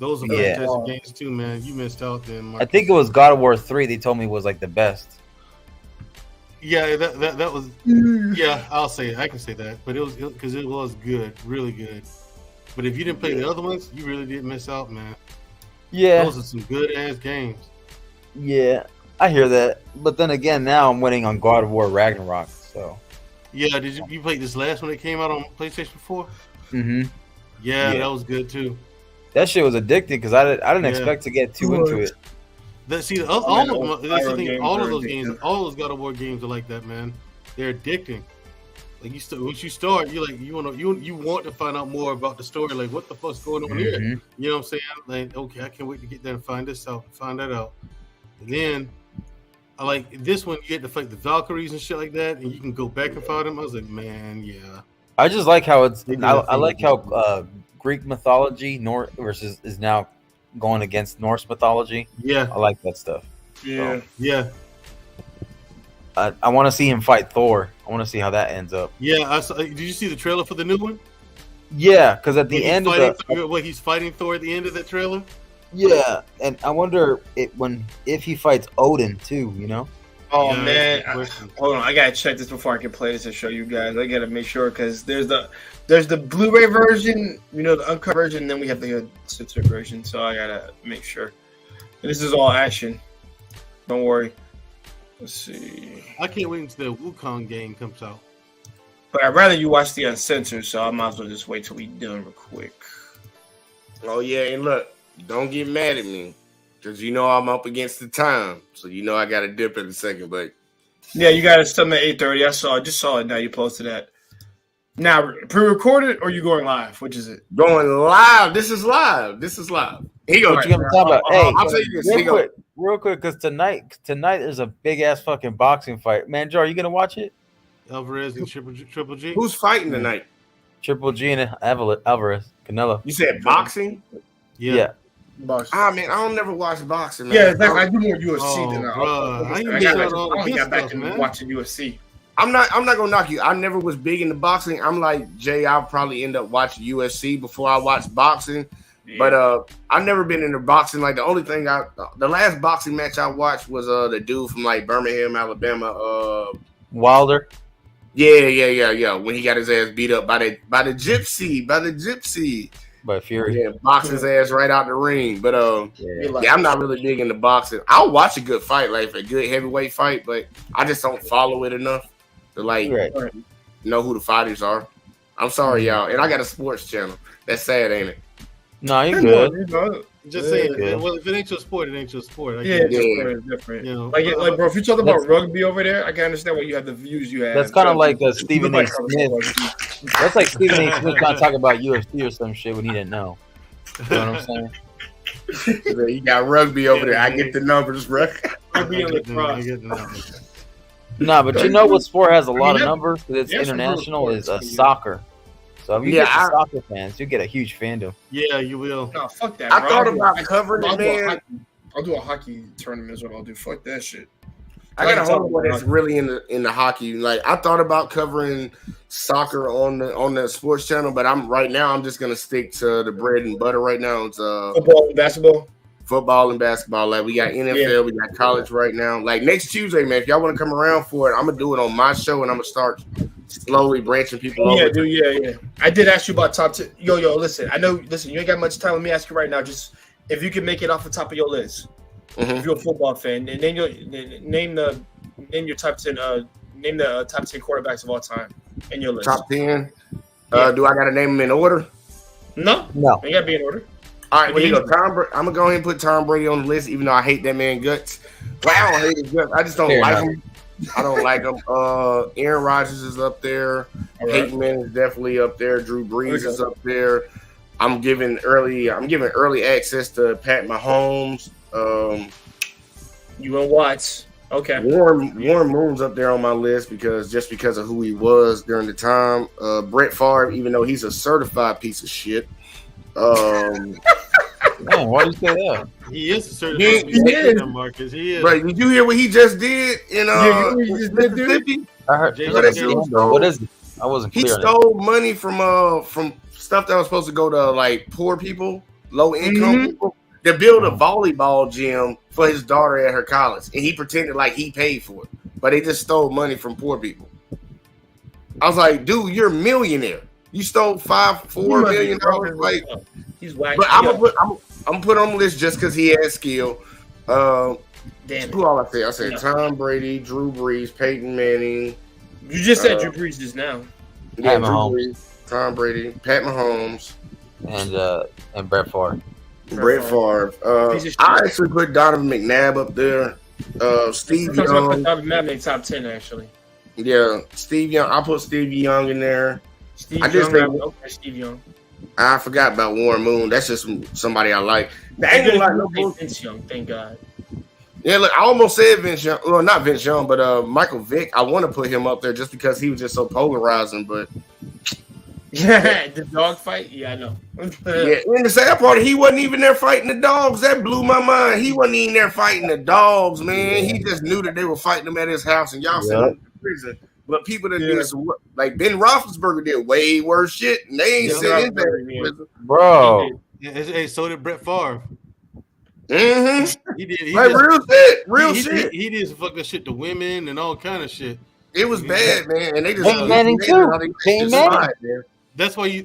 Those are fantastic games too, man. You missed out then. Marcus. I think it was God of War 3. They told me was like the best. Yeah, that was. Yeah, I'll say it. I can say that, but it was because it was good, really good. But if you didn't play the other ones, you really did miss out, man. Yeah, those are some good ass games. Yeah, I hear that, but then again, now I'm waiting on God of War Ragnarok. So. Yeah, did you play this last one that came out on PlayStation 4? Mm-hmm. Yeah, that was good too. That shit was addicting because I didn't expect to get too into it. All of those games, all those God of War games are like that, man. They're addicting. Like once you start, you're like you want to find out more about the story. Like what the fuck's going on here? You know what I'm saying? Like okay, I can't wait to get there and find that out. And then I like this one. You get to fight the Valkyries and shit like that, and you can go back and fight them. I was like, man, yeah. I just like how it's. I like how Greek mythology versus is now going against Norse mythology. Yeah, I like that stuff. Yeah, so, yeah. I want to see him fight Thor. I want to see how that ends up. Yeah, I saw, did you see the trailer for the new one? Yeah, because at the end of he's fighting Thor at the end of that trailer. Yeah, and I wonder if he fights Odin too. You know? Oh man, hold on! I gotta check this before I can play this and show you guys. I gotta make sure because there's the Blu-ray version, you know, the uncut version, and then we have the censored version. So I gotta make sure. And this is all action. Don't worry. Let's see. I can't wait until the Wukong game comes out. But I'd rather you watch the uncensored, so I might as well just wait till we done real quick. Oh yeah, and look, don't get mad at me, because you know I'm up against the time, so you know I got to dip in a second. But yeah, you got it something at 8:30. I just saw it now. You posted that. Now, pre-recorded or you going live? Which is it? Going live. This is live. He goes. What you gonna talk about? Hey, I'll tell you this. Real quick, because tonight there's a big ass fucking boxing fight. Man, Joe, are you gonna watch it? Alvarez and Triple G. Who's fighting tonight? Triple G and Alvarez, Canelo. You said boxing? Yeah. Boxing. Man, I don't never watch boxing. Man. Yeah, it's like I do more UFC than I got back into watching UFC. I'm not gonna knock you. I never was big into boxing. I'm like Jay. I'll probably end up watching UFC before I watch boxing. Yeah. But I've never been into boxing. Like the only thing the last boxing match I watched was the dude from like Birmingham, Alabama. Wilder. Yeah. When he got his ass beat up by the gypsy. By Fury. Yeah, box his ass right out the ring. But I'm not really big into boxing. I'll watch a good fight, like a good heavyweight fight, but I just don't follow it enough to know who the fighters are. I'm sorry, y'all. And I got a sports channel. That's sad, ain't it? No, you're good. Just saying. Well, if it ain't your sport, it ain't your sport. It's different. You know, like, bro, if you talk about rugby over there, I can understand why you have the views you have. That's kind of like Stephen A. Smith. That's like Stephen A. Smith trying to talk about UFC or some shit when he didn't know. You know what I'm saying? You got rugby over there. I get the numbers, bro. Rugby and lacrosse. Nah, but you know what sport has a lot of numbers? Because it's international. Is soccer. So if you get the soccer fans, you get a huge fandom. Yeah, you will. No, fuck that. I thought about covering it, man. I'll do a hockey tournament is what I'll do. Fuck that shit. I got a homeboy that's really in the hockey. Like I thought about covering soccer on the sports channel, but I'm just gonna stick to the bread and butter right now. It's football and basketball. Football and basketball. Like we got NFL, we got college right now. Like next Tuesday, man, if y'all want to come around for it, I'm gonna do it on my show and I'm gonna start slowly branching people over. Yeah. I did ask you about top 10. Yo, listen. You ain't got much time. Let me ask you right now. Just if you can make it off the top of your list, if you're a football fan, and then name your top 10. Name the top 10 quarterbacks of all time in your list. Top 10. Do I got to name them in order? No. They got to be in order. All right, here you go. I'm gonna go ahead and put Tom Brady on the list, even though I hate that man guts. Well, I don't hate his guts. I just don't like him. I don't like him. Aaron Rodgers is up there. Peyton Manning is definitely up there. Drew Brees is up there. I'm giving early access to Pat Mahomes. You and Watts. Okay. Warren Moon's up there on my list because of who he was during the time. Brett Favre, even though he's a certified piece of shit. Man, why do you say that? He is a certified piece of shit, Marcus. He is. Right. Did you hear what he just did in Mississippi? I heard. What is it? I wasn't clear. He stole money from stuff that was supposed to go to like poor people, low income people, to build a volleyball gym for his daughter at her college, and he pretended like he paid for it, but they just stole money from poor people. I was like, dude, you're a millionaire. You stole $4 million. Like he's whack. But I'm gonna put on the list just because he has skill. Who all I say? I said Tom Brady, Drew Brees, Peyton Manning. You just said Drew Brees just now. Yeah, Drew Brees, Tom Brady, Pat Mahomes, and Brett Favre. Brett Favre. I actually put Donovan McNabb up there. Steve Young. Donovan McNabb top 10 actually. Yeah, Steve Young. I put Steve Young in there. Steve Young. I forgot about Warren Moon. That's just somebody I like. I ain't gonna lie, no bullshit. Young, thank God. Yeah, look, I almost said Vince Young. Well, not Vince Young, but Michael Vick. I want to put him up there just because he was just so polarizing. But yeah, the dog fight. Yeah, I know. yeah, and the sad part, he wasn't even there fighting the dogs. That blew my mind. He wasn't even there fighting the dogs, man. He just knew that they were fighting them at his house, and y'all sent him to prison. But people that did some work, like Ben Roethlisberger did way worse shit, and they ain't sent him back to prison. Bro. Hey, so did Brett Favre. Mm-hmm. He did. Real shit. He did some fucking shit to women and all kind of shit. It was bad, man. And they just Peyton Manning too. Peyton Manning. That's why you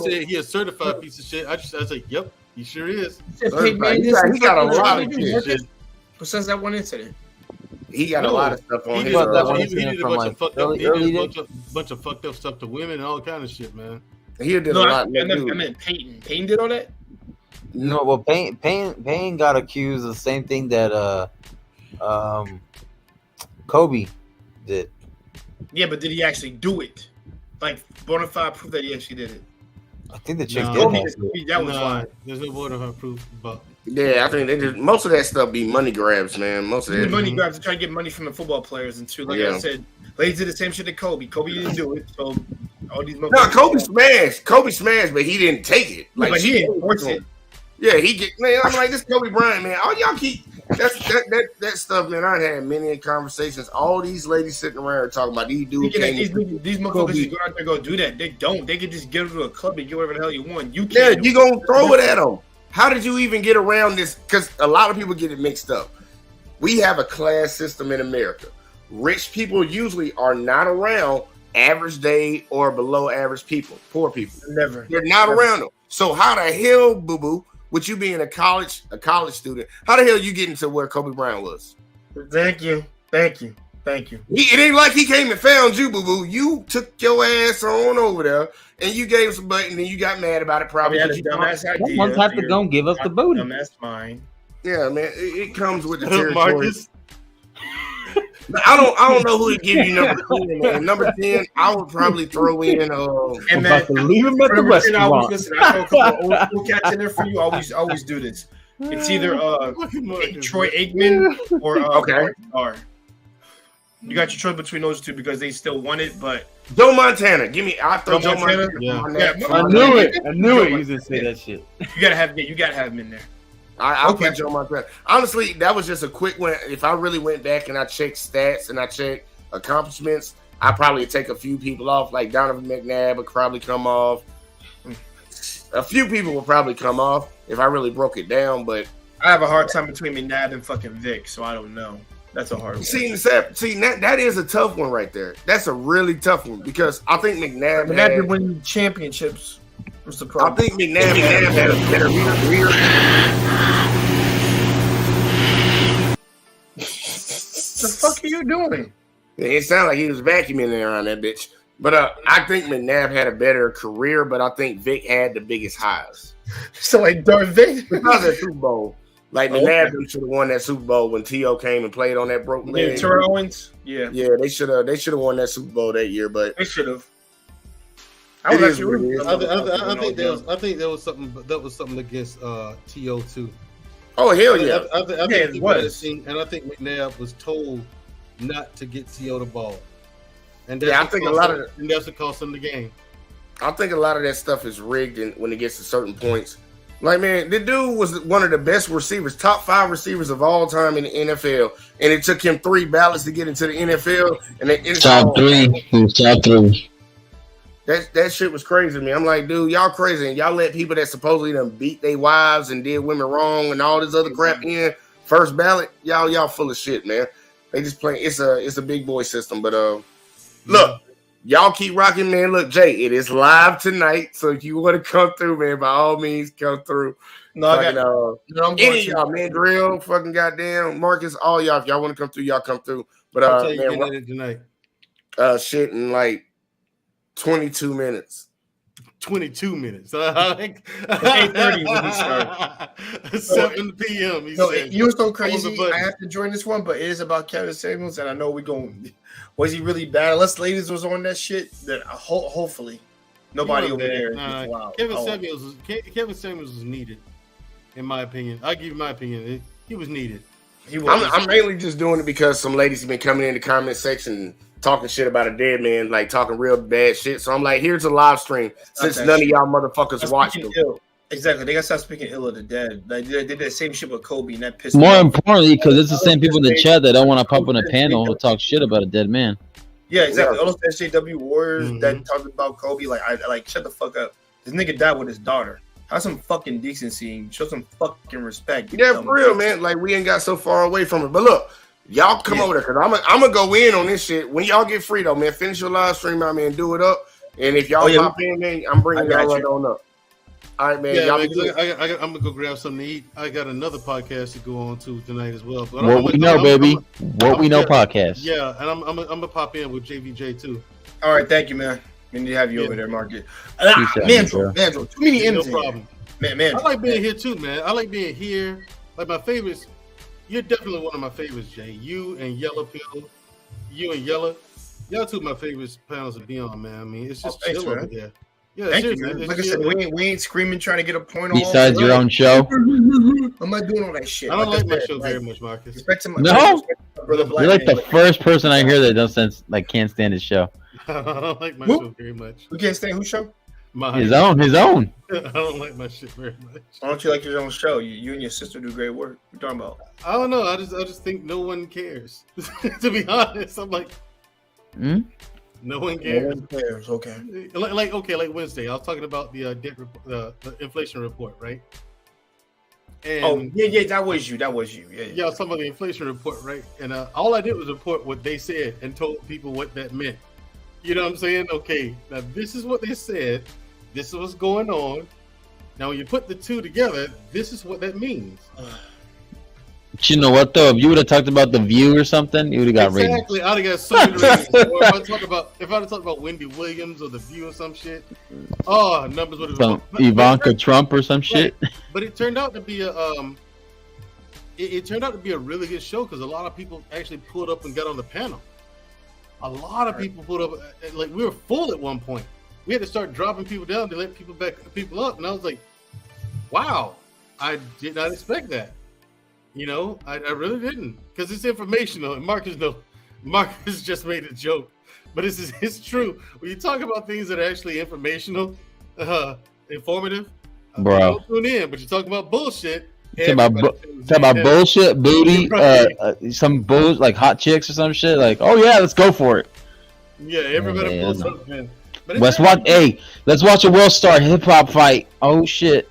said he a certified piece of shit. I said, yep, he sure is. He got a lot of shit. But since that one incident, he got a lot of stuff on his. He did a bunch of fucked up. He did a bunch of fucked up stuff to women and all kind of shit, man. He did a lot. I meant Peyton. Peyton did all that. No, well, Payne got accused of the same thing that Kobe did. Yeah, but did he actually do it? Like bona fide proof that he actually did it. I think the chick did. That was fine. There's no bona fide proof, but yeah, I think they just most of that stuff be money grabs, man. Most of that money grabs to try to get money from the football players and too. Like I said, ladies did the same shit to Kobe. Kobe didn't do it, so all these. No, Kobe smashed, but he didn't take it. Like but he didn't force it. Yeah, he get man. I'm like this Kobe Bryant, man. All y'all keep that stuff, man. I had many conversations. All these ladies sitting around talking about these dudes. These motherfuckers just go out there and go do that. They don't. They can just get to a club and get whatever the hell you want. You can't. Yeah, you gonna throw it at them. How did you even get around this? Because a lot of people get it mixed up. We have a class system in America. Rich people usually are not around average day or below average people. Poor people. They're not around them. So how the hell, boo boo? With you being a college student, how the hell you get into where Kobe Bryant was? Thank you. It ain't like he came and found you, boo boo. You took your ass on over there and you gave him some butt, and then you got mad about it. Probably had a dumbass idea. Someone have to go and give us the booty. That's mine. Yeah, man, it comes with the territory. Marcus. I don't know who to give you number 10, man. Number 10, I would probably throw in. And man, leave him at the restaurant. Listen, I throw a couple of old school cats in there for you. Always do this. It's either Troy Aikman or Or you got your choice between those two because they still won it, but Joe Montana. Give me. I throw Joe Montana. Yeah. I knew it. I knew it. You was gonna say that shit. You gotta have him in there. I'll put Joe Montana. Honestly, that was just a quick one. If I really went back and I checked stats and I checked accomplishments, I'd probably take a few people off. Like Donovan McNabb would probably come off. A few people would probably come off if I really broke it down. But I have a hard time between McNabb and fucking Vic, so I don't know. That's a hard one. See, that is a tough one right there. That's a really tough one because I think McNabb did win championships. What's the problem? I think McNabb had a better career. The fuck are you doing? It sounded like he was vacuuming there around that bitch. But I think McNabb had a better career, but I think Vic had the biggest highs. So like Darth Vader because of the Super Bowl. Like McNabb should have won that Super Bowl when T.O. came and played on that broken leg. Terrell Owens. Yeah, they should have won that Super Bowl that year, but they should have. I think there was something against T.O. too. Oh hell yeah! I think it was, and I think McNabb was told not to get T.O. the ball, and I think a lot of that's what cost him the game. I think a lot of that stuff is rigged, and when it gets to certain points, like man, the dude was one of the best receivers, top 5 receivers of all time in the NFL, and it took him 3 ballots to get into the NFL, and top 3. That shit was crazy to me. I'm like, dude, y'all crazy, and y'all let people that supposedly done beat their wives and did women wrong and all this other crap in first ballot. Y'all full of shit, man. They just play. It's a big boy system, but look, y'all keep rocking, man. Look, Jay, it is live tonight, so if you want to come through, man, by all means, come through. No, I got any of y'all, man, Drill, fucking goddamn, Marcus, all y'all. If y'all want to come through, y'all come through. But I'll tell you man, tonight. Shit in like 22 minutes. 22 minutes. 8:30 when he started. 7 p.m. You know so crazy. I have to join this one, but it is about Kevin Samuels, and I know we're going. Was he really bad? Unless ladies was on that shit, then hopefully nobody over there. Kevin Samuels was needed, in my opinion. I'll give you my opinion. He was needed. I'm mainly just doing it because some ladies have been coming in the comment section talking shit about a dead man, like talking real bad shit. So I'm like, here's a live stream since none of y'all motherfuckers watched them. Exactly, they gotta stop speaking ill of the dead. Like, they did that same shit with Kobe, and that pissed me More off. importantly, because it's the same people in the chat that don't want to pop on a panel to talk shit about a dead man. Yeah, exactly. All those SJW warriors that talked about Kobe, like, I like, shut the fuck up. This nigga died with his daughter. Have some fucking decency and show some fucking respect. Yeah, for real, man. Like, we ain't got so far away from it. But look, y'all come over there, because I'm gonna go in on this shit. When y'all get free, though, man, finish your live stream out, man, do it up. And if y'all pop in, man, I'm bringing y'all right on up. All right, man. Yeah, y'all man, I'm gonna go grab something to eat. I got another podcast to go on to tonight as well. But What we know, baby. What we know podcast. Yeah, and I'm gonna pop in with JVJ too. All right, thank you, man. We need to have you over there, Market. Mandro, too many M's. No problem. Man, I like being here too, man. I like being here. Like my favorites. You're definitely one of my favorites, Jay. You and Yellow Pill. You and Yellow. Y'all two of my favorite panels to be on, man. I mean, it's just chill over there. Yeah, thank you, seriously, man. Like I said, we ain't screaming trying to get a point on. Besides your own show. I'm not doing all that shit. I don't like my show very much, Marcus. Respect to my You're like the first person I hear that doesn't can't stand his show. I don't like my show very much. Who can't stand whose show? Mine. His own. I don't like my shit very much. Why don't you like your own show? You and your sister do great work. What you talking about? I don't know. I just think no one cares. To be honest, I'm like, no one cares. No one cares. Okay. Like Wednesday, I was talking about the the inflation report, right? And yeah, that was you. Yeah, I was talking about the inflation report, right? And all I did was report what they said and told people what that meant. You know what I'm saying? Okay, now this is what they said. This is what's going on. Now, when you put the two together, this is what that means. But you know what though? If you would have talked about The View or something, you would have got ratings. Exactly, I'd have got so many ratings. Or if I'd have talked about Wendy Williams or The View or some shit, numbers would have Some Ivanka Trump or some shit. But it turned out to be it turned out to be a really good show because a lot of people actually pulled up and got on the panel. A lot of people pulled up, like we were full at one point. We had to start dropping people down to let people up, and I was like, "Wow, I did not expect that." You know, I really didn't, because it's informational. And Marcus just made a joke, but it's true. When you talk about things that are actually informational, informative, bro, don't tune in. But you talk about bullshit. Talk about bullshit, booty, some bulls like hot chicks or some shit. Like, oh yeah, let's go for it. Yeah, everybody pulls up, man. Let's watch a World Star hip hop fight. Oh shit.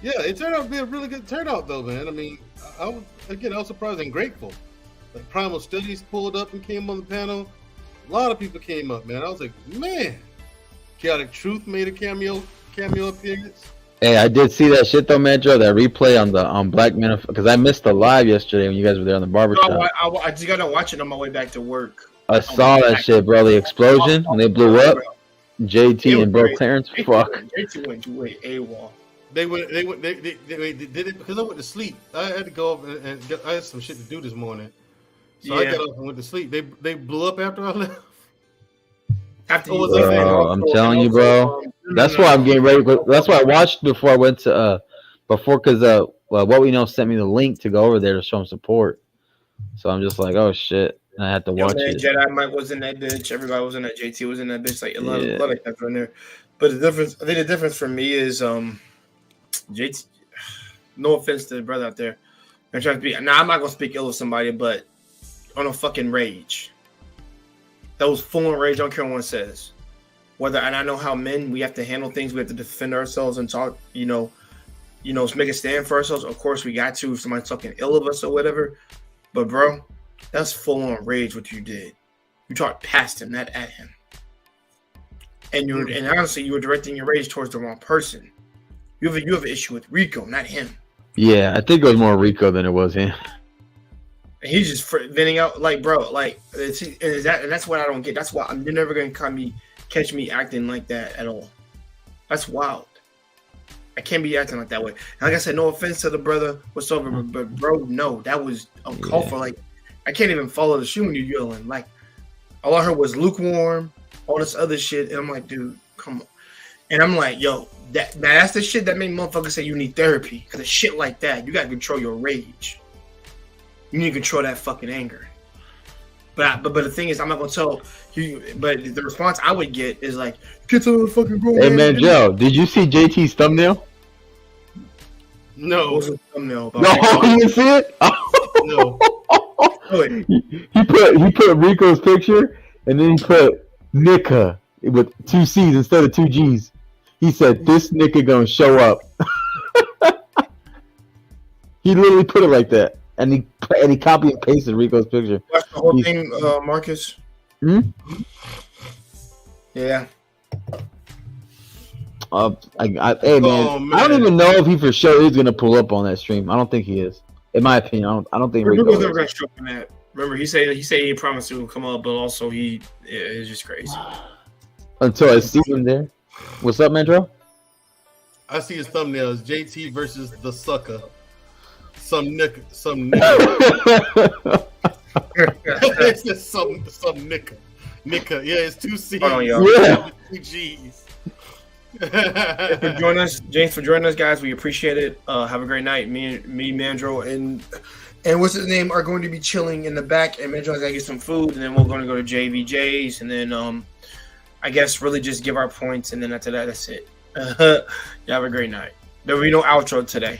Yeah, it turned out to be a really good turnout, though, man. I mean, I was surprised and grateful. Like Primal Studies pulled up and came on the panel. A lot of people came up, man. I was like, man. Chaotic Truth made a cameo appearance. Hey, I did see that shit though, man, Joe. That replay on Black Men, because I missed the live yesterday when you guys were there on the barbershop. I just gotta watch it on my way back to work. I saw that shit, bro. The explosion when they blew up. JT and bro Clarence, fuck. JT went AWOL. They did it because I went to sleep. I had to go up and I had some shit to do this morning, so I got up and went to sleep. They blew up after I left. Bro, I'm telling you, bro. That's why I'm getting ready. That's why I watched before I went to because What We Know sent me the link to go over there to show them support. So I'm just like, oh shit, and I had to watch it. Jedi Mike was in that bitch. Everybody was in that. JT was in that bitch. Like a lot of cats in there. But the difference, I think the difference for me is JT. No offense to the brother out there. I'm trying to be. Now I'm not gonna speak ill of somebody, but on a fucking rage. That was full on rage. I don't care what one says. And I know how men, we have to handle things. We have to defend ourselves and talk, make a stand for ourselves. Of course, we got to if somebody's talking ill of us or whatever. But, bro, that's full on rage what you did. You talked past him, not at him. And honestly, you were directing your rage towards the wrong person. You have an issue with Rico, not him. Yeah, I think it was more Rico than it was him. And he's just venting out, like, bro, like, and that's what I don't get. That's why you're never going to catch me acting like that at all. That's wild. I can't be acting like that way. And like I said, no offense to the brother whatsoever, but bro, no, that was uncalled for. Like, I can't even follow the shoe when you're yelling. Like, all I heard was lukewarm, all this other shit, and I'm like, dude, come on. And I'm like, yo, that's the shit that made motherfuckers say you need therapy. Because of shit like that, you got to control your rage. You need to control that fucking anger. But the thing is, I'm not gonna tell you. But the response I would get is like, "Get to the fucking grown Hey man." man, Joe, did you see JT's thumbnail? No. What was the thumbnail about? No, you didn't see it? No. He put Rico's picture and then he put Nika with 2 C's instead of 2 G's. He said, "This nigga gonna show up." He literally put it like that, and he copied and pasted Rico's picture. Watch the whole thing, Marcus. Hmm? Yeah. Hey man, I don't even know if he for sure is gonna pull up on that stream. I don't think he is. In my opinion, I don't think Rico Rico's is. never gonna show up in that. Remember, he said he promised to come up, but also it's just crazy. Until I see him there. What's up, Mandro? I see his thumbnail is JT versus the sucker. Some nigga. It's just some nigga. Nika. Yeah, it's 2 C's. Hold on, y'all. Yeah. 2 G's. For joining us, James, for joining us, guys. We appreciate it. Have a great night. Me, Mandro, and what's his name are going to be chilling in the back. And Mandro's gonna get some food, and then we're going to go to JVJ's, and then I guess really just give our points, and then after that, that's it. You have a great night. There will be no outro today.